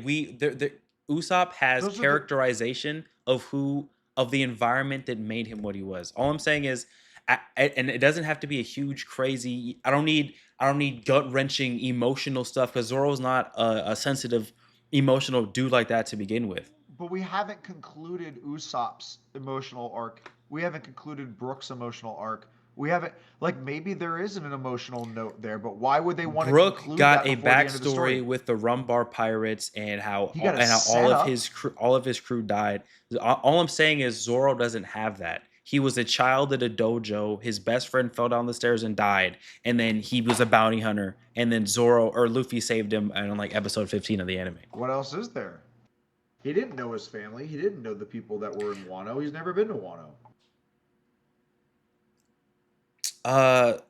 Usopp has characterization of the environment that made him what he was. All I'm saying is, and it doesn't have to be a huge, crazy. I don't need gut wrenching emotional stuff because Zoro's not a sensitive, emotional dude like that to begin with. But we haven't concluded Usopp's emotional arc. We haven't concluded Brook's emotional arc. We haven't, like, maybe there isn't an emotional note there, but why would they want to conclude that? Brook got a backstory with the Rumbar pirates and how all of his crew died. All I'm saying is Zoro doesn't have that. He was a child at a dojo. His best friend fell down the stairs and died, and then he was a bounty hunter. And then Luffy saved him on like episode 15 of the anime. What else is there? He didn't know his family. He didn't know the people that were in Wano. He's never been to Wano. How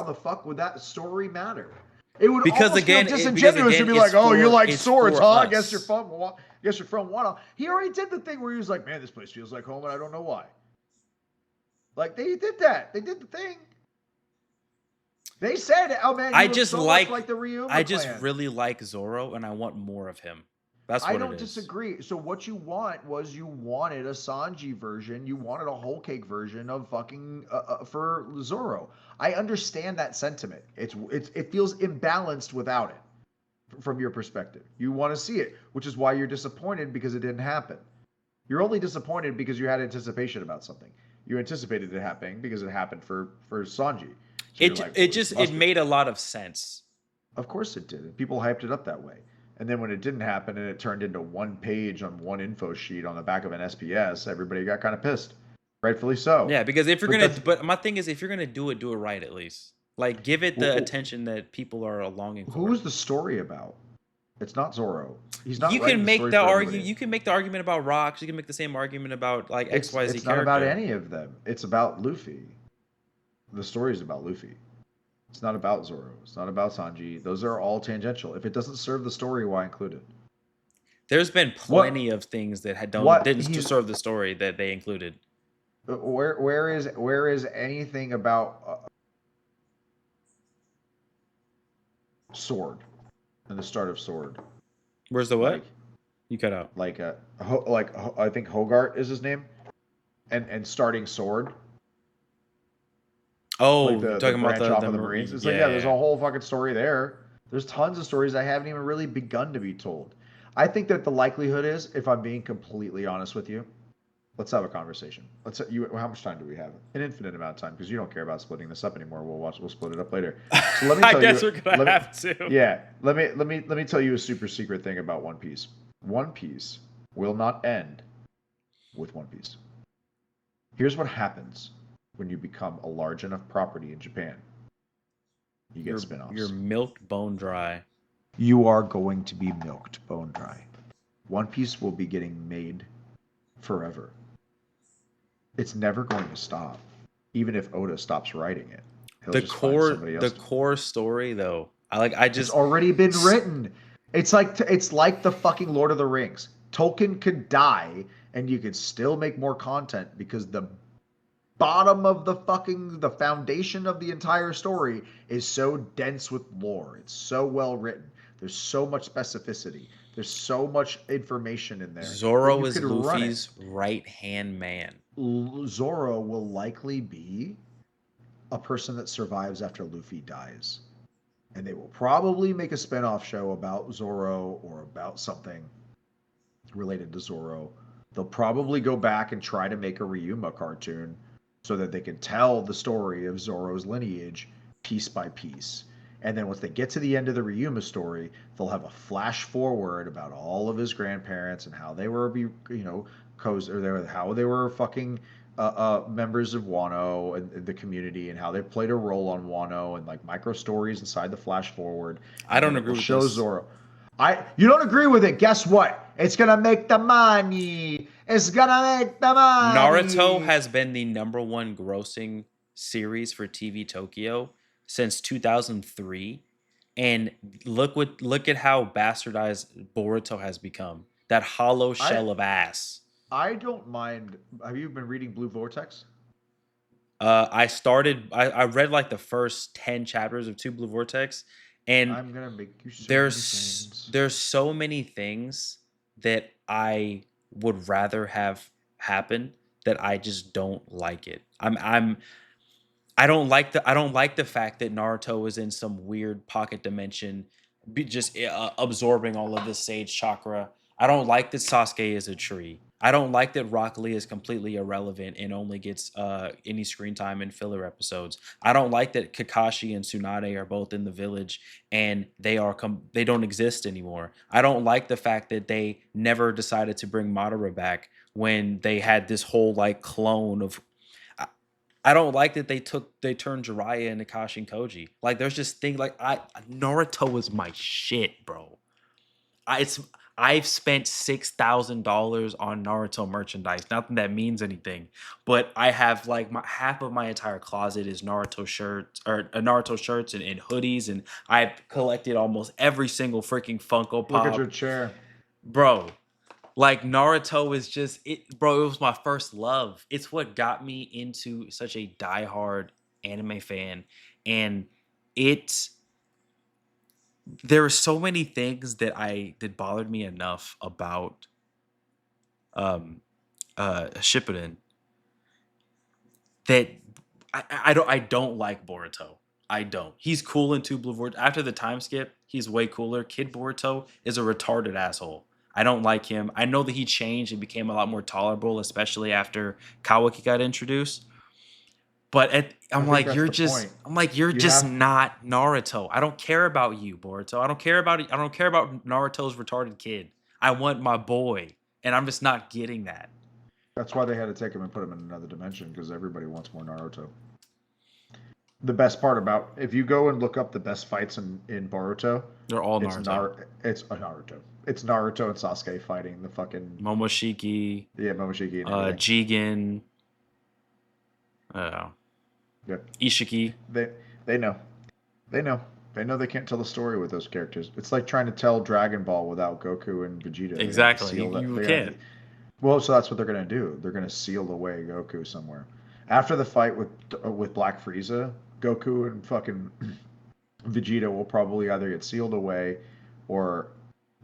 the fuck would that story matter? It would almost feel disingenuous to be like, "Oh, you like swords, huh? I guess you're from Wano." He already did the thing where he was like, "Man, this place feels like home, and I don't know why." Like they did that. They did the thing. They said, "Oh man, I just much like the Ryuma I just clan." really like Zoro, and I want more of him. That's what I don't disagree. So what you wanted a Sanji version. You wanted a whole cake version of fucking for Zoro. I understand that sentiment. It feels imbalanced without it, from your perspective. You want to see it, which is why you're disappointed because it didn't happen. You're only disappointed because you had anticipation about something. You anticipated it happening because it happened for Sanji. So it made a lot of sense. Of course it did. People hyped it up that way. And then when it didn't happen and it turned into one page on one info sheet on the back of an SPS, everybody got kind of pissed. Rightfully so. Yeah, because but my thing is, if you're gonna do it right at least. Like, give it the attention that people are longing for. Who's the story about? It's not Zoro. He's not. You can make the argument. You can make the argument about rocks. You can make the same argument about like XYZ. It's not about any of them. It's about Luffy. The story is about Luffy. It's not about Zoro. It's not about Sanji. Those are all tangential. If it doesn't serve the story, why include it? There's been plenty of things that didn't serve the story that they included. Where is anything about Sword and the start of Sword? Where's the what? You cut out. like I think Hogarth is his name, and starting Sword, like Oh, you're the talking about branch off the of the Marines. It's like, yeah, yeah, there's a yeah. whole fucking story there. There's tons of stories that haven't even really begun to be told. I think that the likelihood is, if I'm being completely honest with you, let's have a conversation. How much time do we have? An infinite amount of time, because you don't care about splitting this up anymore. We'll split it up later. So let me I tell guess you. we're gonna Let me have to. yeah. Let me tell you a super secret thing about One Piece. One Piece will not end with One Piece. Here's what happens when you become a large enough property in Japan. You get You're spin-offs. milked bone dry. You are going to be milked bone dry. One Piece will be getting made forever. It's never going to stop. Even if Oda stops writing it, he'll just find somebody The else. core story though. I It's just already been written. It's like the fucking Lord of the Rings. Tolkien could die and you could still make more content because the bottom of the foundation of the entire story is so dense with lore. It's so well written. There's so much specificity. There's so much information in there that Zoro you is could run it. Luffy's right hand man. Zoro will likely be a person that survives after Luffy dies. And they will probably make a spin-off show about Zoro or about something related to Zoro. They'll probably go back and try to make a Ryuma cartoon so that they can tell the story of Zoro's lineage piece by piece. And then once they get to the end of the Ryuma story, they'll have a flash forward about all of his grandparents and how they were, how they were fucking members of Wano and the community and how they played a role on Wano and like micro stories inside the flash forward. I And then don't it will agree with show this. Zoro. You don't agree with it. Guess what? It's gonna make the money. It's gonna make the Naruto money. has been the #1 grossing series for TV Tokyo since 2003, and look at how bastardized Boruto has become. That hollow I shell of ass. I don't mind. Have you been reading Blue Vortex? I read like the first 10 chapters of Two Blue Vortex, and I'm gonna make you so many friends. there's so many things that I would rather have happen that I just don't like it. I don't like the fact that Naruto is in some weird pocket dimension, just absorbing all of this sage chakra. I don't like that Sasuke is a tree. I don't like that Rock Lee is completely irrelevant and only gets any screen time in filler episodes. I don't like that Kakashi and Tsunade are both in the village and they don't exist anymore. I don't like the fact that they never decided to bring Madara back when they had this whole like clone of I don't like that they turned Jiraiya into Kashin Koji. Like there's just things like Naruto is my shit, bro. It's I've spent $6,000 on Naruto merchandise. Nothing that means anything, but I have like half of my entire closet is Naruto shirts or Naruto shirts and hoodies, and I've collected almost every single freaking Funko Look at your Pop, chair. bro. Like Naruto is just it, bro. It was my first love. It's what got me into such a diehard anime fan, and it's there are so many things that bothered me enough about um Shippuden that I don't like Boruto. I don't. He's cool in Two Blue Vortex. After the time skip, he's way cooler. Kid Boruto is a retarded asshole. I don't like him. I know that he changed and became a lot more tolerable, especially after Kawaki got introduced. But I think that's the point. I'm like you're You just have not Naruto. I don't care about you, Boruto. I don't care about Naruto's retarded kid. I want my boy, and I'm just not getting that. That's why they had to take him and put him in another dimension because everybody wants more Naruto. The best part about if you go and look up the best fights in Boruto, They're all Naruto. It's a Naruto. It's Naruto and Sasuke fighting the fucking Momoshiki, yeah Momoshiki and everything. Jigen, Yeah, Ishiki. they they know, they know, they know they can't tell the story with those characters. It's like trying to tell Dragon Ball without Goku and Vegeta. They're gonna have to Exactly. seal that. You They're gonna can't. well, so that's what they're gonna do. They're gonna seal away Goku somewhere. After the fight with Black Frieza, Goku and fucking Vegeta will probably either get sealed away or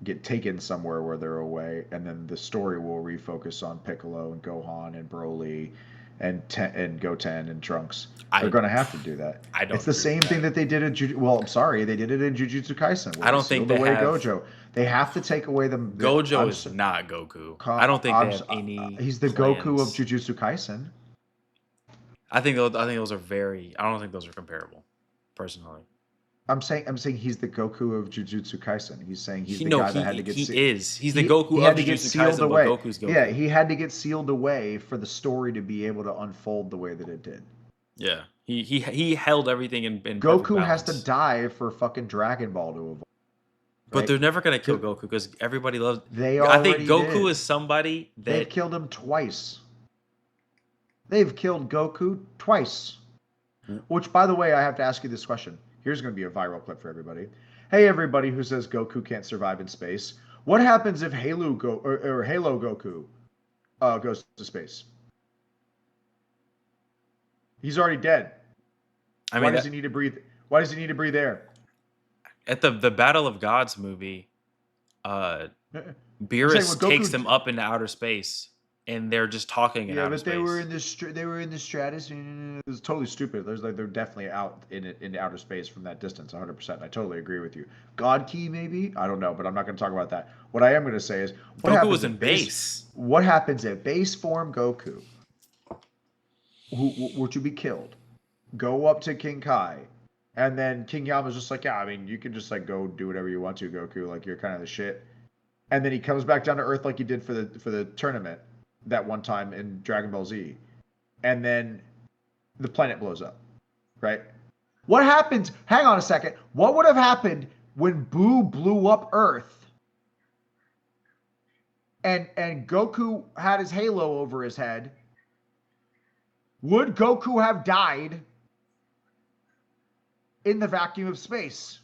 get taken somewhere where they're away, and then the story will refocus on Piccolo and Gohan and Broly and Goten and Trunks. They're I going to have to do that. I It's don't the agree with same thing that. that they did in well, I'm sorry, they did it in Jujutsu Kaisen where I they don't think sealed they away have. Gojo. They have to take away the Gojo I'm is so- not Goku. I ca- don't think they I'm have so- any he's the Goku of plans. Jujutsu Kaisen. I think those are very. I don't think those are comparable, personally. I'm saying he's the Goku of Jujutsu Kaisen. He's saying he's He the no, guy that had he to get he is. He's the he Goku of had to get Jujutsu sealed Kaisen, but away. Goku's Yeah, Goku. he had to get sealed away for the story to be able to unfold the way that it did. Yeah, he held everything in perfect Goku has to balance. die for fucking Dragon Ball to evolve, But right? they're never gonna kill Go- Goku because everybody loves. They I think already Goku did. is somebody They've that killed him twice. They've killed Goku twice. Which, by the way, I have to ask you this question. Here's going to be a viral clip for everybody. Hey, everybody who says Goku can't survive in space. What happens if Halo Goku goes to space? He's already dead. I Why mean does he need to breathe? Why does he need to breathe air? at the Battle of Gods movie, uh, I'm saying when Beerus takes them up into outer space, and they're just talking in yeah, outer but they were space. in the stratosphere. It was totally stupid. There's like they're definitely out in outer space from that distance, 100%. I totally agree with you. God key maybe? I don't know, but I'm not going to talk about that. What I am going to say is Goku was in base. what happens if base form Goku who were to be killed, go up to King Kai, and then King Yama's just like, yeah, I mean, you can just like go do whatever you want to, Goku, like you're kind of the shit. And then he comes back down to Earth like he did for the tournament that one time in Dragon Ball Z, and then the planet blows up, right? What happened? Hang on a second. What would have happened when Boo blew up Earth and Goku had his halo over his head? Would Goku have died in the vacuum of space?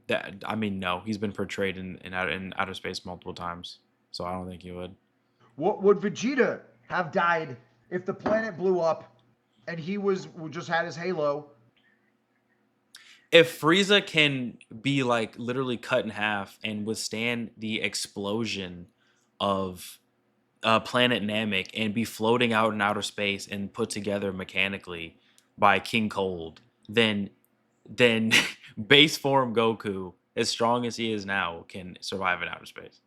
That I mean, no, he's been portrayed in outer space multiple times, so I don't think he would. What would Vegeta have died if the planet blew up and he was just had his halo? If Frieza can be like literally cut in half and withstand the explosion of planet Namek and be floating out in outer space and put together mechanically by King Cold, then base form Goku, as strong as he is now, can survive in outer space.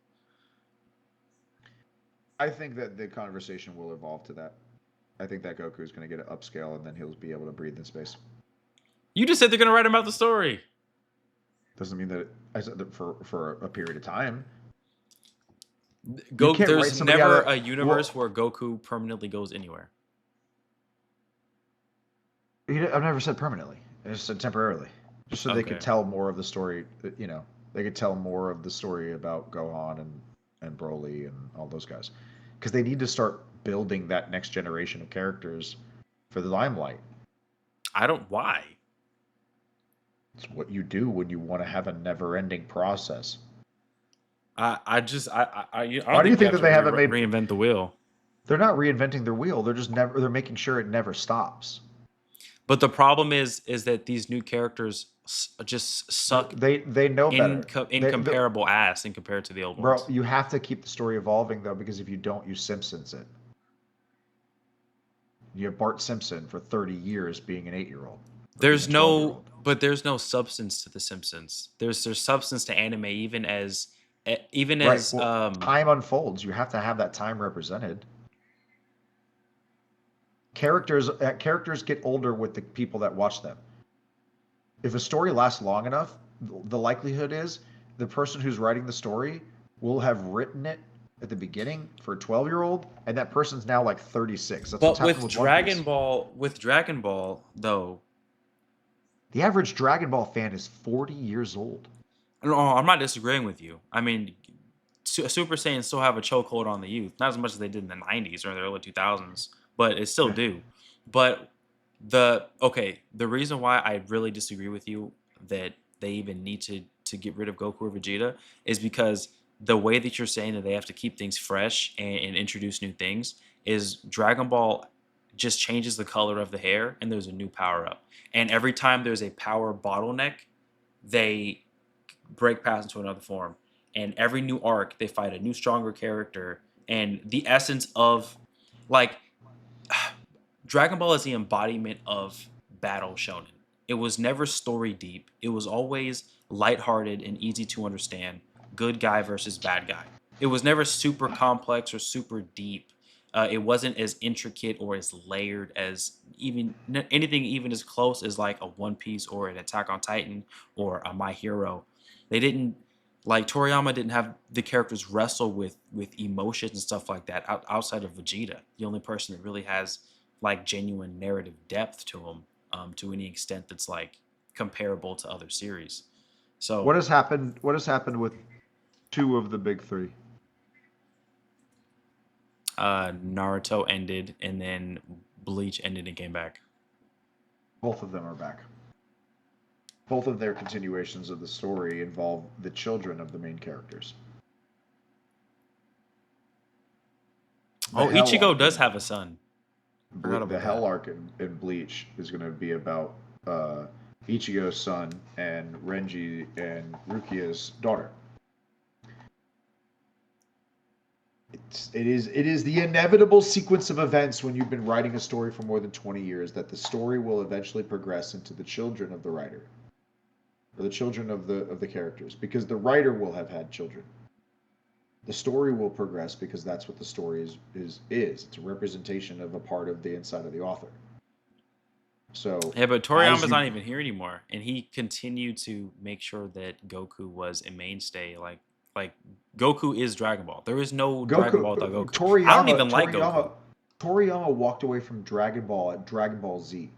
I think that the conversation will evolve to that. I think that Goku is going to get an upscale and then he'll be able to breathe in space. You just said they're gonna write him out the story. Doesn't mean that I said that for a period of time. There's never a universe where Goku permanently goes anywhere. I've never said permanently. I just said temporarily, just so they could Okay. tell more of the story. They could tell more of the story about Gohan and Broly and all those guys, because they need to start building that next generation of characters for the limelight. I don't. Why? It's what you do when you want to have a never-ending process. I just I don't Why do you think think that they haven't made? reinvent the wheel. They're not reinventing their wheel. They're just never. They're making sure it never stops. But the problem is that these new characters just suck They know better. incomparable ass in compared to the old Bro, ones. you have to keep the story evolving though, because if you don't, you Simpsons it. You have Bart Simpson for 30 years being an 8-year-old. There's no substance to the Simpsons. There's substance to anime even Right. as Well, time unfolds. You have to have that time represented. Characters get older with the people that watch them. If a story lasts long enough, the likelihood is the person who's writing the story will have written it at the beginning for a 12-year-old, and that person's now like 36. That's what's But happened with One Piece. With Dragon Ball though, The average Dragon Ball fan is 40 years old. no, I'm not disagreeing with you. I mean, Super Saiyans still have a chokehold on the youth, not as much as they did in the '90s or the early 2000s, but it still do. But the reason why I really disagree with you that they even need to get rid of Goku or Vegeta is because the way that you're saying that they have to keep things fresh and introduce new things is Dragon Ball just changes the color of the hair, and there's a new power up. And every time there's a power bottleneck, they break past into another form. And every new arc, they fight a new, stronger character. And the essence of, like, Dragon Ball is the embodiment of battle shonen. It was never story deep. It was always lighthearted and easy to understand. Good guy versus bad guy. It was never super complex or super deep. It wasn't as intricate or as layered as anything even as close as like a One Piece or an Attack on Titan or a My Hero. They didn't like Toriyama didn't have the characters wrestle with emotions and stuff like that outside of Vegeta. The only person that really has like genuine narrative depth to him to any extent that's like comparable to other series. So What has happened? What has happened with two of the big three? Naruto ended, and then Bleach ended and came back. Both of them are back. Both of their continuations of the story involve the children of the main characters. Ichigo does have a son. The Hell arc in Bleach is going to be about Ichigo's son and Renji and Rukia's daughter. It is the inevitable sequence of events when you've been writing a story for more than 20 years that the story will eventually progress into the children of the writer, or the children of the characters, because the writer will have had children. The story will progress because that's what the story is. It's a representation of a part of the inside of the author. So yeah, but Toriyama's not even here anymore, and he continued to make sure that Goku was a mainstay. Like Goku is Dragon Ball. There is no Dragon Ball without Goku. I don't even like Goku. Toriyama walked away from Dragon Ball at Dragon Ball Z.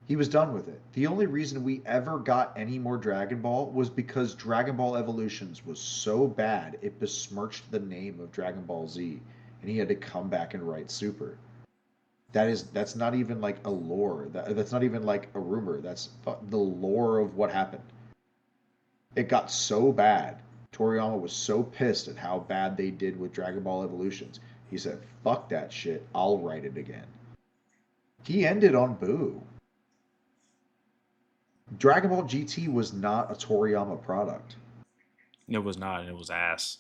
He was done with it. The only reason we ever got any more Dragon Ball was because Dragon Ball Evolutions was so bad it besmirched the name of Dragon Ball Z, and he had to come back and write Super. That's not even like a lore. That's not even like a rumor. That's the lore of what happened. It got so bad. Toriyama was so pissed at how bad they did with Dragon Ball Evolutions. He said, "Fuck that shit. I'll write it again." He ended on Boo. Dragon Ball GT was not a Toriyama product. It was not, and it was ass.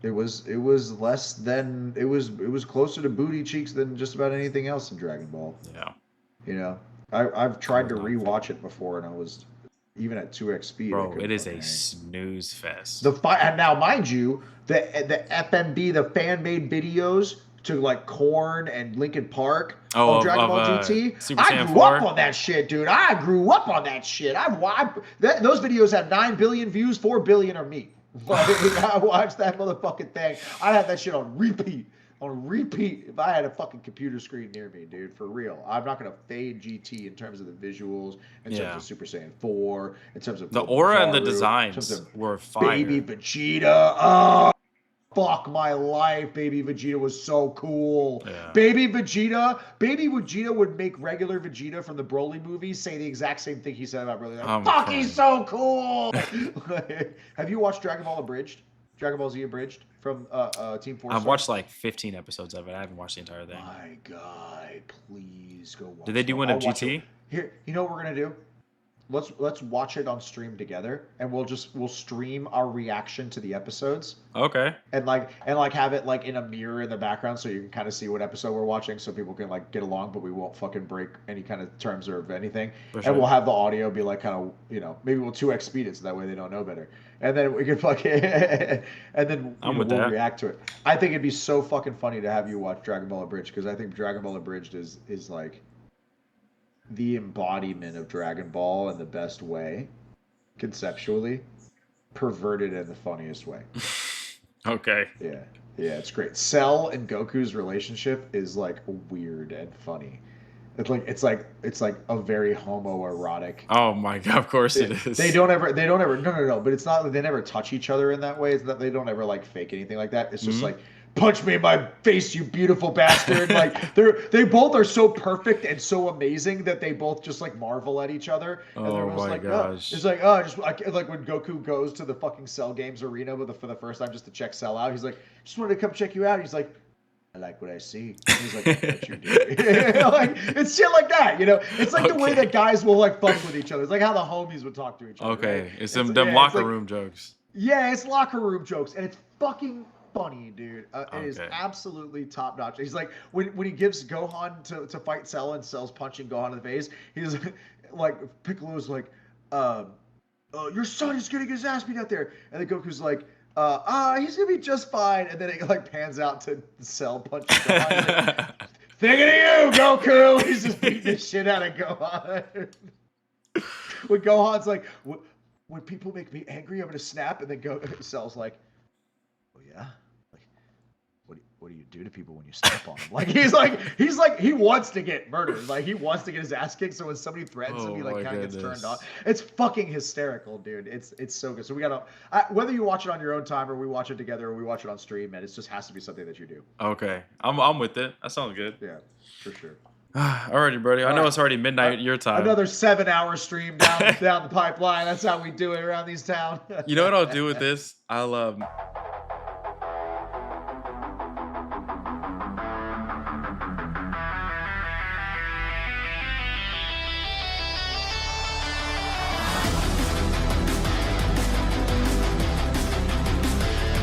It was less than it was closer to booty cheeks than just about anything else in Dragon Ball. Yeah. You know, I've tried to rewatch it before, and I was even at 2x speed. Bro, it is a snooze fest. And now, mind you, the FMB, the fan made videos to like Korn and Linkin Park of Dragon Ball GT. Super I grew up on that shit, dude. I grew up on that shit. Those videos have 9 billion views. 4 billion are me. I watched that motherfucking thing. I had that shit on repeat. If I had a fucking computer screen near me, dude, for real. I'm not gonna fade GT in terms of the visuals, in terms of Super Saiyan 4, in terms of the aura and the designs were fire. Baby Vegeta. Oh, fuck my life. Baby Vegeta was so cool. Yeah. Baby Vegeta would make regular Vegeta from the Broly movies say the exact same thing he said about Broly. Like, fuck, he's so cool. Have you watched Dragon Ball Abridged? Dragon Ball Z Abridged from Team 4 I've watched like 15 episodes of it. I haven't watched the entire thing. My God, please go watch it. Did they do one of GT? Here, you know what we're gonna do? Let's watch it on stream together, and we'll stream our reaction to the episodes. Okay. And have it like in a mirror in the background, so you can kind of see what episode we're watching, so people can like get along, but we won't fucking break any kind of terms or anything. Sure. And we'll have the audio be like kind of, maybe we'll 2x speed it so that way they don't know better. And then we can fucking and then we'll react to it. I think it'd be so fucking funny to have you watch Dragon Ball Abridged, because I think Dragon Ball Abridged is like the embodiment of Dragon Ball in the best way, conceptually, perverted in the funniest way. Okay. Yeah, it's great. Cell and Goku's relationship is like weird and funny. It's like a very homoerotic. Oh my God! Of course it is. They don't ever. No. But it's not like they never touch each other in that way. It's that they don't ever like fake anything like that. It's just like, punch me in my face, you beautiful bastard. Like they both are so perfect and so amazing that they both just like marvel at each other. And oh my gosh! It's like just like when Goku goes to the fucking Cell Games arena for the first time just to check Cell out. He's like, just wanted to come check you out. He's like, I like what I see. He's like, I bet you do. Like, it's shit like that, you know? It's like the way that guys will like fuck with each other. It's like how the homies would talk to each other. Okay. Right? It's them locker room jokes. Yeah, it's locker room jokes. And it's fucking funny, dude. It is Okay. absolutely top notch. He's like, when he gives Gohan to fight Cell and Cell's punching Gohan in the face, he's like, Piccolo's like, your son is getting his ass beat out there. And then Goku's like, he's gonna be just fine. And then it like pans out to Cell punching Gohan. Like, thinking of you, Goku. He's just beating the shit out of Gohan. When Gohan's like, when people make me angry, I'm gonna snap. And then Cell's like, oh yeah. What do you do to people when you step on them? Like he wants to get murdered. Like he wants to get his ass kicked. So when somebody threatens him, he like kind of gets turned on. It's fucking hysterical, dude. It's so good. So we gotta whether you watch it on your own time or we watch it together or we watch it on stream, man, it just has to be something that you do. Okay, I'm with it. That sounds good. Yeah, for sure. Alrighty, buddy. I know it's already midnight your time. Another 7-hour stream down the pipeline. That's how we do it around these towns. You know what I'll do with this?